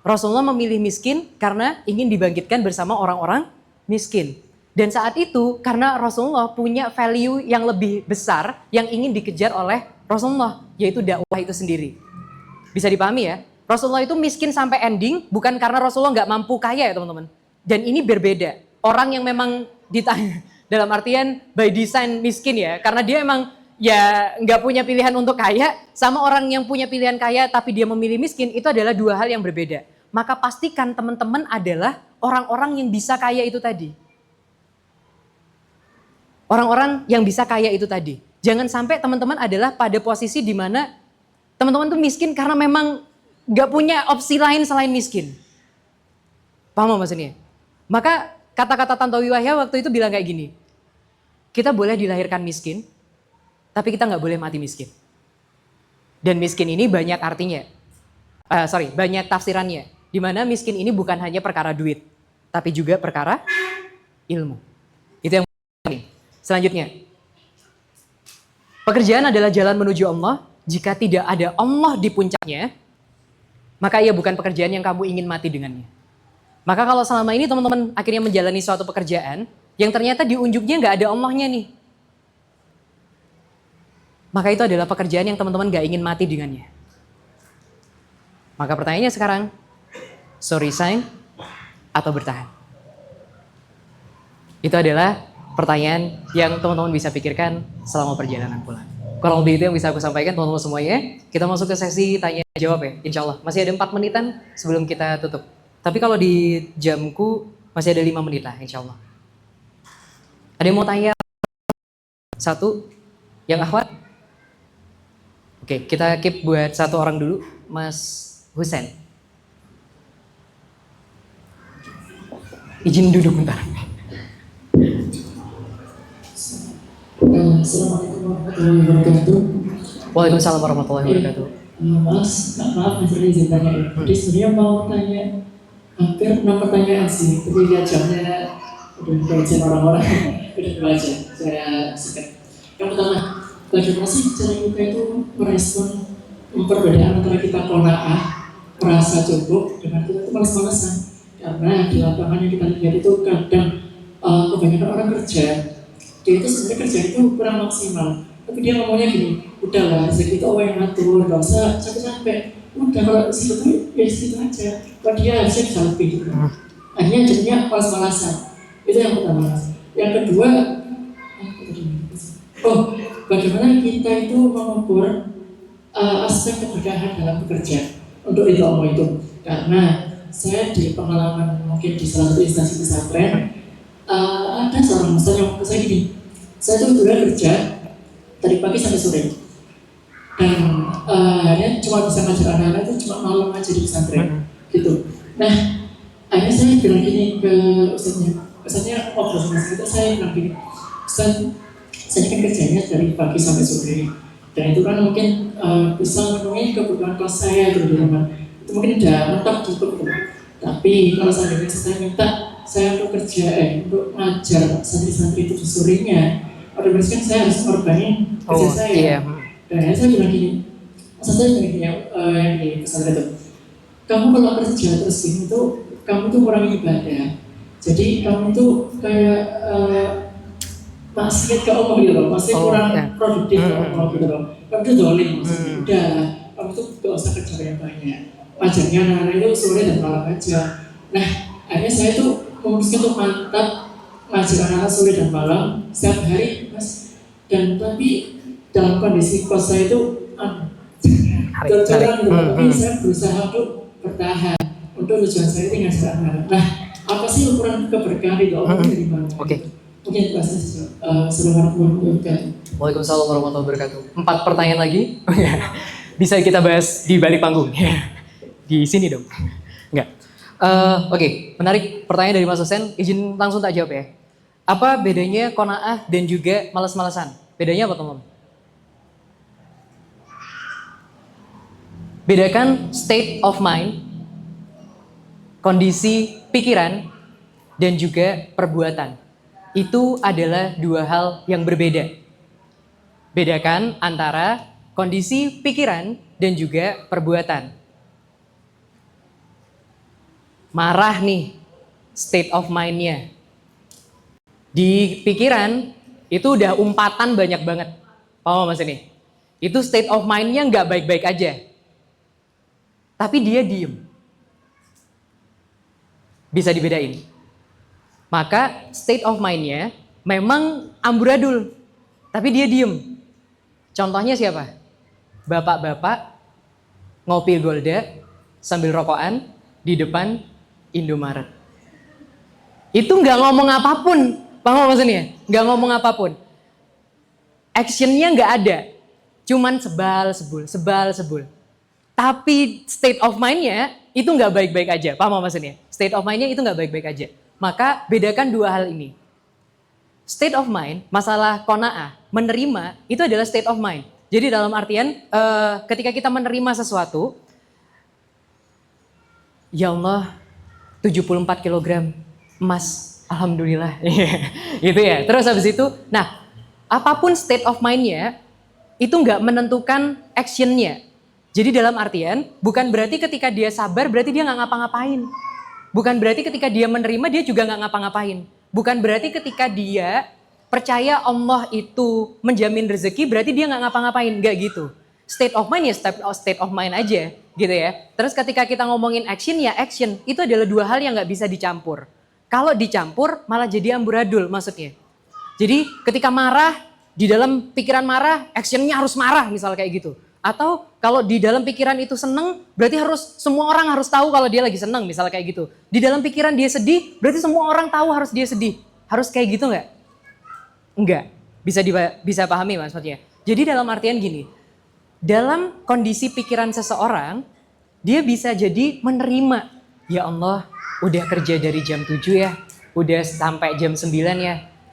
Rasulullah memilih miskin karena ingin dibangkitkan bersama orang-orang miskin. Dan saat itu karena Rasulullah punya value yang lebih besar yang ingin dikejar oleh Rasulullah, yaitu dakwah itu sendiri. Bisa dipahami ya? Rasulullah itu miskin sampai ending bukan karena Rasulullah nggak mampu kaya ya teman-teman. Dan ini berbeda. Orang yang memang ditanya dalam artian by design miskin ya, karena dia emang ya nggak punya pilihan untuk kaya, sama orang yang punya pilihan kaya tapi dia memilih miskin, itu adalah dua hal yang berbeda. Maka pastikan teman-teman adalah orang-orang yang bisa kaya itu tadi. Orang-orang yang bisa kaya itu tadi. Jangan sampai teman-teman adalah pada posisi di mana teman-teman tuh miskin karena memang gak punya opsi lain selain miskin. Paham maksudnya? Maka kata-kata Tantowi Yahya waktu itu bilang kayak gini, kita boleh dilahirkan miskin, tapi kita gak boleh mati miskin. Dan miskin ini banyak artinya, banyak tafsirannya. Di mana miskin ini bukan hanya perkara duit, tapi juga perkara ilmu. Itu yang penting. Selanjutnya, pekerjaan adalah jalan menuju Allah. Jika tidak ada Allah di puncaknya, maka ia bukan pekerjaan yang kamu ingin mati dengannya. Maka kalau selama ini teman-teman akhirnya menjalani suatu pekerjaan yang ternyata di ujungnya nggak ada Allahnya nih, maka itu adalah pekerjaan yang teman-teman nggak ingin mati dengannya. Maka pertanyaannya sekarang, so resign atau bertahan? Itu adalah pertanyaan yang teman-teman bisa pikirkan selama perjalanan pulang. Kurang lebih itu yang bisa aku sampaikan teman-teman semuanya. Kita masuk ke sesi tanya jawab ya, insya Allah. Masih ada 4 menitan sebelum kita tutup. Tapi kalau di jamku masih ada 5 menit lah insya Allah. Ada yang mau tanya? Satu, yang akhwat? Oke, kita keep buat satu orang dulu, Mas Husen. Izin duduk bentar. Assalamualaikum warahmatullahi wabarakatuh. Waalaikumsalam warahmatullahi wabarakatuh. Maaf Mas Rudi izin tanya. Jadi sebenarnya mau tanya hampir 6 pertanyaan sih, tapi lihat jamnya dan kajian orang-orang udah baca saya singkat. Yang pertama, bagaimana sih cara kita itu merespon perbedaan antara kita qanaah, merasa cukup, dengan kita itu malas-malasan. Karena di lapangan yang kita lihat itu kadang kebanyakan orang kerja, dia itu sebenarnya kerja itu kurang maksimal, tapi dia ngomongnya gini, udahlah rezeki itu Allah yang ngatur, gak usah capek-capek, udah kalau segitu ya segitu aja, kalau dia harusnya bisa lebih gitu. Akhirnya jadinya malas-malasan. Itu yang pertama. Yang kedua, bagaimana kita itu mengukur aspek keberkahan dalam bekerja untuk itu Allah itu. Karena saya di pengalaman mungkin di salah satu instansi pesantren, ada seorang ustaz yang saya gini, saya tuh dulu kerja dari pagi sampai sore, dan akhirnya cuma bisa ngajar anak-anak itu cuma malam aja di pesantren, gitu. Nah, akhirnya saya bilang gini ke ustaznya ngobrol sama saya, saya bilang gini, Ustaz, saya kan kerjanya dari pagi sampai sore, dan itu kan mungkin bisa memenuhi kebutuhan kos saya gitu di rumah. Itu mungkin udah mentok cukup gitu. Tapi kalau seandainya saya minta saya untuk kerja, untuk ngajar santri-santri itu di sorenya, otomatis kan saya harus mengorbankan kerja saya. Iya. Dan saya bilang gini, saya bilang gini yang di pesantren itu, kamu kalau kerja terus gini tuh, kamu tuh kurang ibadah. Jadi kamu tuh kayak maksiat ke Allah gitu loh, masih kurang produktif ke Allah gitu loh. Kamu tuh dolim maksudnya, udah kamu tuh gak usah kerja banyak-banyak. Wajarnya anak-anak itu sore dan malam aja. Nah, akhirnya saya tuh memutuskan untuk mantap ngajar anak-anak sore dan malam setiap hari, Mas. Dan tapi dalam kondisi kos saya itu tercorang gitu, tapi saya berusaha untuk bertahan untuk tujuan saya itu ngajar anak-anak. Nah, apa sih ukuran keberkahan itu Allah dari mana? Oke. Mungkin itu aja. Assalamualaikum warahmatullahi wabarakatuh. Waalaikumsalam warahmatullahi wabarakatuh. 4 pertanyaan lagi. Bisa kita bahas di balik panggung. Di sini dong. Enggak. Oke, menarik pertanyaan dari Mas Husen. Izin langsung tak jawab ya. Apa bedanya qanaah dan juga malas-malasan? Bedanya apa teman-teman? Bedakan state of mind, kondisi pikiran, dan juga perbuatan. Itu adalah dua hal yang berbeda. Bedakan antara kondisi pikiran dan juga perbuatan. Marah nih, state of mind-nya. Di pikiran, itu udah umpatan banyak banget. Paham mas ini? Itu state of mind-nya nggak baik-baik aja. Tapi dia diem. Bisa dibedain. Maka state of mind-nya memang amburadul. Tapi dia diem. Contohnya siapa? Bapak-bapak ngopi Golda sambil rokokan di depan Indomaret. Itu nggak ngomong apapun, paham maksudnya? Nggak ngomong apapun. Actionnya nggak ada, cuman sebal-sebul. Tapi state of mind-nya itu nggak baik-baik aja, paham maksudnya? State of mind-nya itu nggak baik-baik aja. Maka bedakan dua hal ini. State of mind, masalah qanaah, menerima itu adalah state of mind. Jadi dalam artian ketika kita menerima sesuatu, ya Allah 74 kg emas, alhamdulillah. Gitu ya. Terus habis itu, nah apapun state of mind-nya itu nggak menentukan action-nya. Jadi dalam artian bukan berarti ketika dia sabar berarti dia nggak ngapa-ngapain. Bukan berarti ketika dia menerima dia juga nggak ngapa-ngapain. Bukan berarti ketika dia percaya Allah itu menjamin rezeki berarti dia nggak ngapa-ngapain, nggak gitu. State of mind ya state of mind aja gitu ya. Terus ketika kita ngomongin action ya action, itu adalah dua hal yang nggak bisa dicampur. Kalau dicampur malah jadi amburadul maksudnya. Jadi ketika marah, di dalam pikiran marah, actionnya harus marah misal kayak gitu. Atau kalau di dalam pikiran itu seneng, berarti harus semua orang harus tahu kalau dia lagi seneng misal kayak gitu. Di dalam pikiran dia sedih, berarti semua orang tahu harus dia sedih. Harus kayak gitu nggak? Enggak, bisa pahami maksudnya. Jadi dalam artian gini, dalam kondisi pikiran seseorang, dia bisa jadi menerima, ya Allah udah kerja dari jam 7 ya, udah sampai jam 9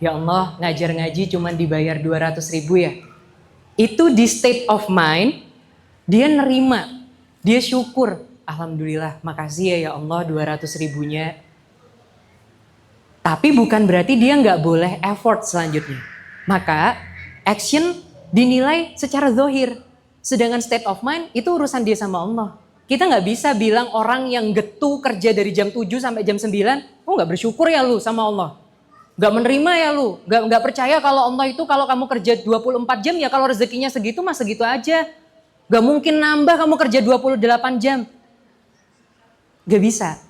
ya Allah ngajar ngaji cuman dibayar 200.000 ya. Itu di state of mind, dia nerima, dia syukur, alhamdulillah makasih ya Allah 200.000-nya. Tapi bukan berarti dia nggak boleh effort selanjutnya. Maka action dinilai secara zahir. Sedangkan state of mind itu urusan dia sama Allah. Kita nggak bisa bilang orang yang getu kerja dari jam 7 sampai jam 9, oh nggak bersyukur ya lu sama Allah. Nggak menerima ya lu, nggak percaya kalau Allah itu kalau kamu kerja 24 jam ya kalau rezekinya segitu mah segitu aja. Nggak mungkin nambah kamu kerja 28 jam. Nggak bisa.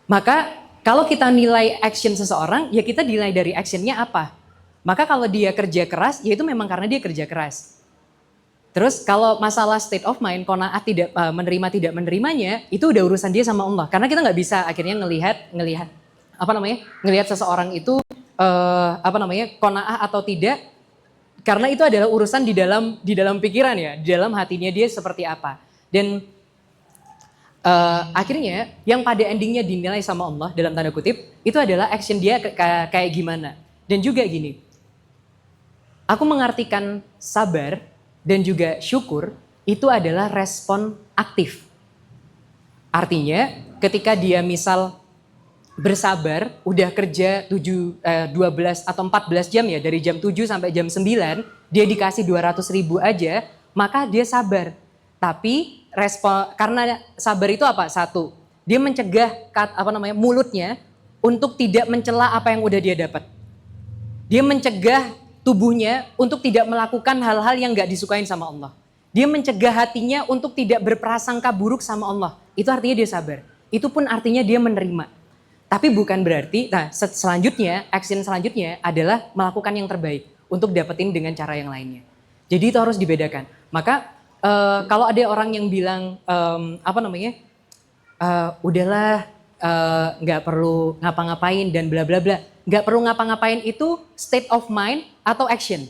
Maka kalau kita nilai action seseorang, ya kita nilai dari actionnya apa. Maka kalau dia kerja keras, ya itu memang karena dia kerja keras. Terus kalau masalah state of mind, qanaah tidak menerima tidak menerimanya, itu udah urusan dia sama Allah. Karena kita nggak bisa akhirnya ngelihat seseorang itu qanaah atau tidak, karena itu adalah urusan di dalam pikiran ya, di dalam hatinya dia seperti apa. Dan akhirnya yang pada endingnya dinilai sama Allah dalam tanda kutip itu adalah action dia kayak gimana. Dan juga gini, aku mengartikan sabar dan juga syukur itu adalah respon aktif. Artinya ketika dia misal bersabar, udah kerja 12 atau 14 jam ya, dari jam 7 sampai jam 9, dia dikasih 200.000 aja, maka dia sabar. Tapi karena sabar itu apa? Satu, dia mencegah mulutnya untuk tidak mencela apa yang udah dia dapat. Dia mencegah tubuhnya untuk tidak melakukan hal-hal yang gak disukain sama Allah. Dia mencegah hatinya untuk tidak berprasangka buruk sama Allah. Itu artinya dia sabar. Itu pun artinya dia menerima. Tapi bukan berarti, action selanjutnya adalah melakukan yang terbaik untuk dapetin dengan cara yang lainnya. Jadi itu harus dibedakan. Maka kalau ada orang yang bilang udahlah nggak perlu ngapa-ngapain dan bla bla bla. Nggak perlu ngapa-ngapain itu state of mind atau action.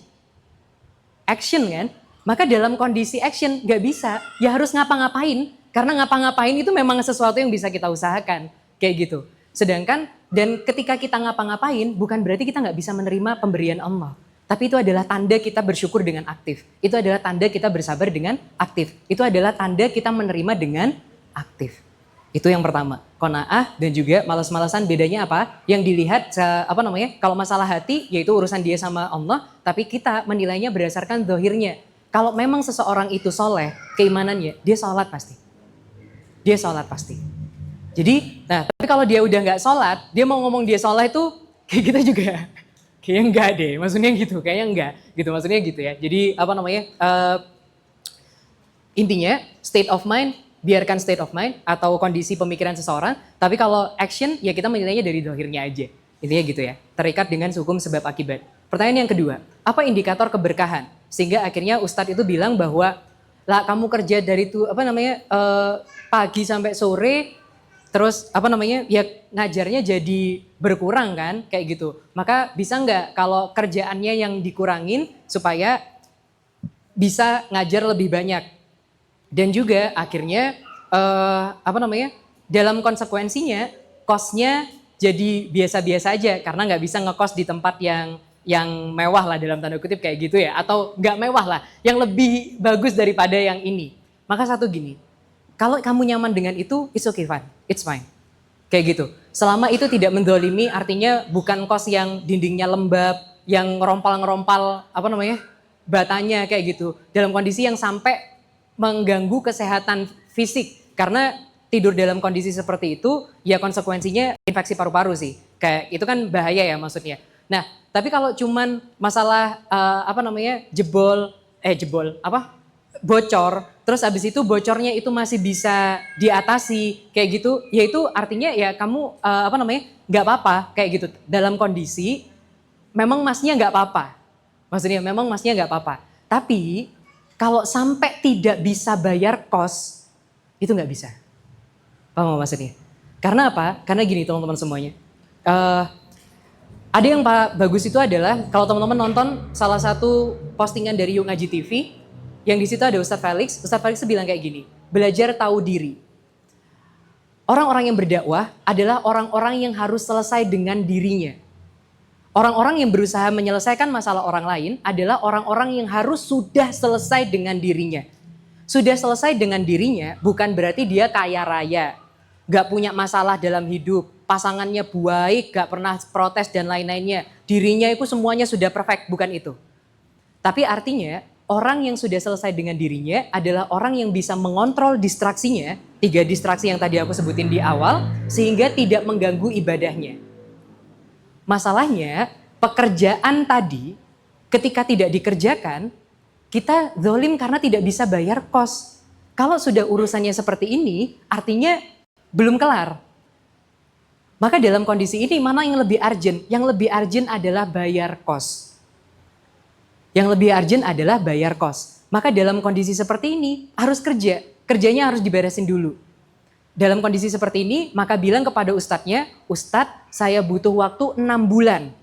Action kan? Maka dalam kondisi action nggak bisa, ya harus ngapa-ngapain. Karena ngapa-ngapain itu memang sesuatu yang bisa kita usahakan. Kayak gitu. Sedangkan dan ketika kita ngapa-ngapain bukan berarti kita nggak bisa menerima pemberian Allah. Tapi itu adalah tanda kita bersyukur dengan aktif. Itu adalah tanda kita bersabar dengan aktif. Itu adalah tanda kita menerima dengan aktif. Itu yang pertama, qanaah dan juga malas-malasan bedanya apa? Yang dilihat kalau masalah hati yaitu urusan dia sama Allah, tapi kita menilainya berdasarkan zahirnya. Kalau memang seseorang itu soleh, keimanannya, dia sholat pasti. Dia sholat pasti. Jadi, tapi kalau dia udah nggak sholat, dia mau ngomong dia sholat itu kayak kita juga, kayaknya enggak deh, maksudnya gitu, kayaknya enggak, gitu maksudnya gitu ya. Jadi intinya state of mind, biarkan state of mind atau kondisi pemikiran seseorang, tapi kalau action ya kita menilainya dari zahirnya aja. Intinya gitu ya, terikat dengan hukum sebab akibat. Pertanyaan yang kedua, apa indikator keberkahan? Sehingga akhirnya Ustadz itu bilang bahwa lah kamu kerja dari pagi sampai sore, terus ya ngajarnya jadi berkurang kan, kayak gitu. Maka bisa nggak kalau kerjaannya yang dikurangin supaya bisa ngajar lebih banyak? Dan juga akhirnya dalam konsekuensinya cost-nya jadi biasa-biasa aja karena nggak bisa ngekos di tempat yang mewah lah dalam tanda kutip kayak gitu ya, atau nggak mewah lah, yang lebih bagus daripada yang ini. Maka satu gini, kalau kamu nyaman dengan itu, it's okay, fine, it's fine, kayak gitu. Selama itu tidak mendolimi, artinya bukan kos yang dindingnya lembab, yang ngerompal batanya kayak gitu, dalam kondisi yang sampai mengganggu kesehatan fisik. Karena tidur dalam kondisi seperti itu, ya konsekuensinya infeksi paru-paru sih. Kayak itu kan bahaya ya maksudnya. Nah, tapi kalau cuman masalah bocor, terus abis itu bocornya itu masih bisa diatasi kayak gitu, ya itu artinya ya kamu nggak apa-apa kayak gitu. Dalam kondisi memang masnya nggak apa-apa. Maksudnya memang masnya nggak apa-apa. Tapi kalau sampai tidak bisa bayar kos, itu nggak bisa. Paham maksudnya? Karena apa? Karena gini teman-teman semuanya. Ada yang bagus itu adalah kalau teman-teman nonton salah satu postingan dari Yuk Ngaji TV, yang di situ ada Ustadz Felix. Ustadz Felix bilang kayak gini, belajar tahu diri. Orang-orang yang berdakwah adalah orang-orang yang harus selesai dengan dirinya. Orang-orang yang berusaha menyelesaikan masalah orang lain adalah orang-orang yang harus sudah selesai dengan dirinya. Sudah selesai dengan dirinya bukan berarti dia kaya raya, gak punya masalah dalam hidup, pasangannya baik, gak pernah protes dan lain-lainnya. Dirinya itu semuanya sudah perfect, bukan itu. Tapi artinya orang yang sudah selesai dengan dirinya adalah orang yang bisa mengontrol distraksinya, 3 distraksi yang tadi aku sebutin di awal, sehingga tidak mengganggu ibadahnya. Masalahnya, pekerjaan tadi ketika tidak dikerjakan, kita zalim karena tidak bisa bayar kos. Kalau sudah urusannya seperti ini, artinya belum kelar. Maka dalam kondisi ini mana yang lebih urgent? Yang lebih urgent adalah bayar kos. Yang lebih urgent adalah bayar kos. Maka dalam kondisi seperti ini harus kerja. Kerjanya harus diberesin dulu. Dalam kondisi seperti ini maka bilang kepada ustadznya, Ustadz saya butuh waktu 6 bulan.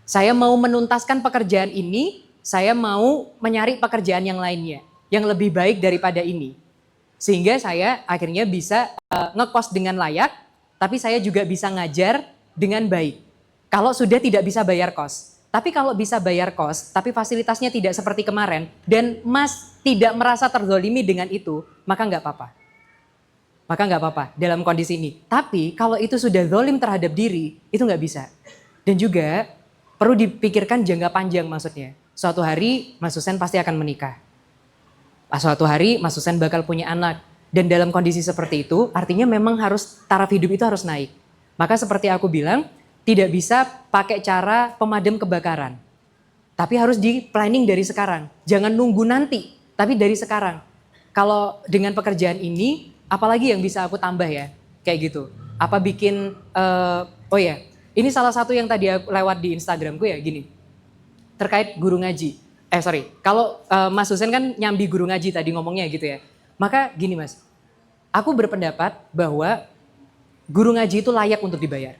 Saya mau menuntaskan pekerjaan ini, saya mau mencari pekerjaan yang lainnya. Yang lebih baik daripada ini. Sehingga saya akhirnya bisa ngekos dengan layak, tapi saya juga bisa ngajar dengan baik. Kalau sudah tidak bisa bayar kos. Tapi kalau bisa bayar kos, tapi fasilitasnya tidak seperti kemarin, dan Mas tidak merasa terzolimi dengan itu, maka nggak apa-apa. Maka nggak apa-apa dalam kondisi ini. Tapi kalau itu sudah zolim terhadap diri, itu nggak bisa. Dan juga perlu dipikirkan jangka panjang maksudnya. Suatu hari Mas Husen pasti akan menikah. Suatu hari Mas Husen bakal punya anak. Dan dalam kondisi seperti itu, artinya memang harus taraf hidup itu harus naik. Maka seperti aku bilang, tidak bisa pakai cara pemadam kebakaran. Tapi harus di planning dari sekarang. Jangan nunggu nanti, tapi dari sekarang. Kalau dengan pekerjaan ini, apalagi yang bisa aku tambah ya, kayak gitu. Apa bikin, oh ya, ini salah satu yang tadi aku lewat di Instagramku ya, gini. Terkait guru ngaji. Kalau Mas Husen kan nyambi guru ngaji tadi ngomongnya gitu ya. Maka gini Mas, aku berpendapat bahwa guru ngaji itu layak untuk dibayar.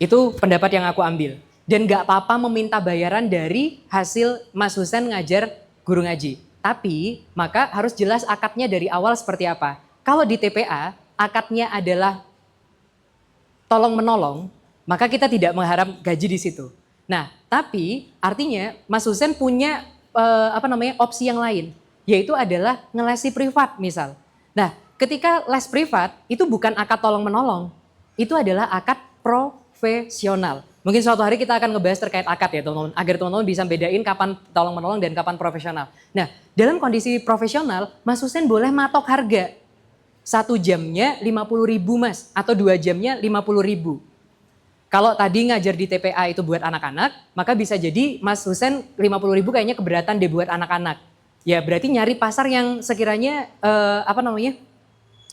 Itu pendapat yang aku ambil. Dan gak apa-apa meminta bayaran dari hasil Mas Husen ngajar guru ngaji. Tapi maka harus jelas akadnya dari awal seperti apa. Kalau di TPA akadnya adalah tolong menolong, maka kita tidak mengharap gaji di situ. Nah, tapi artinya Mas Husen punya opsi yang lain, yaitu adalah ngelesi privat misal. Nah, ketika les privat itu bukan akad tolong menolong, itu adalah akad profesional. Mungkin suatu hari kita akan ngebahas terkait akad ya teman-teman, agar teman-teman bisa bedain kapan tolong menolong dan kapan profesional. Nah, dalam kondisi profesional, Mas Husen boleh matok harga. 1 jamnya 50.000 Mas, atau 2 jamnya 50.000. Kalau tadi ngajar di TPA itu buat anak-anak, maka bisa jadi Mas Husen 50.000 kayaknya keberatan deh buat anak-anak. Ya berarti nyari pasar yang sekiranya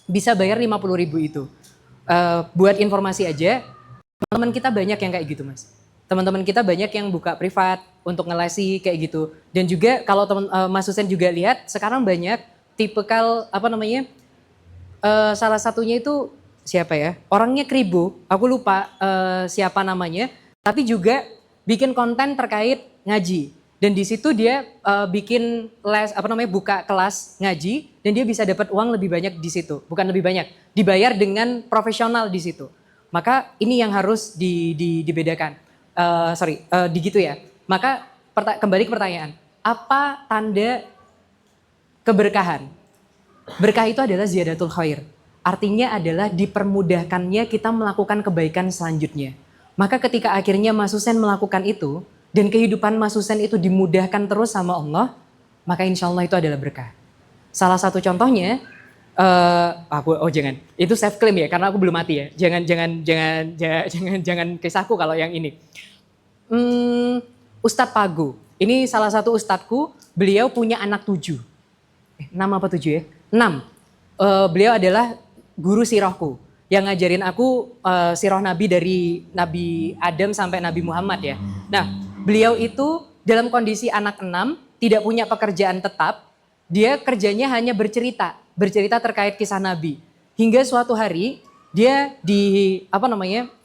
bisa bayar 50.000 itu. Buat informasi aja, teman-teman kita banyak yang kayak gitu Mas. Teman-teman kita banyak yang buka privat untuk ngelesi kayak gitu. Dan juga kalau Mas Husen juga lihat sekarang banyak tipikal salah satunya itu siapa ya? Orangnya Kribo, aku lupa siapa namanya. Tapi juga bikin konten terkait ngaji. Dan di situ dia bikin buka kelas ngaji dan dia bisa dapat uang lebih banyak di situ. Bukan lebih banyak, dibayar dengan profesional di situ. Maka ini yang harus dibedakan. Gitu ya. Maka kembali ke pertanyaan, apa tanda keberkahan? Berkah itu adalah ziyadatul khair. Artinya adalah dipermudahkannya kita melakukan kebaikan selanjutnya. Maka ketika akhirnya Mas Husen melakukan itu, dan kehidupan Mas Husen itu dimudahkan terus sama Allah, maka insya Allah itu adalah berkah. Salah satu contohnya, jangan, itu self claim ya, karena aku belum mati ya. Jangan kisahku kalau yang ini. Ustadz Pagu, ini salah satu ustadzku, beliau punya anak 7. 6 apa 7 ya? 6. Beliau adalah guru sirahku yang ngajarin aku sirah Nabi dari Nabi Adam sampai Nabi Muhammad ya. Nah, beliau itu dalam kondisi anak 6, tidak punya pekerjaan tetap, dia kerjanya hanya bercerita terkait kisah Nabi. Hingga suatu hari dia diundang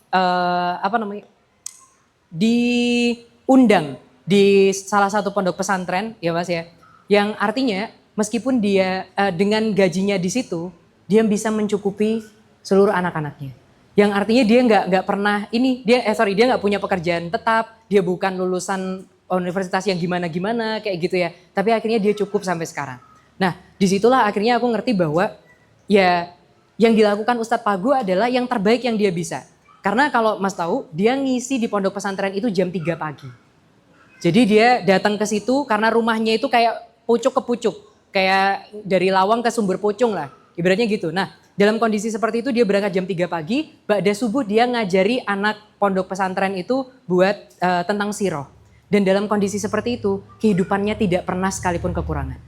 di salah satu pondok pesantren ya Mas ya. Yang artinya meskipun dia dengan gajinya di situ, dia bisa mencukupi seluruh anak-anaknya. Yang artinya dia nggak pernah dia nggak punya pekerjaan tetap, dia bukan lulusan universitas yang gimana-gimana kayak gitu ya. Tapi akhirnya dia cukup sampai sekarang. Nah, disitulah akhirnya aku ngerti bahwa ya yang dilakukan Ustadz Pagu adalah yang terbaik yang dia bisa. Karena kalau Mas tahu, dia ngisi di pondok pesantren itu jam 3 pagi. Jadi dia datang ke situ karena rumahnya itu kayak pucuk ke pucuk. Kayak dari Lawang ke Sumber Pucung lah, ibaratnya gitu. Nah, dalam kondisi seperti itu dia berangkat jam 3 pagi, ba'da subuh dia ngajari anak pondok pesantren itu buat tentang siroh. Dan dalam kondisi seperti itu, kehidupannya tidak pernah sekalipun kekurangan.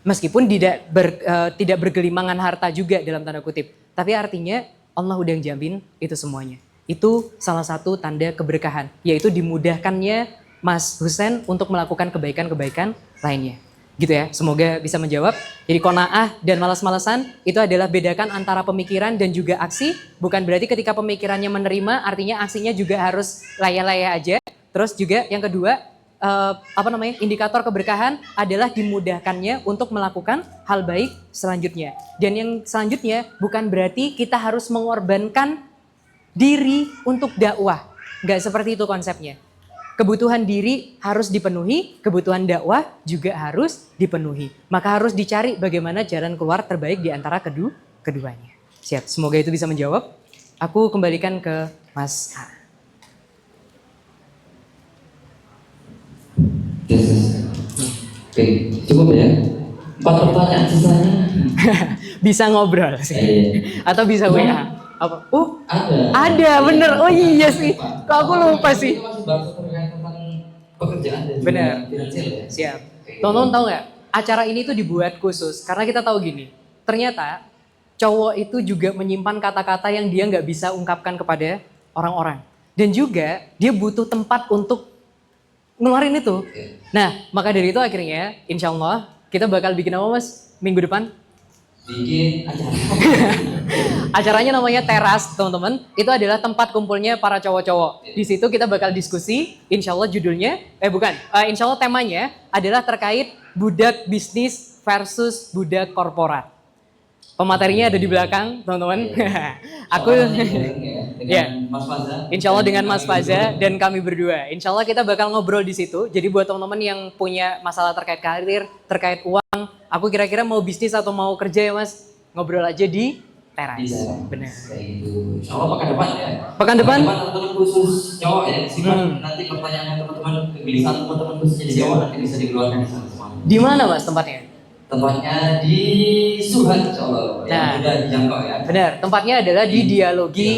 Meskipun tidak bergelimangan harta juga dalam tanda kutip. Tapi artinya Allah udah jamin itu semuanya. Itu salah satu tanda keberkahan, yaitu dimudahkannya Mas Husen untuk melakukan kebaikan-kebaikan lainnya. Gitu ya, semoga bisa menjawab. Jadi qanaah dan malas-malasan itu adalah bedakan antara pemikiran dan juga aksi. Bukan berarti ketika pemikirannya menerima, artinya aksinya juga harus laya-laya aja. Terus juga yang kedua, indikator keberkahan adalah dimudahkannya untuk melakukan hal baik selanjutnya. Dan yang selanjutnya bukan berarti kita harus mengorbankan diri untuk dakwah. Nggak seperti itu konsepnya. Kebutuhan diri harus dipenuhi, kebutuhan dakwah juga harus dipenuhi. Maka harus dicari bagaimana jalan keluar terbaik di antara keduanya. Siap, semoga itu bisa menjawab. Aku kembalikan ke Mas A. Oke, cukup ya. 4 pertanyaan sisanya. Bisa ngobrol sih. Atau bisa WA. Apa? Ada, bener. Oh iya sih. Kok aku lupa sih. Itu masih bahas terkait tentang pekerjaan dan juga Bener. finansial ya. Siap. Teman-teman tahu nggak? Acara ini tuh dibuat khusus karena kita tahu gini. Ternyata cowok itu juga menyimpan kata-kata yang dia nggak bisa ungkapkan kepada orang-orang. Dan juga dia butuh tempat untuk ngeluarin itu. Nah, maka dari itu akhirnya insya Allah kita bakal bikin apa Mas? Minggu depan? Bikin acara. Acaranya namanya Teras, teman-teman. Itu adalah tempat kumpulnya para cowok-cowok. Di situ kita bakal diskusi, insya Allah judulnya, insya Allah temanya adalah terkait budak bisnis versus budak korporat. Pematerinya ada di belakang, teman-teman. Aku, ya, Mas Faza. insya Allah dengan Mas Faza dan kami berdua. Insya Allah kita bakal ngobrol di situ. Jadi buat teman-teman yang punya masalah terkait karir, terkait uang, aku kira-kira mau bisnis atau mau kerja ya Mas, ngobrol aja di Teras. Bisa. Benar. Kayak gitu. Insya Allah pekan depan ya. Pekan depan? teman-teman khusus cowok ya. Simpan nanti pertanyaan teman-teman kegelisahan teman-teman khususnya di cowok nanti bisa dikeluarkan di sana semua. Di mana Mas tempatnya? Tempatnya di Suhat insya Allah. Nah. Yang mudah dijangkau ya. Benar, tempatnya adalah di Dialogi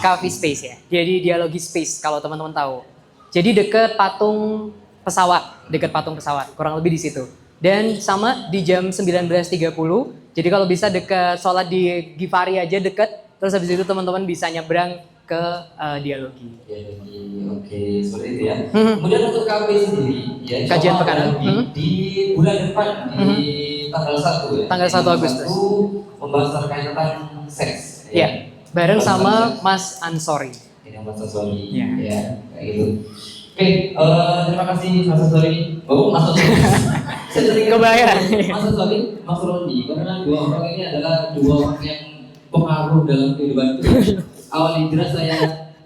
Coffee Space ya. Jadi Dialogi Space kalau teman-teman tahu. Jadi dekat patung pesawat, kurang lebih di situ. Dan sama di jam 19.30. Jadi kalau bisa dekat sholat di Gifari aja dekat, terus habis itu teman-teman bisa nyebrang ke Dialogi. Oke, seperti itu ya. Kemudian untuk KP sendiri, ya, insya Kajian Allah pekanan. di bulan depan di tanggal 1 ya. Tanggal 1 Agustus. Membahas terkait tentang seks. Ya, bareng sama Mas Ansori. Dengan Mas Ansori, Ya. ya, kayak gitu. Oke, terima kasih Mas Ansori. Oh, Mas Ansori. Saya tadi Kebayang. Mas Ansori, Mas Roni, karena dua orang ini adalah dua orang yang pengaruh dalam kehidupan itu. Awal hijrah saya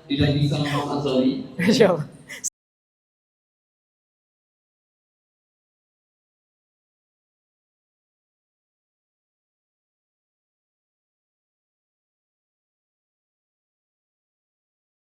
didampingi sama Mas Ansori. Siapa?